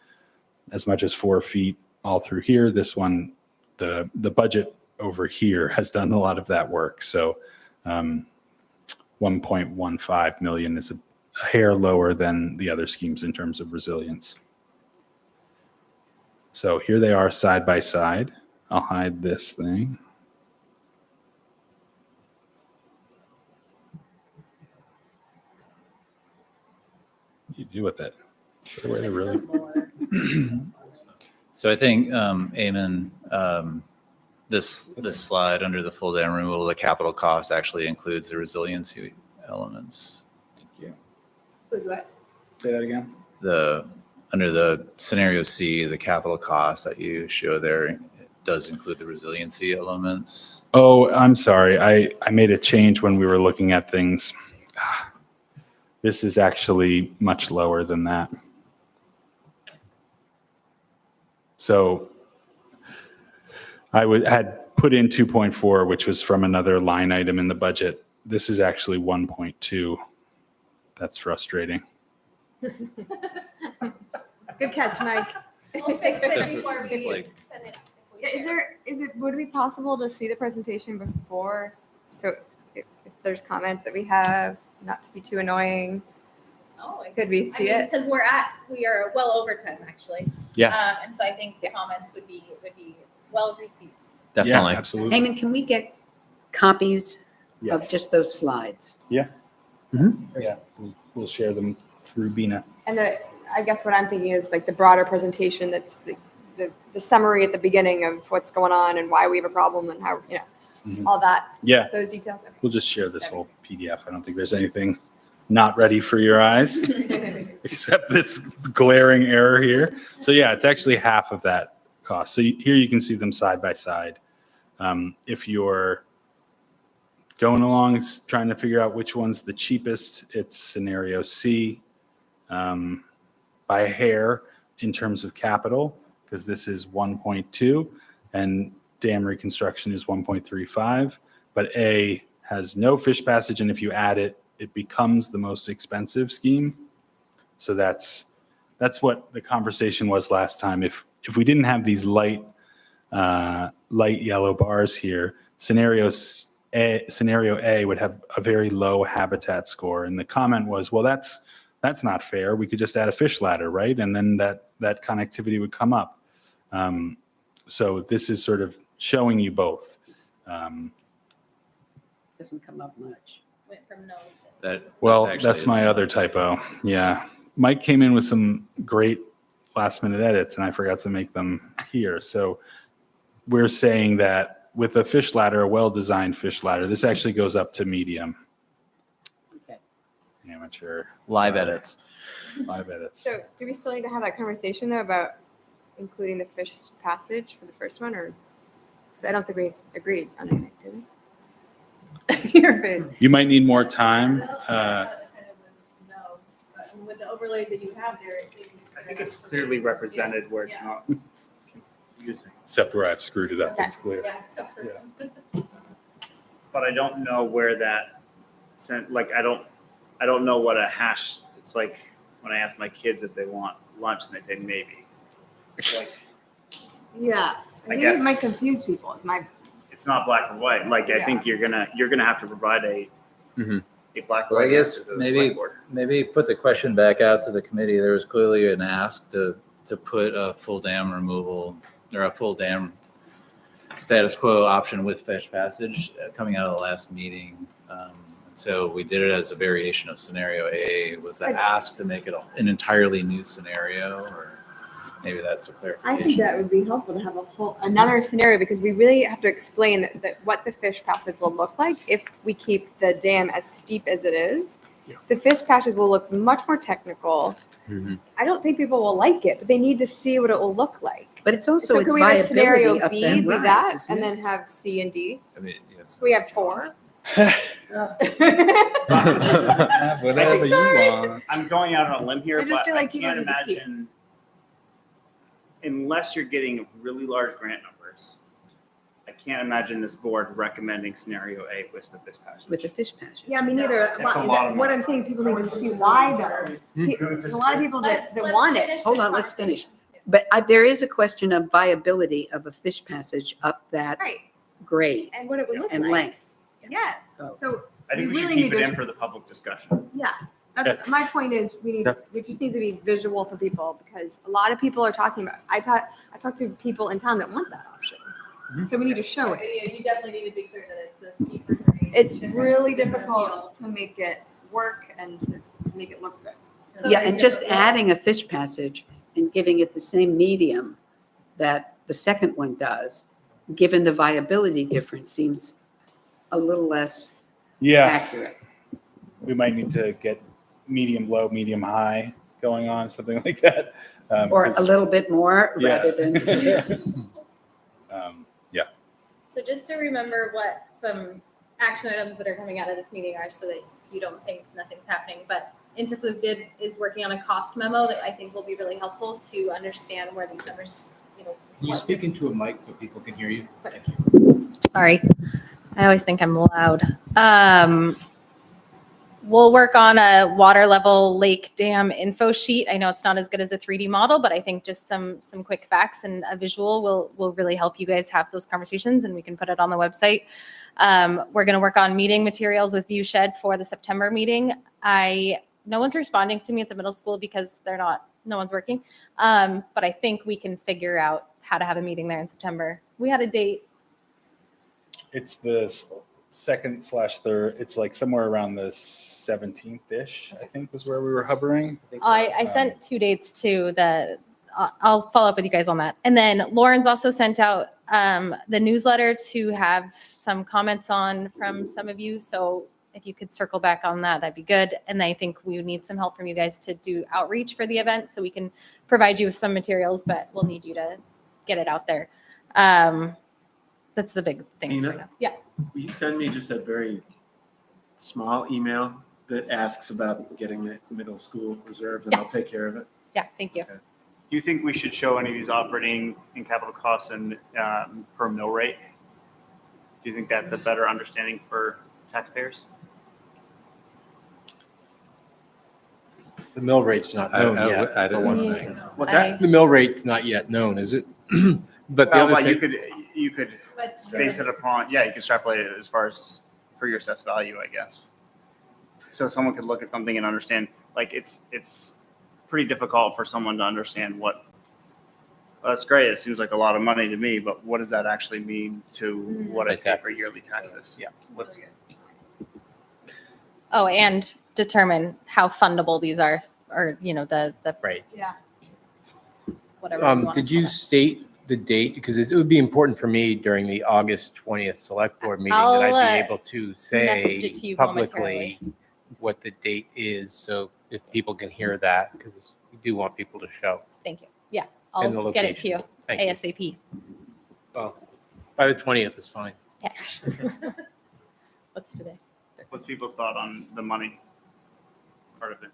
as much as 4 feet all through here, this one, the budget over here has done a lot of that work. So 1.15 million is a hair lower than the other schemes in terms of resilience. So here they are side by side. I'll hide this thing. What do you do with it? Is there a way to really? So I think, Eamon, this slide under the full dam removal, the capital cost actually includes the resiliency elements. Thank you. What? Say that again. Under the scenario C, the capital cost that you show there, it does include the resiliency elements. Oh, I'm sorry. I made a change when we were looking at things. This is actually much lower than that. So I had put in 2.4, which was from another line item in the budget. This is actually 1.2. That's frustrating. Good catch, Mike. We'll fix it This is before we just send like- it. if we share. Would it be possible to see the presentation before? So if there's comments that we have, not to be too annoying, Oh, I could we see it? Because we are well over time actually. Yeah. And so I think the comments would be well received. Definitely. Yeah, absolutely. Heyman, can we get copies of Yes. just those slides? Yeah, we'll share them through Bina. And I guess what I'm thinking is like the broader presentation that's the summary at the beginning of what's going on and why we have a problem and how, Mhm. all that, Yeah, those details. we'll just share this whole PDF. I don't think there's anything not ready for your eyes except this glaring error here. So yeah, it's actually half of that cost. So here you can see them side by side. If you're going along trying to figure out which one's the cheapest, it's scenario C by a hair in terms of capital, because this is 1.2 and dam reconstruction is 1.35, but A has no fish passage, and if you add it, it becomes the most expensive scheme. So that's what the conversation was last time. If we didn't have these light yellow bars here, scenario scenario A would have a very low habitat score. And the comment was, well, that's not fair. We could just add a fish ladder, right? And then that connectivity would come up. So this is sort of showing you both. Doesn't come up much. Went from no to. That's my other typo. Yeah. Mike came in with some great last minute edits and I forgot to make them here. So we're saying that with a fish ladder, a well-designed fish ladder, this actually goes up to medium. Okay. Amateur. Live Sorry. edits. Live edits. So do we still need to have that conversation though about including the fish passage for the first one, or? So I don't think we agreed on anything, did we? Your face. You might need more time. With the overlays that you have there, it seems. I think it's clearly represented where it's not confusing. Except where I've screwed it up, it's clear. Yeah, except for. But I don't know where that sent, like, I don't know what a hash, it's like when I ask my kids if they want lunch and they say maybe. It's like, Yeah, I think guess- it might confuse people. It's my. it's not black or white. Like, I think you're gonna have to provide a black or Well, I white guess answer to the select board. maybe put the question back out to the committee. There was clearly an ask to put a full dam removal or a full dam status quo option with fish passage coming out of the last meeting. So we did it as a variation of scenario A. Was the ask to make it an entirely new scenario, or maybe that's a I clarification? think that would be helpful to have another scenario, because we really have to explain that what the fish passage will look like if we keep the dam as steep as it is. Yeah. The fish passage will look much more technical. Mhm. I don't think people will like it, but they need to see what it will look like. But it's also So its can we have a scenario viability up B, that be rise, that, isn't and it? then have C and D? I mean, yes. We have 4. Whatever you want. I'm going out on a limb here, I just but feel I like people can't need to see it. imagine, unless you're getting really large grant numbers, I can't imagine this board recommending scenario A with the fish passage. With the fish passage. Yeah, me neither. That's a lot of What money. I'm saying, people need to see why though. There's a lot of people that want it. Hold on, let's finish. But there is a question of viability of a fish passage up that Right, grade and what it would look and like. length. Yes, Oh. so I think we should really keep need it to- in for the public discussion. yeah, that's, my point is, we just need to be visual for people, because a lot of people are talking about, I talk to people in town that want that option. So we need to show it. Yeah, you definitely need to be clear that it's a steeper grade. It's really difficult to make it work and to make it look good. So Yeah, and just adding a fish passage and giving it the same medium that the second one does, given the viability difference, seems a little less Yeah, accurate. we might need to get medium low, medium high going on, something like that. Or 'Cause- a little bit more Yeah. rather than. Yeah, So just to remember what some action items that are coming out of this meeting are, so that you don't think nothing's happening. But Interfluke is working on a cost memo that I think will be really helpful to understand where these numbers, Can you what speak this- into a mic so people can hear you? Thank you. Sorry, I always think I'm loud. We'll work on a water level lake dam info sheet. I know it's not as good as a 3D model, but I think just some quick facts and a visual will really help you guys have those conversations, and we can put it on the website. We're going to work on meeting materials with Viewshed for the September meeting. No one's responding to me at the middle school because no one's working. But I think we can figure out how to have a meeting there in September. We had a date. it's the second/third, it's like somewhere around the 17th-ish, I think was where we were hovering. I sent 2 dates too. I'll follow up with you guys on that. And then Lauren's also sent out the newsletter to have some comments on from some of you. So if you could circle back on that, that'd be good. And I think we need some help from you guys to do outreach for the event, so we can provide you with some materials, but we'll need you to get it out there. That's the big things Nina? right now. Yeah. Will you send me just a very small email that asks about getting the middle school reserved, and I'll take care of it? Yeah. Thank you. Do you think we should show any of these operating and capital costs and per mill rate? Do you think that's a better understanding for taxpayers? The mill rate's not known I yet, for don't one Yeah. thing. What's that? The mill rate's not yet known, is it? But the Well, other you thing, could base it upon, you could extrapolate it as far as per your assessed value, I guess. So someone could look at something and understand, like, it's pretty difficult for someone to understand what, well, that's great, it seems like a lot of money to me, but what does that actually mean to what I My pay for taxes. yearly taxes? Yeah. What's, Oh, and determine how fundable these are, or, you know, the Right. whatever. we wanna Did call you it. state the date? Because it would be important for me during the August 20th select board meeting that I'll, I'd be able to message say it to you publicly what the date is, so if people can hear that, because we do want people to show. Thank you. Yeah, And the I'll get it to you Thank you. ASAP. Well, by the 20th is fine. Yeah. What's today? what's people's thought on the money part of it?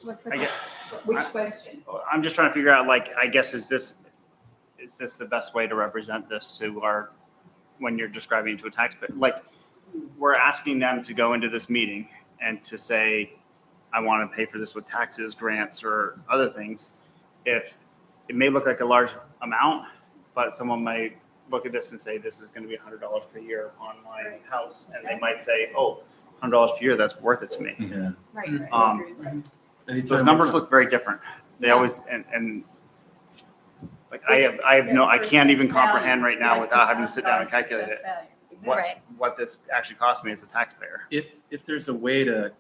What's I get, Which question? I'm just trying to figure out, like, I guess, is this the best way to represent this to our, when you're describing to a taxpayer? Like, we're asking them to go into this meeting and to say, I want to pay for this with taxes, grants, or other things. If it may look like a large amount, but someone might look at this and say, this is going to be $100 per year on my house. And they might say, oh, $100 per year, that's worth it to me. Yeah. Right. Those numbers look very different. They always, and like, I can't even comprehend right now without having to sit down and calculate it, Right. what this actually cost me as a taxpayer. If there's a way to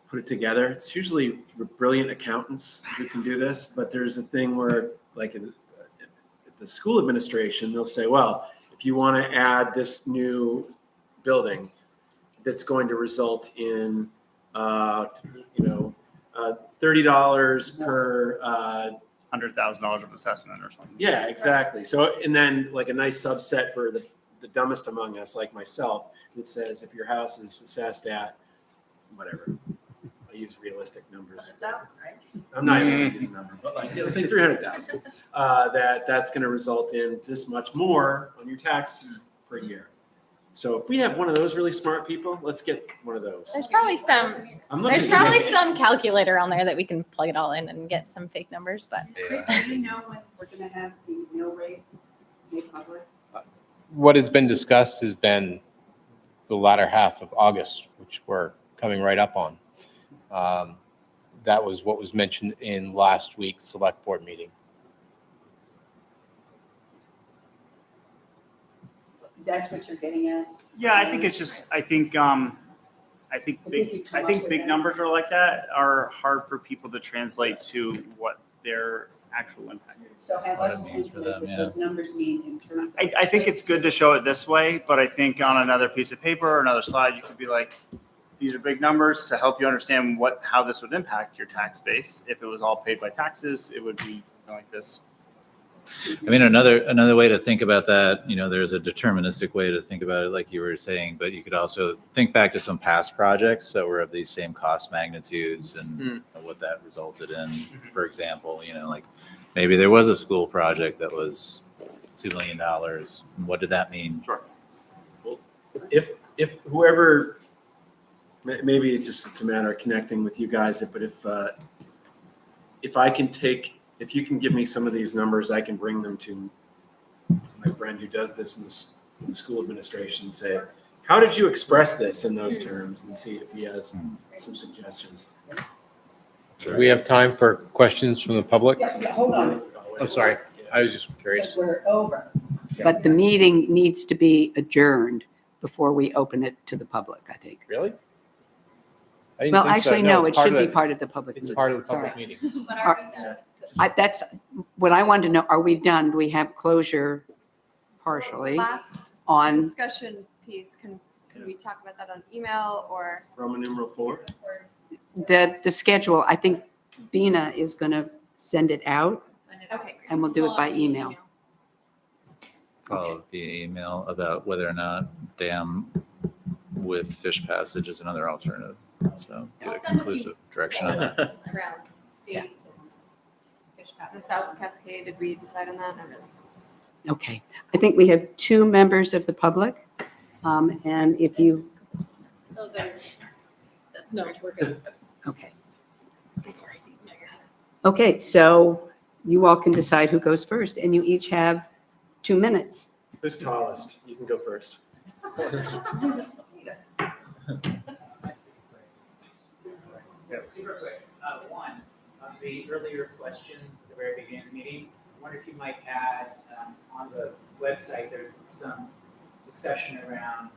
put it together, it's usually brilliant accountants who can do this, but there's a thing where, like, at the school administration, they'll say, well, if you want to add this new building that's going to result in, $30 per, $100,000 of assessment or something. yeah, exactly. So, and then like a nice subset for the dumbest among us, like myself, that says if your house is assessed at whatever, I use realistic numbers. I'm not even going to use a number, but like, let's say 300,000. That's going to result in this much more on your tax per year. So if we have one of those really smart people, let's get one of those. There's probably some. I'm looking There's at probably you. some calculator on there that we can plug it all in and get some fake numbers, but Chris, do you know when we're going to have the mill rate made public? What has been discussed has been the latter half of August, which we're coming right up on. That was what was mentioned in last week's select board meeting. That's what you're getting at? Yeah, I think it's just, I think big numbers are like that are hard for people to translate to what their actual impact is. So have What us it means for translate them, what yeah. those numbers mean in terms of. I think it's good to show it this way, but I think on another piece of paper or another slide, you could be like, these are big numbers to help you understand how this would impact your tax base. If it was all paid by taxes, it would be something like this. I mean, another way to think about that, there's a deterministic way to think about it, like you were saying, but you could also think back to some past projects that were of these same cost magnitudes and what that resulted in. For example, like maybe there was a school project that was $2 million. What did that mean? Sure. Well, if whoever, maybe it's a matter of connecting with you guys, but if you can give me some of these numbers, I can bring them to my friend who does this in the school administration and say, how did you express this in those terms, and see if he has some suggestions. Do we have time for questions from the public? Yeah, hold on, Oh, sorry. I was just curious. because we're over. But the meeting needs to be adjourned before we open it to the public, I think. Really? I didn't Well, think so. actually, no, it it's part should of be the- part of the public It's meeting. part of the Sorry. public meeting. but are we done? That's what I wanted to know. Are we done? Do we have closure partially Last on? discussion piece, can we talk about that on email or? Roman numeral 4. The schedule? I think Bina is going to send it out Okay. and we'll do it by email. Follow via email about whether or not dam with fish passage is another alternative. So get a I'll send a few conclusive direction on that. Around Yeah. dates and fish The passes. South Cascade, did we decide on that? Not really. Okay. I think we have 2 members of the public. And if you, Those are, no, we're good. okay. That's all right. Okay, so you all can decide who goes first and you each have 2 minutes. Who's tallest? You can go first. Super quick. One, on the earlier questions at the very beginning of the meeting, I wonder if you might add on the website, there's some discussion around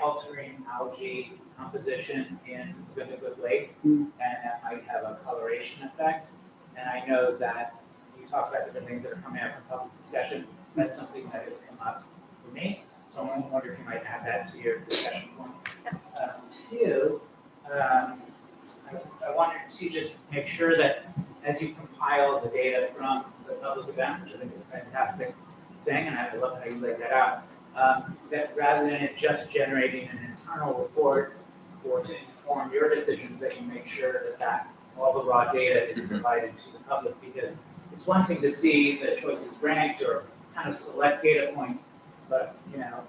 altering algae composition in Megunticook Lake, and that might have a coloration effect. And I know that you talked about different things that are coming up in public discussion. That's something that has come up for me. So I wonder if you might add that to your discussion points. Two, I wanted to just make sure that as you compile the data from the public event, which I think is a fantastic thing, and I love how you laid that out, that rather than it just generating an internal report or to inform your decisions, that you make sure that all the raw data is provided to the public, because it's one thing to see the choices ranked or kind of select data points, but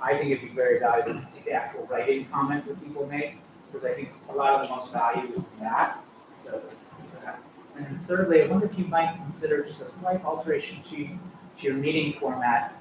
I think it'd be very valuable to see the actual write-in comments that people make, because I think a lot of the most value is in that. So, and then thirdly, I wonder if you might consider just a slight alteration to your meeting format.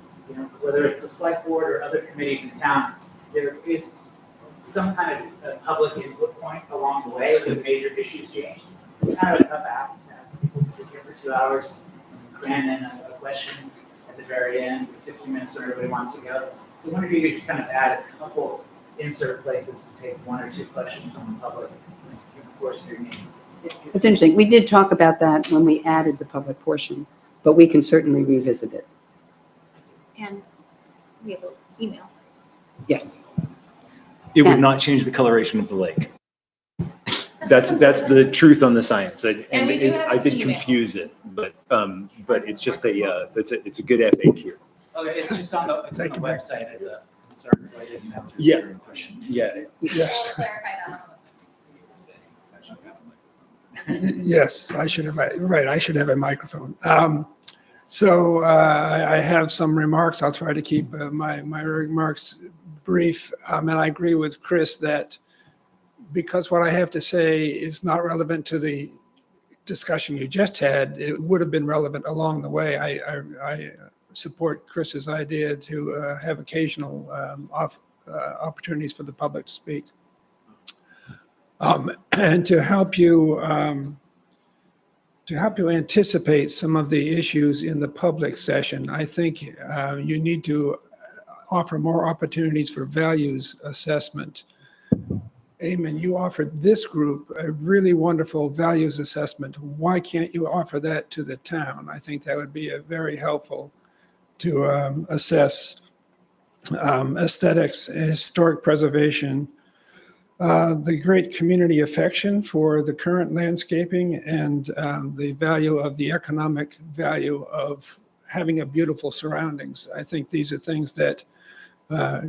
Whether it's the select board or other committees in town, there is some kind of public input point along the way where major issues change. It's kind of a tough ask to ask people to sit here for 2 hours and cram in a question at the very end, 15 minutes where everybody wants to go. So I wonder if you could just kind of add a couple insert places to take one or two questions from the public in the course of your meeting. It's interesting. We did talk about that when we added the public portion, but we can certainly revisit it. And we have an email. Yes. It Yeah. would not change the coloration of the lake. That's the truth on the science. And we do have I an did email. confuse it, but it's just it's a good FAQ. Okay, it's just on the website as a concern, so I didn't answer Yeah. your question. Yeah. We'll clarify that on the website. Yes, I should have, right, I should have a microphone. So I have some remarks. I'll try to keep my remarks brief. And I agree with Chris that because what I have to say is not relevant to the discussion you just had, it would have been relevant along the way. I support Chris's idea to have occasional opportunities for the public to speak. And to help you anticipate some of the issues in the public session, I think you need to offer more opportunities for values assessment. Eamon, you offered this group a really wonderful values assessment. Why can't you offer that to the town? I think that would be very helpful to assess aesthetics, historic preservation, the great community affection for the current landscaping, and the value of the economic value of having a beautiful surroundings. I think these are things that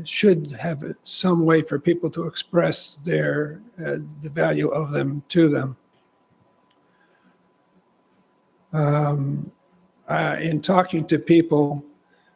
should have some way for people to express the value of them to them. In talking to people,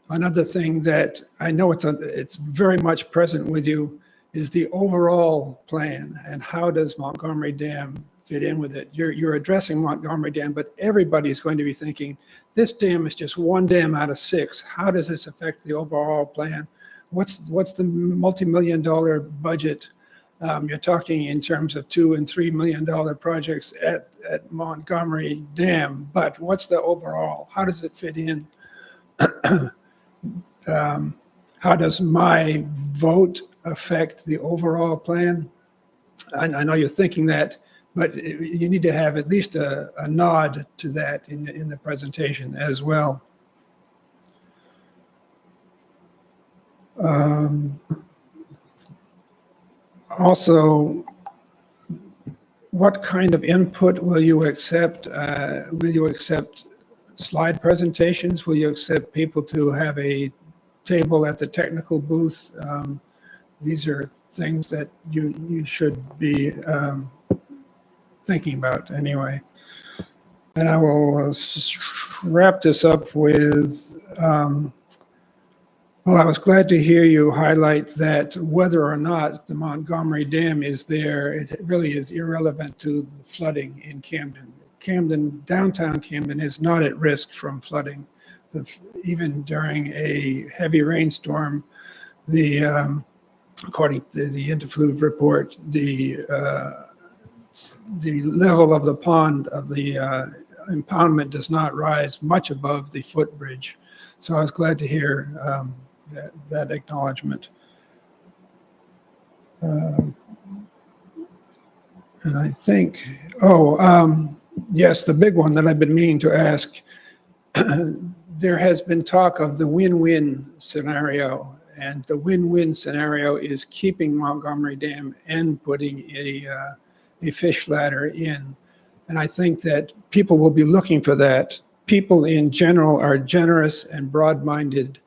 another thing that I know it's very much present with you is the overall plan, and how does Montgomery Dam fit in with it? You're addressing Montgomery Dam, but everybody's going to be thinking, this dam is just one dam out of 6. How does this affect the overall plan? What's the multi-million-dollar budget? You're talking in terms of $2 and $3 million projects at Montgomery Dam, but what's the overall? How does it fit in? How does my vote affect the overall plan? I know you're thinking that, but you need to have at least a nod to that in the presentation as well. Also, what kind of input will you accept? Will you accept slide presentations? Will you accept people to have a table at the technical booth? These are things that you should be thinking about anyway. And I will wrap this up with, well, I was glad to hear you highlight that whether or not the Montgomery Dam is there, it really is irrelevant to flooding in Camden. Downtown Camden is not at risk from flooding. Even during a heavy rainstorm, the according to the interfluve report, the level of the pond of the impoundment does not rise much above the footbridge. So I was glad to hear that acknowledgement. And I think, yes, the big one that I've been meaning to ask, there has been talk of the win-win scenario, and the win-win scenario is keeping Montgomery Dam and putting a fish ladder in. And I think that people will be looking for that. People in general are generous and broad-minded.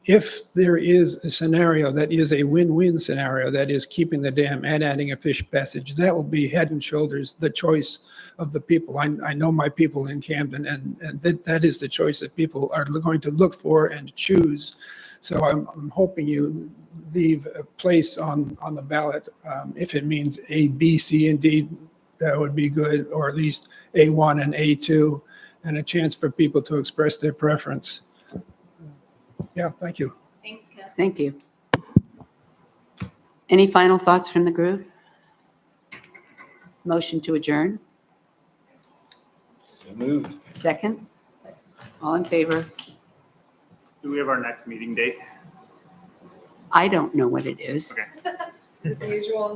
If there is a scenario that is a win-win scenario, that is keeping the dam and adding a fish passage, that will be head and shoulders the choice of the people. I know my people in Camden, and that is the choice that people are going to look for and choose. So I'm hoping you leave a place on the ballot. If it means A, B, C, and D, that would be good, or at least A1 and A2, and a chance for people to express their preference. Yeah, thank you. Thanks, Kim. Thank you. Any final thoughts from the group? Motion to adjourn? So moved. Second? All in favor? Do we have our next meeting date? I don't know what it is. Okay. The usual